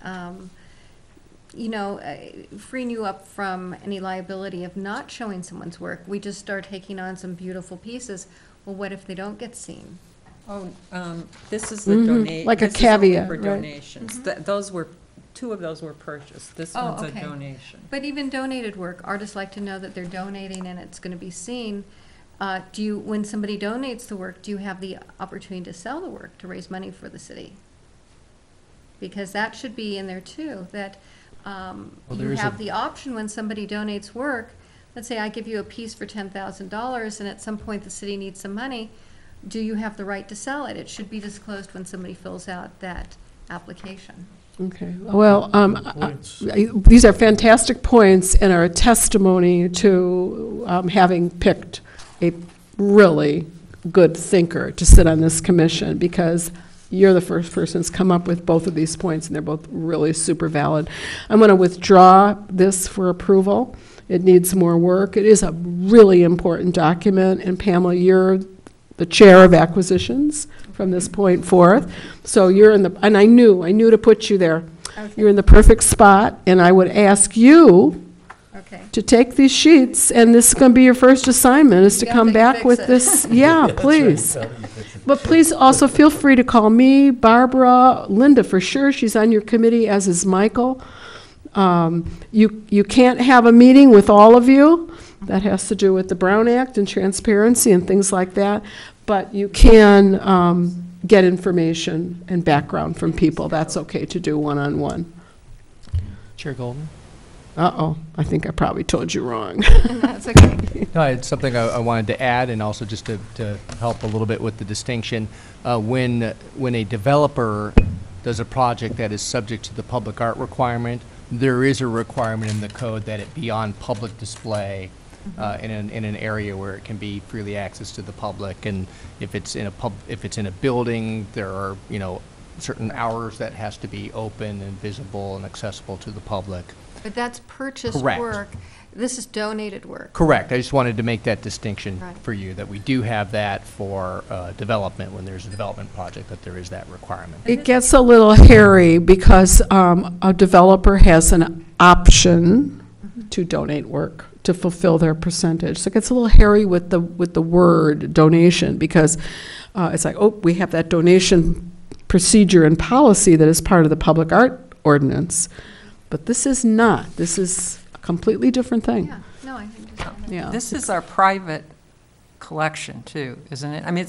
freeing you up from any liability of not showing someone's work. We just start taking on some beautiful pieces. Well, what if they don't get seen? Oh, this is the donation. Like a caveat, for right? donations. Those were, 2 of those were purchased. This one's okay. a donation. But even donated work, artists like to know that they're donating and it's going to be seen. When somebody donates the work, do you have the opportunity to sell the work to raise money for the city? Because that should be in there too, that you have the option when somebody donates work. Let's say I give you a piece for $10,000 and at some point the city needs some money. Do you have the right to sell it? It should be disclosed when somebody fills out that application. Okay, well, these are fantastic points and are a testimony to having picked a really good thinker to sit on this commission, because you're the first person that's come up with both of these points, and they're both really super valid. I'm going to withdraw this for approval. It needs more work. It is a really important document, and Pamela, you're the chair of acquisitions from this point forth. So you're in the, and I knew to put you there. Okay. You're in the perfect spot, and I would ask you to take these sheets, and this is going to be your first assignment, is to come back with this. Yeah, please. But please also feel free to call me, Barbara, Linda for sure. She's on your committee, as is Michael. You can't have a meeting with all of you. That has to do with the Brown Act and transparency and things like that. But you can get information and background from people. That's okay to do one-on-one. Chair Golden? Uh-oh, I think I probably told you wrong. That's okay. No, it's something I wanted to add, and also just to help a little bit with the distinction. When a developer does a project that is subject to the public art requirement, there is a requirement in the code that it be on public display in an area where it can be freely accessed to the public. And if it's in a building, there are certain hours that has to be open and visible and accessible to the public. But that's purchased Correct. work. This is donated work. Correct. I just wanted to make that distinction Right. for you, that we do have that for development. When there's a development project, that there is that requirement. It gets a little hairy because a developer has an option to donate work to fulfill their percentage. So it gets a little hairy with the word donation, because it's like, oh, we have that donation procedure and policy that is part of the public art ordinance. But this is not. This is a completely different thing. Yeah, no, I understand. Yeah. This is our private collection too, isn't it? I mean,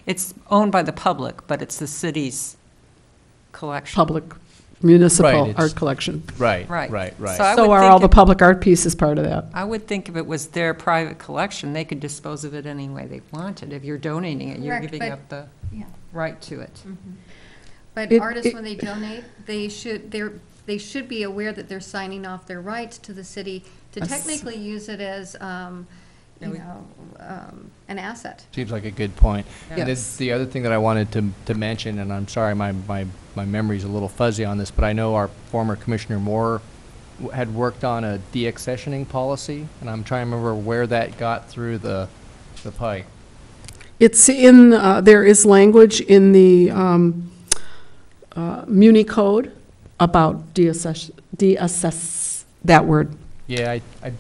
it's owned by the public, but it's the city's collection. Public municipal Right, it's- art collection. Right. Right. Right. So I So would are think all the if- public art pieces part of that? I would think if it was their private collection, they could dispose of it any way they wanted. If you're donating it, you're Correct, giving but- up the Yeah. right to it. But artists, when they donate, they should be aware that they're signing off their rights to the city to technically use it as, an asset. Seems like a good point. And Yes. the other thing that I wanted to mention, and I'm sorry, my memory's a little fuzzy on this, but I know our former Commissioner Moore had worked on a deaccessioning policy, and I'm trying to remember where that got through the pike. It's in, there is language in the Muni Code about deassess, that word. Yeah, I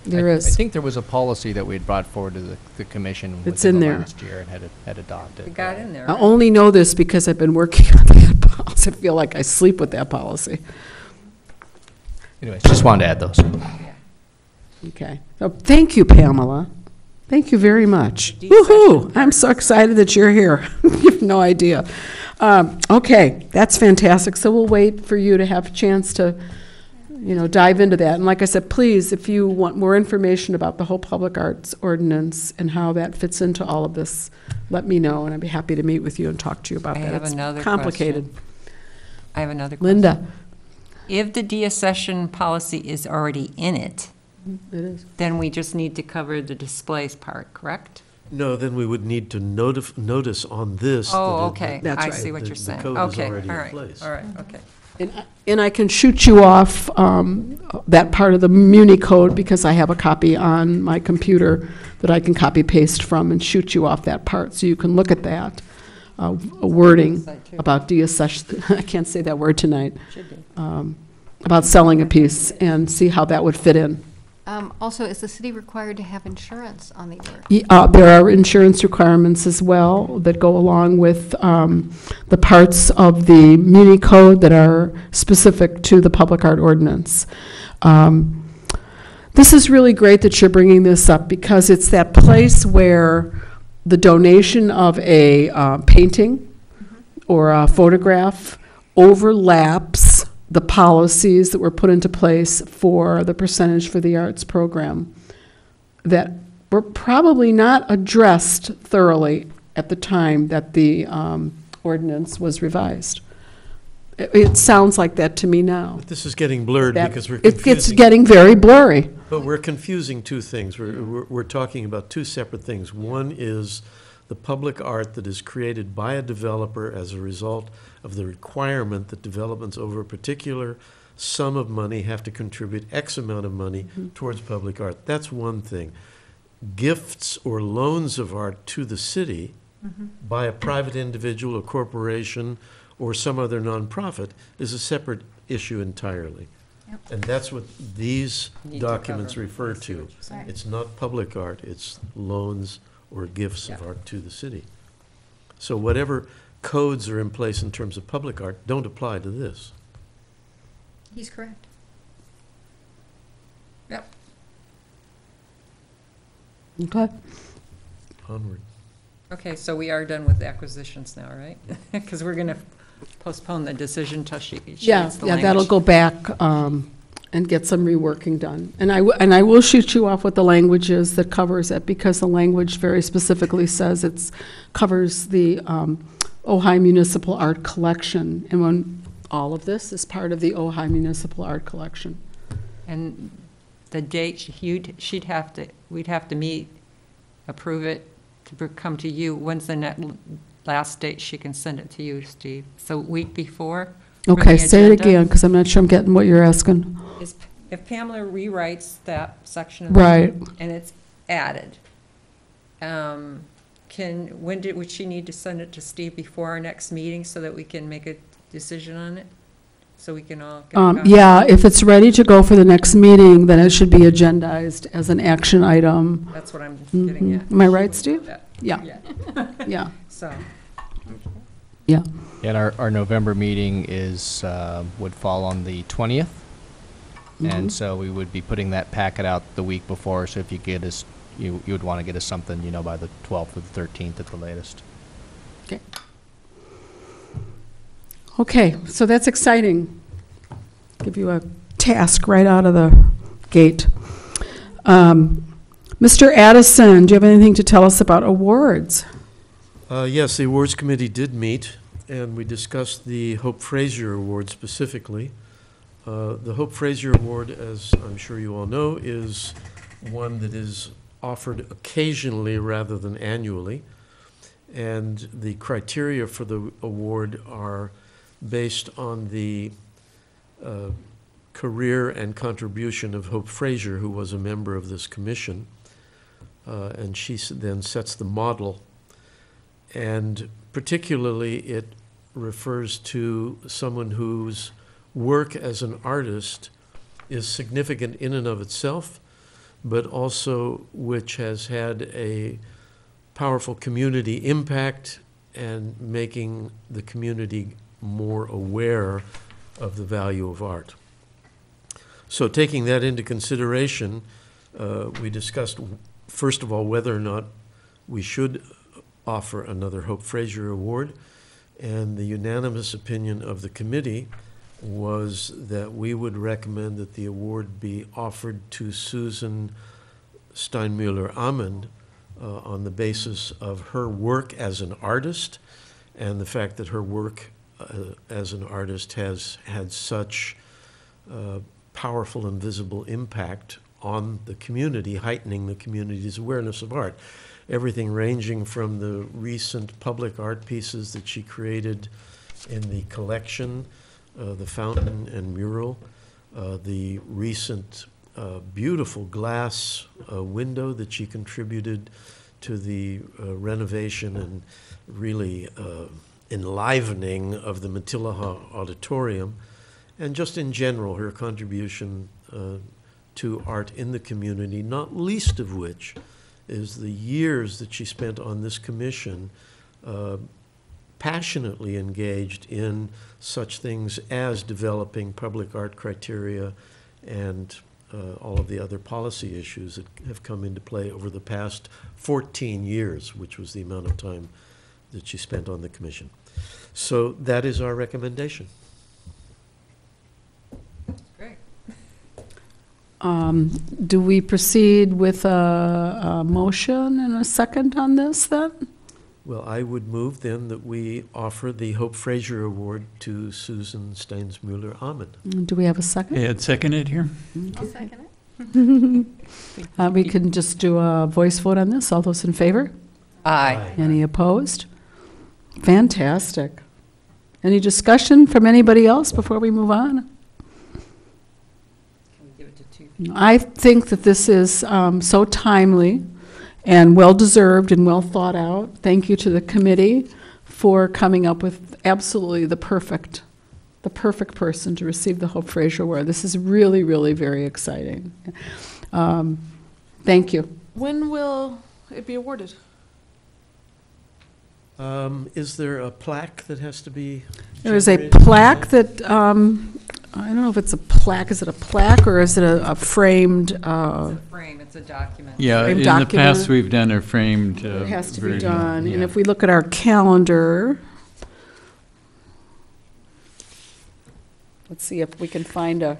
There is. think there was a policy that we had brought forward to the commission It's within in the there. last year and had adopted. It got in there. I right? only know this because I've been working on that policy. I feel like I sleep with that policy. Anyways, just wanted to add those. Okay. So thank you, Pamela. Thank you very much. Deep Woohoo! session. I'm so excited that you're here. You have no idea. Okay, that's fantastic. So we'll wait for you to have a chance to dive into that. And like I said, please, if you want more information about the whole public arts ordinance and how that fits into all of this, let me know, and I'd be happy to meet with you and talk to you about I that. have It's another complicated. I have another question. Linda. If the deaccession policy is already in it, It is. then we just need to cover the displays part, correct? No, then we would need to notice on this. Oh, that it- okay. That's I right. see what the- you're the saying. code is Okay, already all in right, place. all right, okay. And I can shoot you off that part of the Muni code because I have a copy on my computer that I can copy paste from and shoot you off that part, so you can look at that wording about deaccession. I can't say that word tonight. Should be. About selling a piece and see how that would fit in. Also, is the city required to have insurance on the work? There are insurance requirements as well that go along with the parts of the Muni code that are specific to the public art ordinance. This is really great that you're bringing this up because it's that place where the donation of a painting or a photograph overlaps the policies that were put into place for the percentage for the arts program that were probably not addressed thoroughly at the time that the ordinance was revised. It sounds like that to me now. But this is getting blurred That because we're it gets confusing. getting very blurry. But we're confusing two things. We're talking about two separate things. One is the public art that is created by a developer as a result of the requirement that developments over a particular sum of money have to contribute X amount of money towards public art. That's one thing. Gifts or loans of art to the city by a private individual, a corporation, or some other nonprofit is a separate issue entirely. And that's what these Need to documents cover. refer I see to. what you're saying. It's not public art, it's loans or gifts of art to the city. So whatever codes are in place in terms of public art don't apply to this. He's correct. Yep. Okay. Onward. Okay, so we are done with acquisitions now, right? Because we're going to postpone the decision till she Yeah, gets the yeah, language. that'll go back and get some reworking done. And I will shoot you off what the language is that covers it, because the language very specifically says it's covers the Ojai Municipal Art Collection. And when all of this is part of the Ojai Municipal Art Collection. And the date, we'd have to meet, approve it, to come to you. When's the last date she can send it to you, Steve? So week before? for Okay, the say it agenda? again, because I'm not sure I'm getting what you're asking. If Pamela rewrites that section of Right. and it's added, would she need to send it to Steve before our next meeting so that we can make a decision on it? So we can all get a copy? Yeah, if it's ready to go for the next meeting, then it should be agendized as an action item. That's what I'm getting at. Am I right, Steve? Yeah. Yeah. So, Yeah. And our November meeting is, would fall on the 20th. And so we would be putting that packet out the week before, so if you get us, you would want to get us something, by the 12th or the 13th at the latest. Okay. Okay, so that's exciting. Give you a task right out of the gate. Mr. Addison, do you have anything to tell us about awards? Yes, the awards committee did meet, and we discussed the Hope Fraser Award specifically. The Hope Fraser Award, as I'm sure you all know, is one that is offered occasionally rather than annually. And the criteria for the award are based on the career and contribution of Hope Fraser, who was a member of this commission. And she then sets the model. And particularly, it refers to someone whose work as an artist is significant in and of itself, but also which has had a powerful community impact and making the community more aware of the value of art. So taking that into consideration, we discussed, first of all, whether or not we should offer another Hope Fraser Award, and the unanimous opinion of the committee was that we would recommend that the award be offered to Susan Steinmuller-Amund on the basis of her work as an artist and the fact that her work as an artist has had such powerful and visible impact on the community, heightening the community's awareness of art. Everything ranging from the recent public art pieces that she created in the collection, the fountain and mural, the recent beautiful glass window that she contributed to the renovation and really enlivening of the Matilaha Auditorium, and just in general, her contribution to art in the community, not least of which is the years that she spent on this commission passionately engaged in such things as developing public art criteria and all of the other policy issues that have come into play over the past 14 years, which was the amount of time that she spent on the commission. So that is our recommendation. Great. Do we proceed with a motion and a second on this then? Well, I would move then that we offer the Hope Fraser Award to Susan Steinsmuller-Amund. Do we have a second? Yeah, it's seconded here. I'll second it. We can just do a voice vote on this. All those in favor? Aye. Any opposed? Fantastic. Any discussion from anybody else before we move on? Can we give it to two? I think that this is so timely and well-deserved and well thought out. Thank you to the committee for coming up with absolutely the perfect person to receive the Hope Fraser Award. This is really, really very exciting. Thank you. When will it be awarded? Is there a plaque that has to be There is a generated? plaque that, I don't know if it's a plaque. Is it a plaque or is it a framed? It's a frame, it's a document. Yeah, Framed in the document. past, we've done a framed It has to be version. done. And Yeah. if we look at our calendar, let's see if we can find a,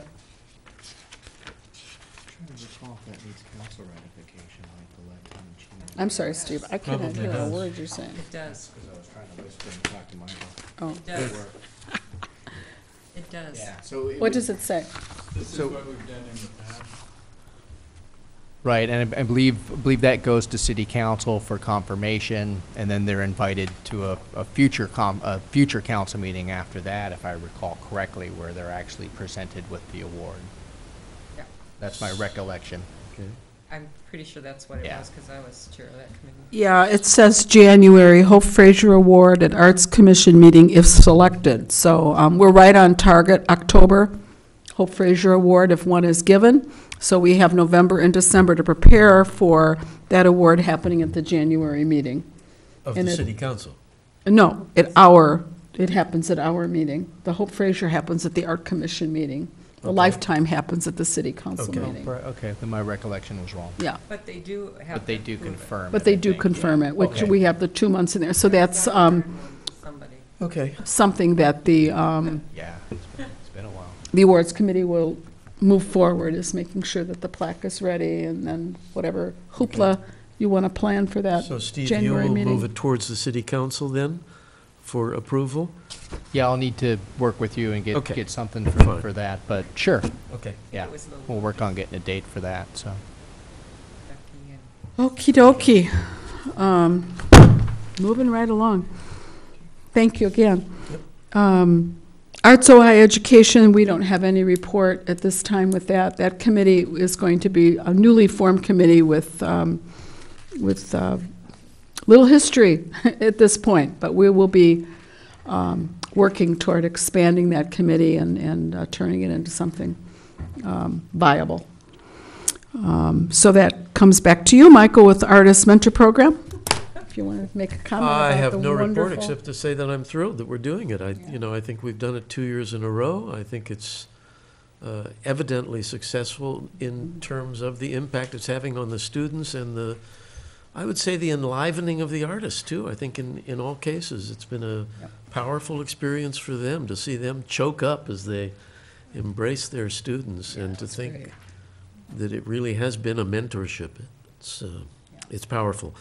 I'm sorry, Steve, I can't Probably hear a does. word you're saying. It does. Because I was trying to whisper and talk to Michael. Oh, It does. It does. Yeah, so. what does it say? So what we've done in the past. Right, and I believe that goes to city council for confirmation, and then they're invited to a future council meeting after that, if I recall correctly, where they're actually presented with the award. Yeah. That's my recollection. Okay. I'm pretty sure that's what it Yeah. was, because I was chair of that committee. Yeah, it says January, Hope Fraser Award at Arts Commission meeting if selected. So we're right on target, October, Hope Fraser Award if one is given. So we have November and December to prepare for that award happening at the January meeting. Of And the it- city council? No, it happens at our meeting. The Hope Fraser happens at the Art Commission meeting. The Okay. Lifetime happens at the city council Okay. meeting. Okay, then my recollection was wrong. Yeah, But they do have But they to do approve it. confirm. but it, they I do think. confirm it, which Okay. we have the 2 months in there. So that's Somebody. Okay. something that the Yeah, it's been a while. the awards committee will move forward, is making sure that the plaque is ready, and then whatever hoopla you want to plan for that So Steve, you January will move meeting. it towards the city council then for approval? Yeah, I'll need to work with you and Okay. get something Fine. for that, but sure, Okay. yeah. It was a little- We'll work on getting a date for that, so. Becky and- Okey dokey. Moving right along. Thank you again. Arts Ojai Education, we don't have any report at this time with that. That committee is going to be a newly formed committee with little history at this point, but we will be working toward expanding that committee and turning it into something viable. So that comes back to you, Michael, with the Artist Mentor Program. If you want to make a comment I about have the no report wonderful- except to say that I'm thrilled that we're doing it. I think we've done it 2 years in a row. I think it's evidently successful in terms of the impact it's having on the students and the I would say the enlivening of the artists, too. I think in all cases, it's been a powerful experience for them to see them choke up as they embrace their students, and to think that it really has been a mentorship. It's powerful.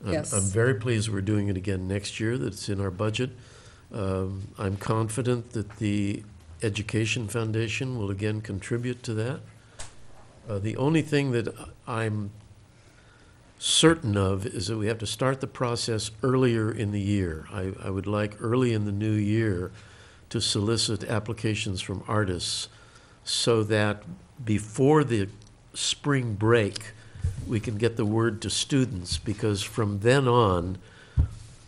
Yes. I'm very pleased we're doing it again next year, that it's in our budget. I'm confident that the Education Foundation will again contribute to that. The only thing that I'm certain of is that we have to start the process earlier in the year. I would like early in the new year to solicit applications from artists so that before the spring break, we can get the word to students, because from then on,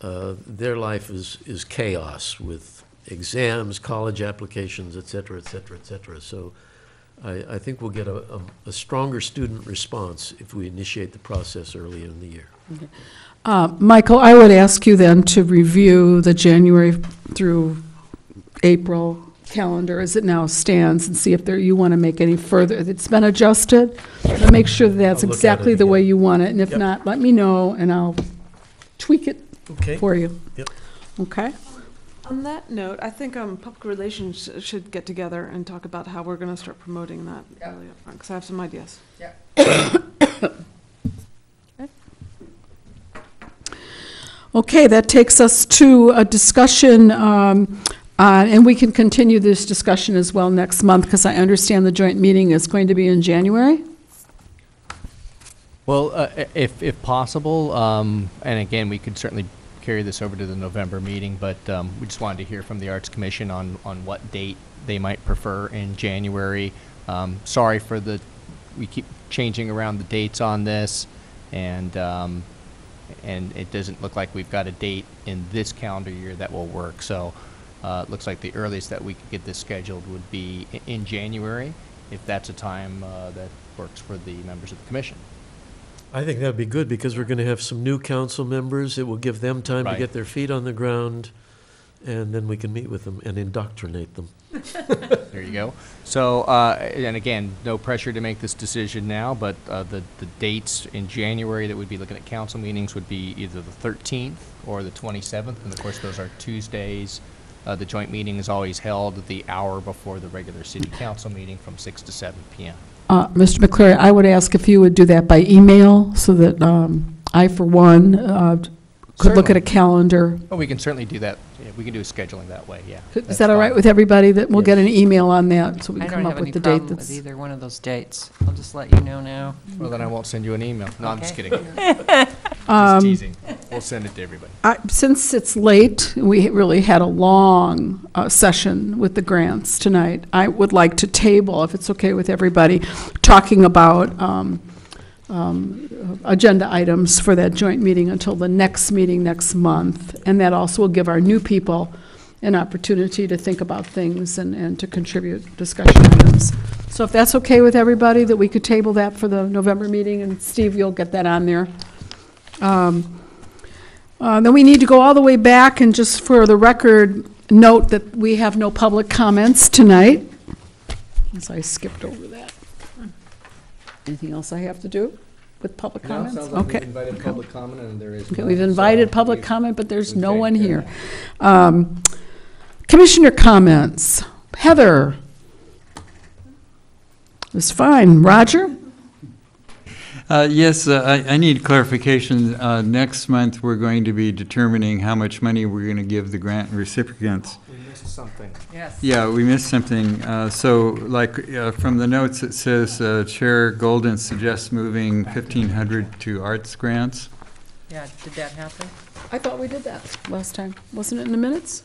their life is chaos with exams, college applications, et cetera, et cetera, et cetera. So I think we'll get a stronger student response if we initiate the process early in the year. Okay. Michael, I would ask you then to review the January through April calendar as it now stands and see if you want to make any further. If it's been adjusted, but make sure that's I'll look at exactly it the way again. you want it. And if Yep. not, let me know and I'll tweak it Okay. for you. Yep. Okay? On that note, I think public relations should get together and talk about how we're going to start promoting that early up front, because I have some ideas. Okay, that takes us to a discussion, and we can continue this discussion as well next month, because I understand the joint meeting is going to be in January. Well, if possible, and again, we could certainly carry this over to the November meeting, but we just wanted to hear from the Arts Commission on what date they might prefer in January. Sorry for we keep changing around the dates on this, and it doesn't look like we've got a date in this calendar year that will work. So it looks like the earliest that we could get this scheduled would be in January, if that's a time that works for the members of the commission. I think that'd be good, because we're going to have some new council members. It will give them time to Right. get their feet on the ground, and then we can meet with them and indoctrinate them. There you go. So, and again, no pressure to make this decision now, but the dates in January that we'd be looking at council meetings would be either the 13th or the 27th, and of course those are Tuesdays. The joint meeting is always held the hour before the regular city council meeting from 6 to 7 p.m. Mr. McCleary, I would ask if you would do that by email, so that I, for one, could look at a calendar. Oh, we can certainly do that. Yeah, we can do scheduling that way, yeah. Is that all right with everybody, that we'll get an email on that, so we I can don't come have up any with the date problem with that's... either one of those dates. I'll just let you know now. Well, then I won't send you an email. No, I'm just Okay. kidding. Just teasing. We'll send it to everybody. Since it's late, we really had a long session with the grants tonight. I would like to table, if it's okay with everybody, talking about agenda items for that joint meeting until the next meeting next month. And that also will give our new people an opportunity to think about things and to contribute discussion items. So if that's okay with everybody, that we could table that for the November meeting, and Steve, you'll get that on there. Then we need to go all the way back, and just for the record, note that we have no public comments tonight. As I skipped over that. Anything else I have to do with public comments? Okay. invited public comment, and there is. Okay, we've invited public comment, but there's no one here. Commissioner comments. Heather? It's fine. Roger? Yes, I need clarification. Next month, we're going to be determining how much money we're going to give the grant recipients. We missed something. Yes. Yeah, we missed something. So, like, from the notes, it says Chair Golden suggests moving 1,500 to arts grants. Yeah, did that happen? I thought we did that last time. Wasn't it in the minutes?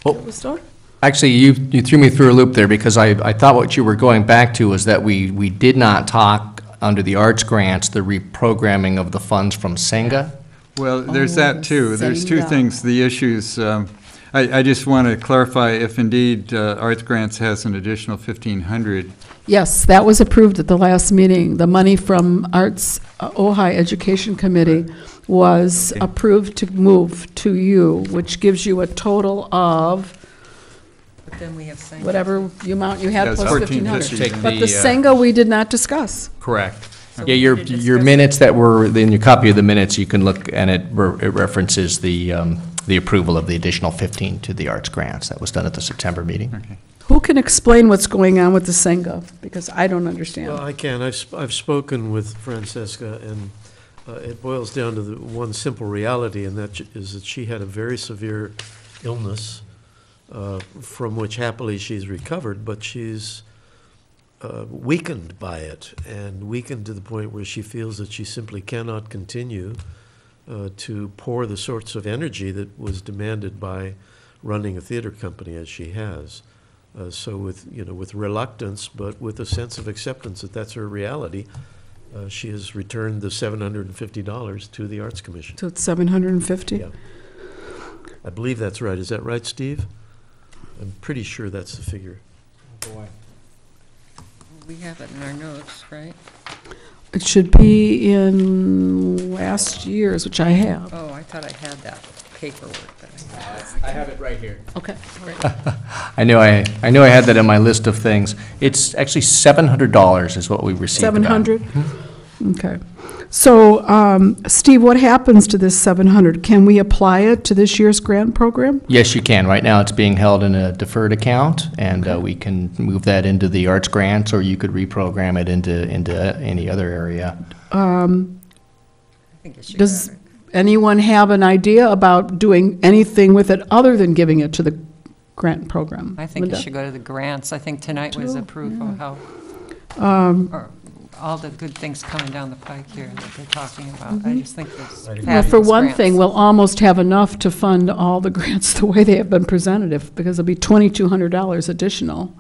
Oh. That was done? Actually, you threw me through a loop there, because I thought what you were going back to was that we did not talk under the arts grants, the reprogramming of the funds from Senga. Well, there's that too. There's two Senga. things. The issues, I just want to clarify if indeed arts grants has an additional 1,500. Yes, that was approved at the last meeting. The money from Arts Ojai Education Committee was approved to move to you, which gives you a total of But then we have Senga. whatever amount you had Yes, plus 1,500. 1,450. But the Senga we did not discuss. Correct. So Yeah, we your need to your discuss- minutes that were in your copy of the minutes, you can look, and it references the approval of the additional 15 to the arts grants. That was done at the September meeting. Okay. Who can explain what's going on with the Senga? Because I don't understand. Well, I can. I've spoken with Francesca, and it boils down to the one simple reality, and that is that she had a very severe illness, from which happily she's recovered, but she's weakened by it, and weakened to the point where she feels that she simply cannot continue to pour the sorts of energy that was demanded by running a theater company as she has. So with reluctance, but with a sense of acceptance that that's her reality, she has returned the $750 to the Arts Commission. So it's 750? Yeah. I believe that's right. Is that right, Steve? I'm pretty sure that's the figure. Boy. We have it in our notes, right? It should be in last year's, which I have. Oh, I thought I had that paperwork. I have it right here. Okay, great. I knew I had that in my list of things. It's actually $700 is what we received. 700? Okay. So, Steve, what happens to this 700? Can we apply it to this year's grant program? Yes, you can. Right now, it's being held in a deferred account, and we can move that into the arts grants, or you could reprogram it into any other area. I think it should Does go. anyone have an idea about doing anything with it other than giving it to the grant program? I think it Linda? should go to the grants. I think tonight was a proof of how, or all the good things coming down the pike here that they're talking about. I just think this. Well, for one thing, we'll almost have enough to fund all the grants the way they have been presented, because it'll be $2,200 additional.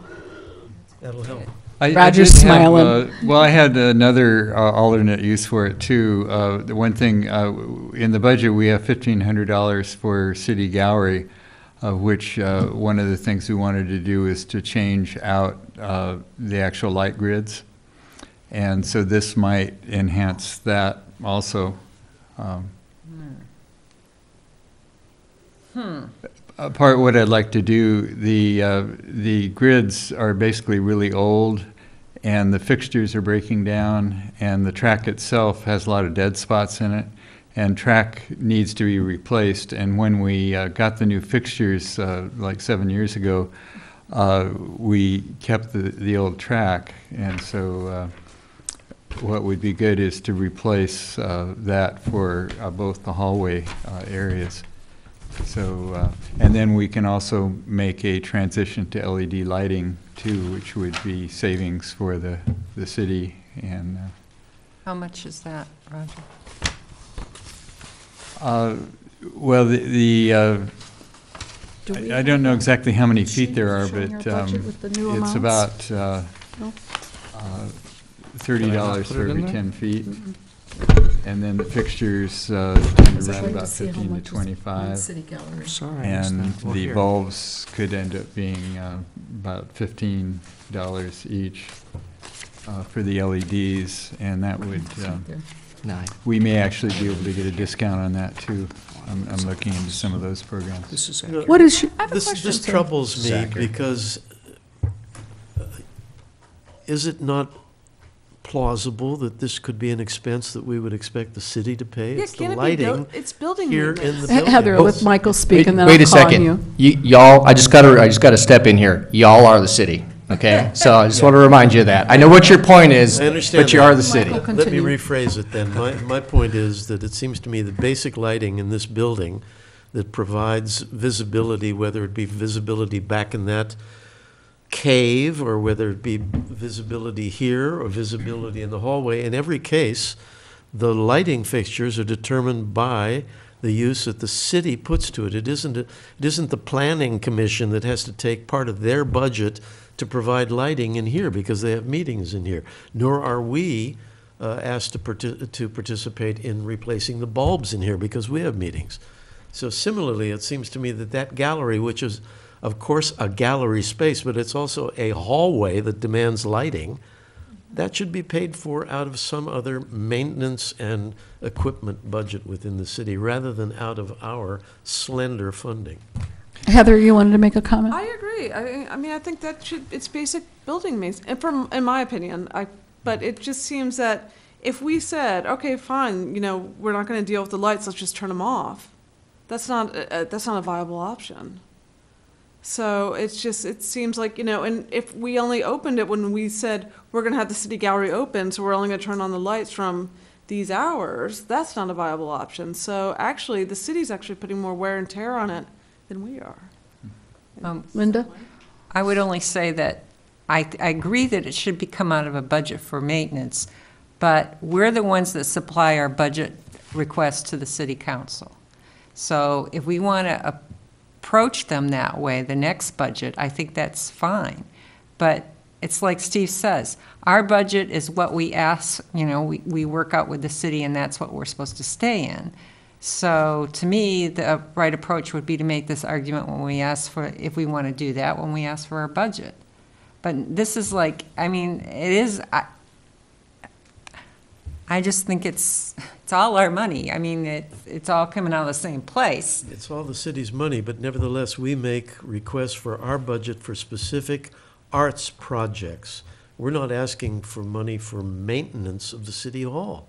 That'll help. Roger's did smiling. Well, I had another alternate use for it, too. The one thing, in the budget, we have $1,500 for City Gallery, which one of the things we wanted to do is to change out the actual light grids. And so this might enhance that also. Part what I'd like to do, the grids are basically really old, and the fixtures are breaking down, and the track itself has a lot of dead spots in it, and track needs to be replaced. And when we got the new fixtures like 7 years ago, we kept the old track, and so what would be good is to replace that for both the hallway areas. So, and then we can also make a transition to LED lighting too, which would be savings for the city. And How much is that, Roger? well, I don't know exactly how many feet there are, but it's about $30 for every 10 feet. And then the fixtures tend to run about 15 to 25. Sorry. And the bulbs could end up being about $15 each for the LEDs, and that would, we may actually be able to get a discount on that too. I'm looking into some of those programs. What is your, This troubles me because is it not plausible that this could be an expense that we would expect the city to pay? It's the lighting It's building here in maintenance. the building. Heather, let Michael speak, and then Wait I'll a call on second. you. Y'all, I just gotta step in here. Y'all are the city, okay? So I just want to remind you of that. I know what your point is, I understand but you that. are the city. Michael, Let me continue. rephrase it then. My point is that it seems to me the basic lighting in this building that provides visibility, whether it be visibility back in that cave, or whether it be visibility here or visibility in the hallway, in every case, the lighting fixtures are determined by the use that the city puts to it. It isn't the planning commission that has to take part of their budget to provide lighting in here because they have meetings in here, nor are we asked to participate in replacing the bulbs in here because we have meetings. So similarly, it seems to me that that gallery, which is, of course, a gallery space, but it's also a hallway that demands lighting, that should be paid for out of some other maintenance and equipment budget within the city, rather than out of our slender funding. Heather, you wanted to make a comment? I agree. I mean, I think that it's basic building maintenance, in my opinion. But it just seems that if we said, okay, fine, we're not going to deal with the lights, let's just turn them off, that's not a viable option. So it seems like, and if we only opened it when we said we're going to have the city gallery open, so we're only going to turn on the lights from these hours, that's not a viable option. So actually, the city's actually putting more wear and tear on it than we are. Linda? I would only say that I agree that it should come out of a budget for maintenance, but we're the ones that supply our budget requests to the city council. So if we want to approach them that way, the next budget, I think that's fine. But it's like Steve says, our budget is what we ask, we work out with the city, and that's what we're supposed to stay in. So to me, the right approach would be to make this argument if we want to do that, when we ask for our budget. But this is I just think it's all our money. It's all coming out of the same place. It's all the city's money, but nevertheless, we make requests for our budget for specific arts projects. We're not asking for money for maintenance of the city hall.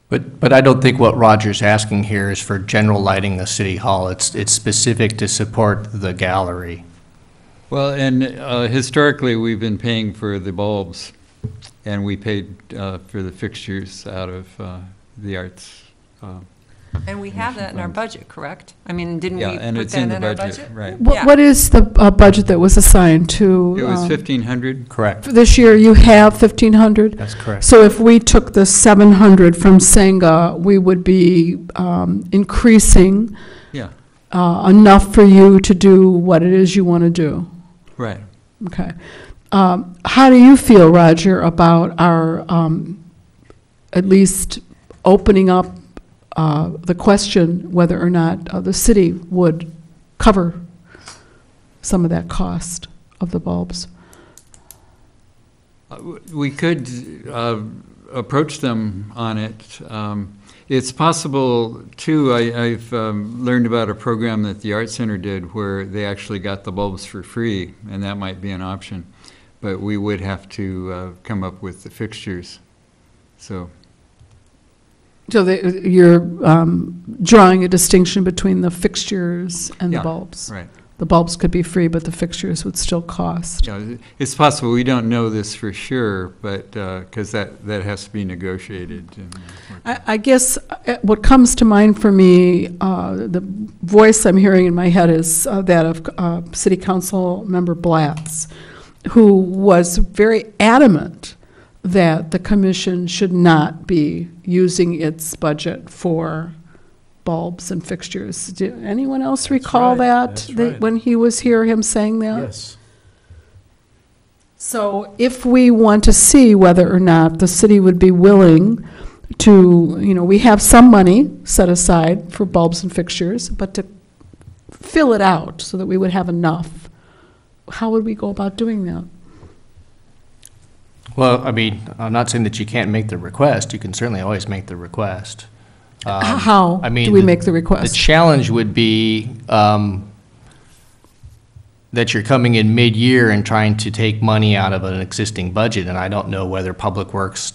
But I don't think what Roger's asking here is for general lighting of City Hall. It's specific to support the gallery. Well, and historically, we've been paying for the bulbs, and we paid for the fixtures out of the arts. And we have that in our budget, correct? Didn't Yeah, we and put it's that in the in our budget, budget? right. Yeah. What is the budget that was assigned to? It was 1,500. Correct. For this year, you have 1,500? That's correct. So if we took the 700 from Senga, we would be increasing Yeah, enough for you to do what it is you want to do. right. Okay. How do you feel, Roger, about our at least opening up the question whether or not the city would cover some of that cost of the bulbs? We could approach them on it. It's possible, too, I've learned about a program that the Art Center did where they actually got the bulbs for free, and that might be an option. But we would have to come up with the fixtures, so. So you're drawing a distinction between the fixtures and the Yeah, bulbs? right. The bulbs could be free, but the fixtures would still cost. Yeah, it's possible. We don't know this for sure, but, because that has to be negotiated. And I guess what comes to mind for me, the voice I'm hearing in my head is that of City Council Member Blatz, who was very adamant that the commission should not be using its budget for bulbs and fixtures. Did anyone else recall That's that right. when he was here, him saying that? Yes. So if we want to see whether or not the city would be willing to, we have some money set aside for bulbs and fixtures, but to fill it out so that we would have enough, how would we go about doing that? Well, I'm not saying that you can't make the request. You can certainly always make the request. How do we make the request? The challenge would be that you're coming in mid-year and trying to take money out of an existing budget, and I don't know whether Public Works,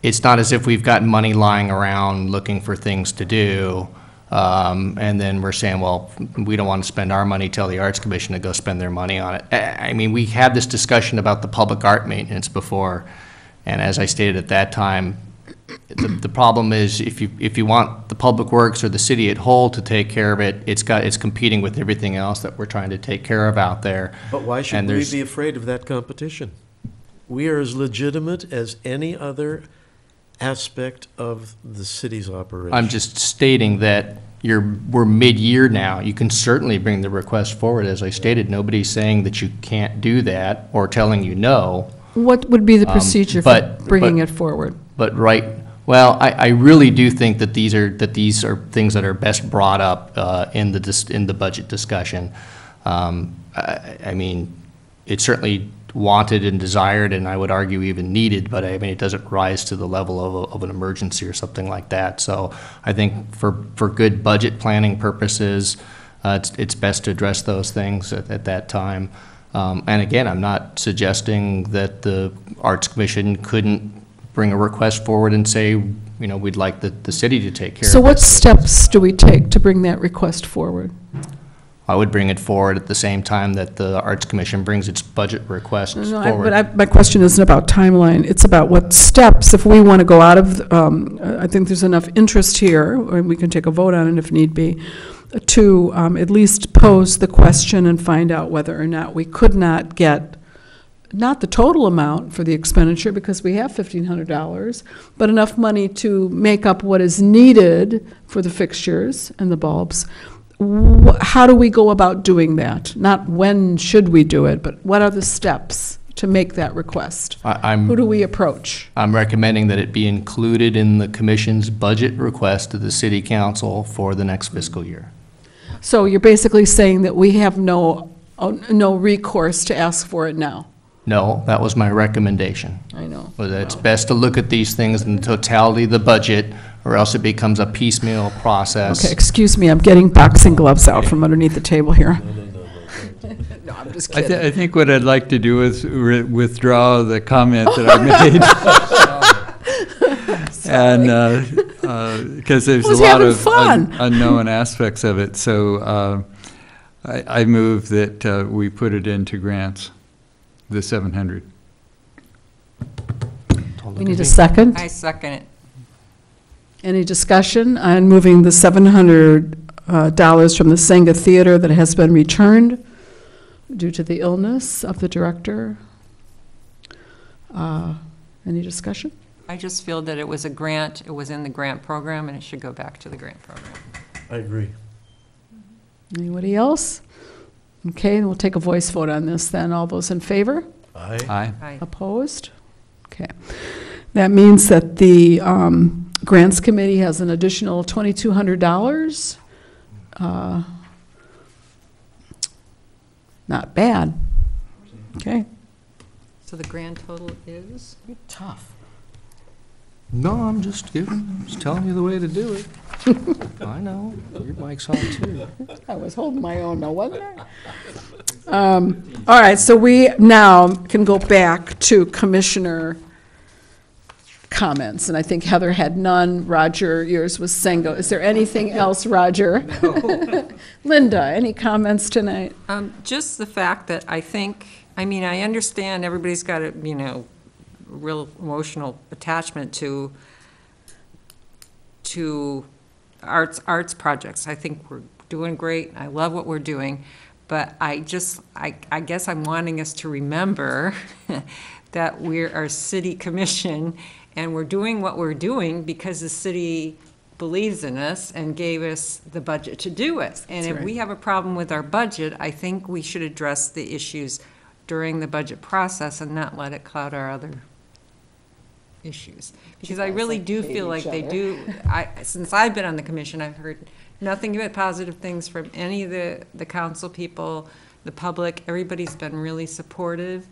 it's not as if we've got money lying around looking for things to do, and then we're saying, well, we don't want to spend our money, tell the Arts Commission to go spend their money on it. We had this discussion about the public art maintenance before, and as I stated at that time, the problem is if you want the Public Works or the city at whole to take care of it, it's competing with everything else that we're trying to take care of out there. But why should we be afraid of that competition? We are as legitimate as any other aspect of the city's operation. I'm just stating that we're mid-year now. You can certainly bring the request forward. As I stated, nobody's saying that you can't do that or telling you no. What would be the procedure for bringing it forward? But I really do think that these are things that are best brought up in the budget discussion. It's certainly wanted and desired, and I would argue even needed, but it doesn't rise to the level of an emergency or something like that. So I think for good budget planning purposes, it's best to address those things at that time. And again, I'm not suggesting that the Arts Commission couldn't bring a request forward and say, you know, we'd like the city to take care of it. So what steps do we take to bring that request forward? I would bring it forward at the same time that the Arts Commission brings its budget request forward. My question isn't about timeline, it's about what steps, if we want to go out of, I think there's enough interest here, and we can take a vote on it if need be, to at least pose the question and find out whether or not we could not get, not the total amount for the expenditure, because we have $1,500, but enough money to make up what is needed for the fixtures and the bulbs. How do we go about doing that? Not when should we do it, but what are the steps to make that request? Who do we approach? I'm recommending that it be included in the commission's budget request to the city council for the next fiscal year. So you're basically saying that we have no recourse to ask for it now? No, that was my recommendation. I know. But it's best to look at these things in the totality of the budget, or else it becomes a piecemeal process. Okay, excuse me, I'm getting boxing gloves out from underneath the table here. No, I'm just kidding. I think what I'd like to do is withdraw the comment that I made. And, because there's a lot of unknown aspects of it. So I move that we put it into grants, the 700. We need a second. I second it. Any discussion on moving the $700 from the Senga Theater that has been returned due to the illness of the director? Any discussion? I just feel that it was a grant, it was in the grant program, and it should go back to the grant program. I agree. Anybody else? Okay, then we'll take a voice vote on this then. All those in favor? Aye. Aye. Aye. Opposed? Okay. That means that the Grants Committee has an additional $2,200. Not bad. Okay. So the grand total is? Tough. No, I'm just telling you the way to do it. I know, your mic's on too. I was holding my own, no, wasn't I? All right, so we now can go back to Commissioner comments, and I think Heather had none. Roger, yours was Sengo. Is there anything else, Roger? No. Linda, any comments tonight? Just the fact that I understand everybody's got a, real emotional attachment to arts projects. I think we're doing great. I love what we're doing, but I guess I'm wanting us to remember that we're our city commission and we're doing what we're doing because the city believes in us and gave us the budget to do it. And if we have a problem with our budget, I think we should address the issues during the budget process and not let it cloud our other issues. Because I really do feel like they do. Since I've been on the commission, I've heard nothing but positive things from any of the council people, the public. Everybody's been really supportive.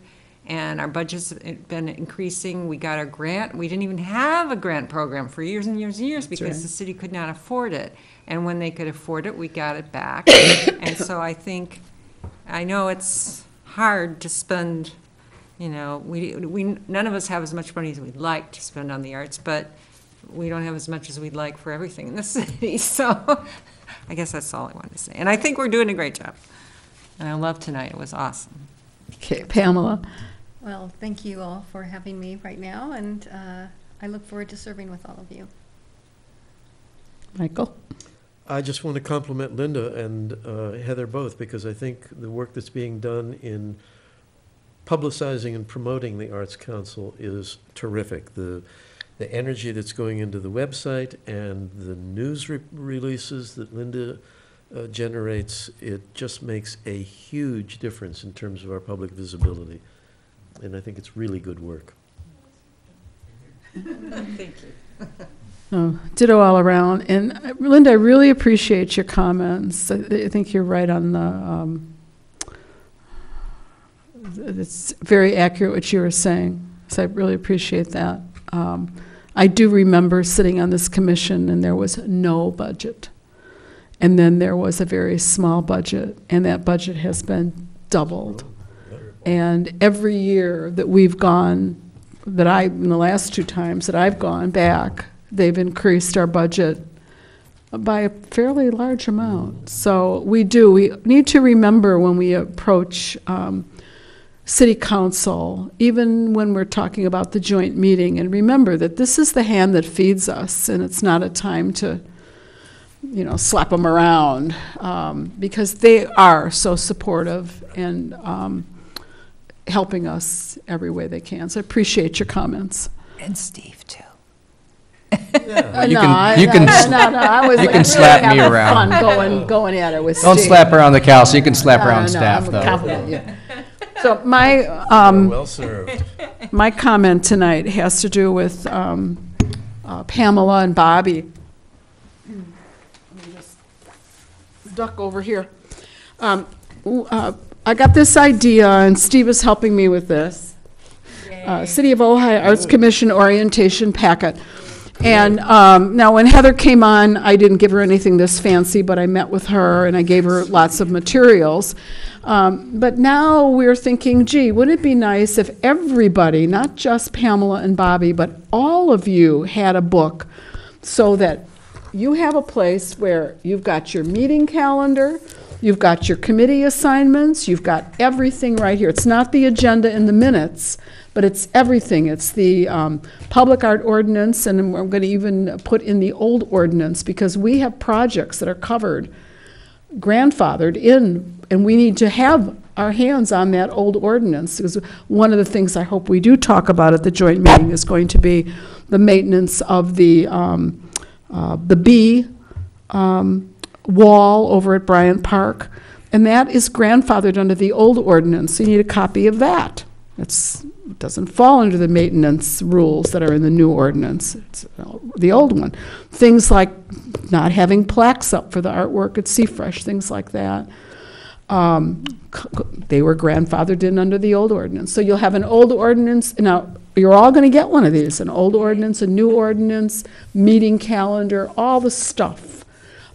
And our budget's been increasing. We got our grant. We didn't even have a grant program for years and years and years because the city could not afford it. And when they could afford it, we got it back. And so I know it's hard to spend, none of us have as much money as we'd like to spend on the arts, but we don't have as much as we'd like for everything in the city. So I guess that's all I wanted to say. And I think we're doing a great job. And I love tonight. It was awesome. Okay, Pamela. Well, thank you all for having me right now, and I look forward to serving with all of you. Michael? I just want to compliment Linda and Heather both, because I think the work that's being done in publicizing and promoting the Arts Council is terrific. The energy that's going into the website and the news releases that Linda generates, it just makes a huge difference in terms of our public visibility. And I think it's really good work. Thank you. Ditto all around. And Linda, I really appreciate your comments. I think you're right on the, it's very accurate what you were saying. So I really appreciate that. I do remember sitting on this commission and there was no budget. And then there was a very small budget, and that budget has been doubled. And every year that we've gone, in the last 2 times that I've gone back, they've increased our budget by a fairly large amount. So we need to remember when we approach city council, even when we're talking about the joint meeting, and remember that this is the hand that feeds us, and it's not a time to, slap them around, because they are so supportive and helping us every way they can. So I appreciate your comments. And Steve, too. You can slap me around. Fun going at it with Steve. Don't slap around the cow, so you can slap around No, staff, I'm though. confident, yeah. So my, Well served. my comment tonight has to do with Pamela and Bobby. Let me just duck over here. I got this idea, and Steve is helping me with this. City of Ojai Arts Commission orientation packet. And now when Heather came on, I didn't give her anything this fancy, but I met with her and I gave her lots of materials. But now we're thinking, gee, wouldn't it be nice if everybody, not just Pamela and Bobby, but all of you had a book so that you have a place where you've got your meeting calendar, you've got your committee assignments, you've got everything right here. It's not the agenda in the minutes, but it's everything. It's the public art ordinance, and we're going to even put in the old ordinance, because we have projects that are covered, grandfathered in, and we need to have our hands on that old ordinance. Because one of the things I hope we do talk about at the joint meeting is going to be the maintenance of the B wall over at Bryant Park, and that is grandfathered under the old ordinance. So you need a copy of that. It doesn't fall under the maintenance rules that are in the new ordinance. It's the old one. Things like not having plaques up for the artwork at Seafresh, things like that. They were grandfathered in under the old ordinance. So you'll have an old ordinance. Now, you're all going to get one of these, an old ordinance, a new ordinance, meeting calendar, all the stuff.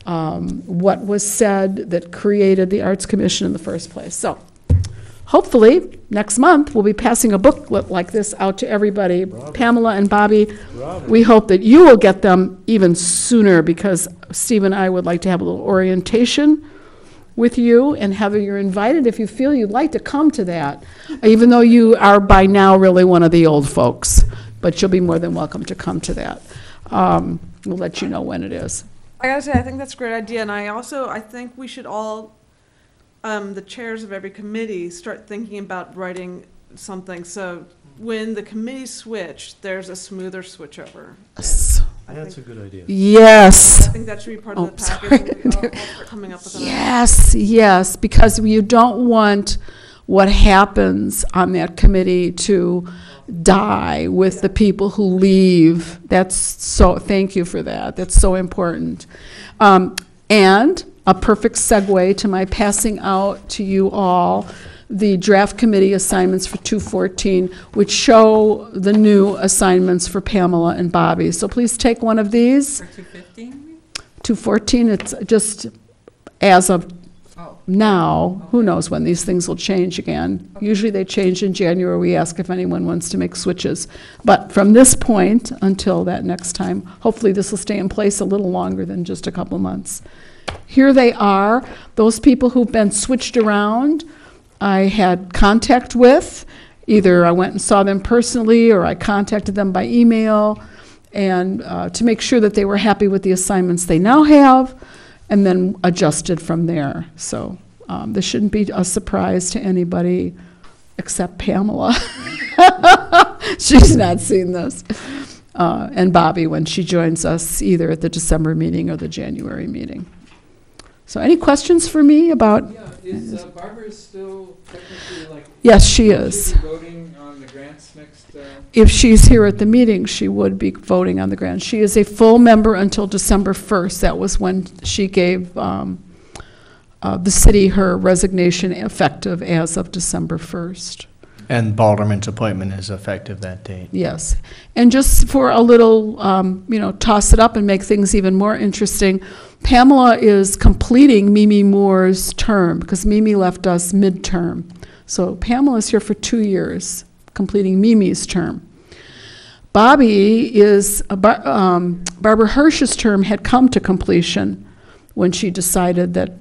What was said that created the Arts Commission in the first place. So hopefully, next month, we'll be passing a booklet like this out to everybody. Bravo. Pamela and Bobby, Bravo. We hope that you will get them even sooner, because Steve and I would like to have a little orientation with you. And Heather, you're invited if you feel you'd like to come to that, even though you are by now really one of the old folks. But you'll be more than welcome to come to that. We'll let you know when it is. I gotta say, I think that's a great idea, and I think we should all, the chairs of every committee, start thinking about writing something, so when the committees switch, there's a smoother switchover. Yes. That's a good idea. Yes. I think that should be part of the package. We'll start coming up with Yes, because you don't want what happens on that committee to die with the people who leave. Thank you for that. That's so important. And a perfect segue to my passing out to you all the draft committee assignments for 214, which show the new assignments for Pamela and Bobby. So please take one of these. For 215? 214, it's just as of now. Who knows when these things will change again. Okay. Usually they change in January. We ask if anyone wants to make switches. But from this point until that next time, hopefully this will stay in place a little longer than just a couple months. Here they are. Those people who've been switched around, I had contact with. Either I went and saw them personally, or I contacted them by email, and to make sure that they were happy with the assignments they now have, and then adjusted from there. So this shouldn't be a surprise to anybody except Pamela. She's not seen this. And Bobby, when she joins us either at the December meeting or the January meeting. So any questions for me about? Yeah, is Barbara still technically like? Yes, she is. Should be voting on the grants next? If she's here at the meeting, she would be voting on the grants. She is a full member until December 1st. That was when she gave the city her resignation, effective as of December 1st. And Balderman's appointment is effective that date. Yes. And just for a little, toss it up and make things even more interesting, Pamela is completing Mimi Moore's term, because Mimi left us midterm. So Pamela's here for 2 years, completing Mimi's term. Bobby is, Barbara Hirsch's term had come to completion when she decided that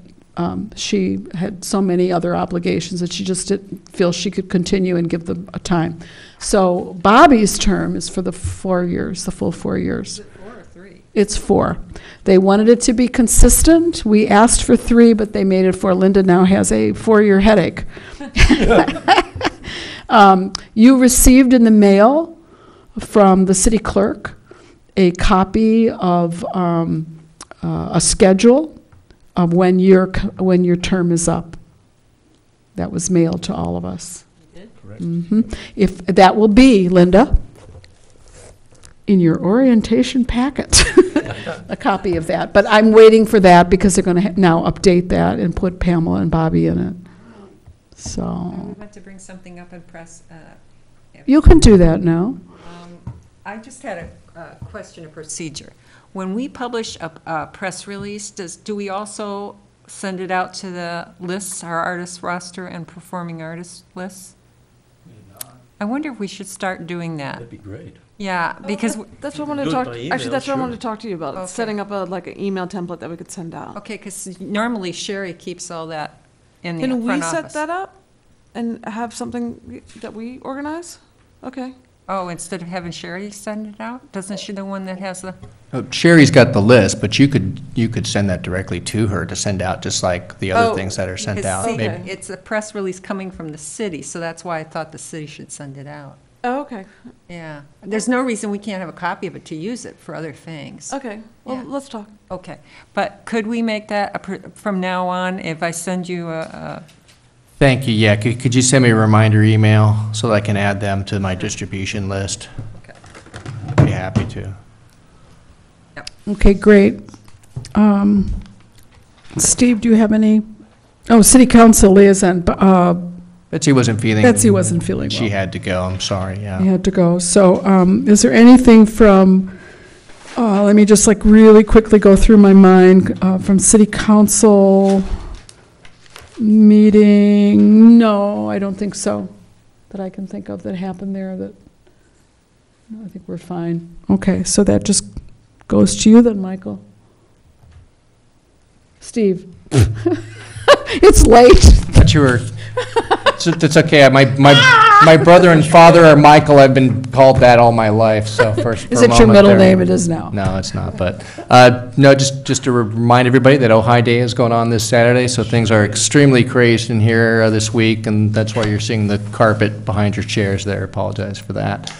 she had so many other obligations that she just didn't feel she could continue and give them a time. So Bobby's term is for the 4 years, the full 4 years. Is it 4 or 3? It's 4. They wanted it to be consistent. We asked for 3, but they made it 4. Linda now has a 4-year headache. You received in the mail from the city clerk a copy of a schedule of when your term is up. That was mailed to all of us. You did? Correct. If that will be, Linda, in your orientation packet, a copy of that. But I'm waiting for that because they're going to now update that and put Pamela and Bobby in it. So We want to bring something up and press. you can do that now. I just had a question of procedure. When we publish a press release, do we also send it out to the lists, our artist roster and performing artist lists? I wonder if we should start doing that. That'd be great. Yeah, because, That's what I wanted Do to it talk, by actually, email, that's what I sure. wanted to talk to you about, Okay. setting up like an email template that we could send out. okay, because normally Sherry keeps all that in the Can we front set office. that up and have something that we organize? Okay. Oh, instead of having Sherry send it out? Doesn't she the one that has the? Oh, Sherry's got the list, but you could send that directly to her to send out, just like the other Oh, things that are sent because out. see, Maybe- it's a press release coming from the city, so that's why I thought the city should send it out. Oh, okay. Yeah, there's no reason we can't have a copy of it to use it for other things. Okay, well, Yeah. let's talk. Okay, but could we make that from now on, if I send you Thank you, yeah. Could you send me a reminder email so that I can add them to my distribution list? Okay. I'd be happy to. Okay, great. Steve, do you have any? Oh, city council liaison. Betsy wasn't feeling. Betsy wasn't feeling She well. had to go, I'm sorry, yeah. I had to go. So is there anything from, let me just like really quickly go through my mind, from city council meeting? No, I don't think so, that I can think of that happened there that, no, I think we're fine. Okay, so that just goes to you then, Michael. Steve. It's late. But you were, it's okay, my brother and father are Michael, I've been called that all my life, so for a Is it your moment middle there- name? It is now. No, it's not, but, no, just to remind everybody that Ojai Day is going on this Saturday, so things are extremely crazy in here this week, and that's why you're seeing the carpet behind your chairs there, apologize for that.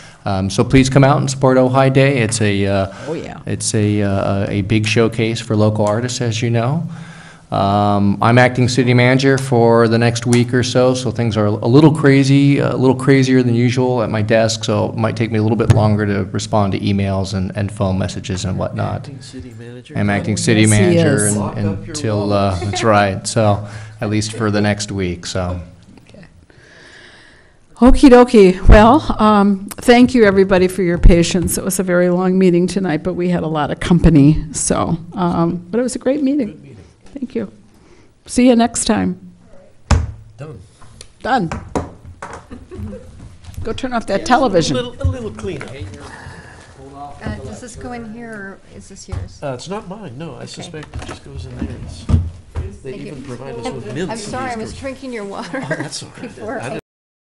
So please come out and support Ojai Day. It's it's a big showcase for local artists, as you know. I'm acting city manager for the next week or so things are a little crazy, a little crazier than usual at my desk, so it might take me a little bit longer to respond to emails and phone messages and whatnot. Acting city manager? I'm acting city Yes, he manager is. Lock up your until, wallet. that's right, so, at least for the next week, so. Okie dokie. Well, thank you, everybody, for your patience. It was a very long meeting tonight, but we had a lot of company, so, but it was a great meeting. Thank you. See you next time. Done. Done. Go turn off that television. A little cleanup. Does this go in here, or is this yours? It's not mine, no, I Okay. suspect it just goes in theirs. They Thank you. even provide us with mints. I'm sorry, I was drinking your water Oh, that's all right. before I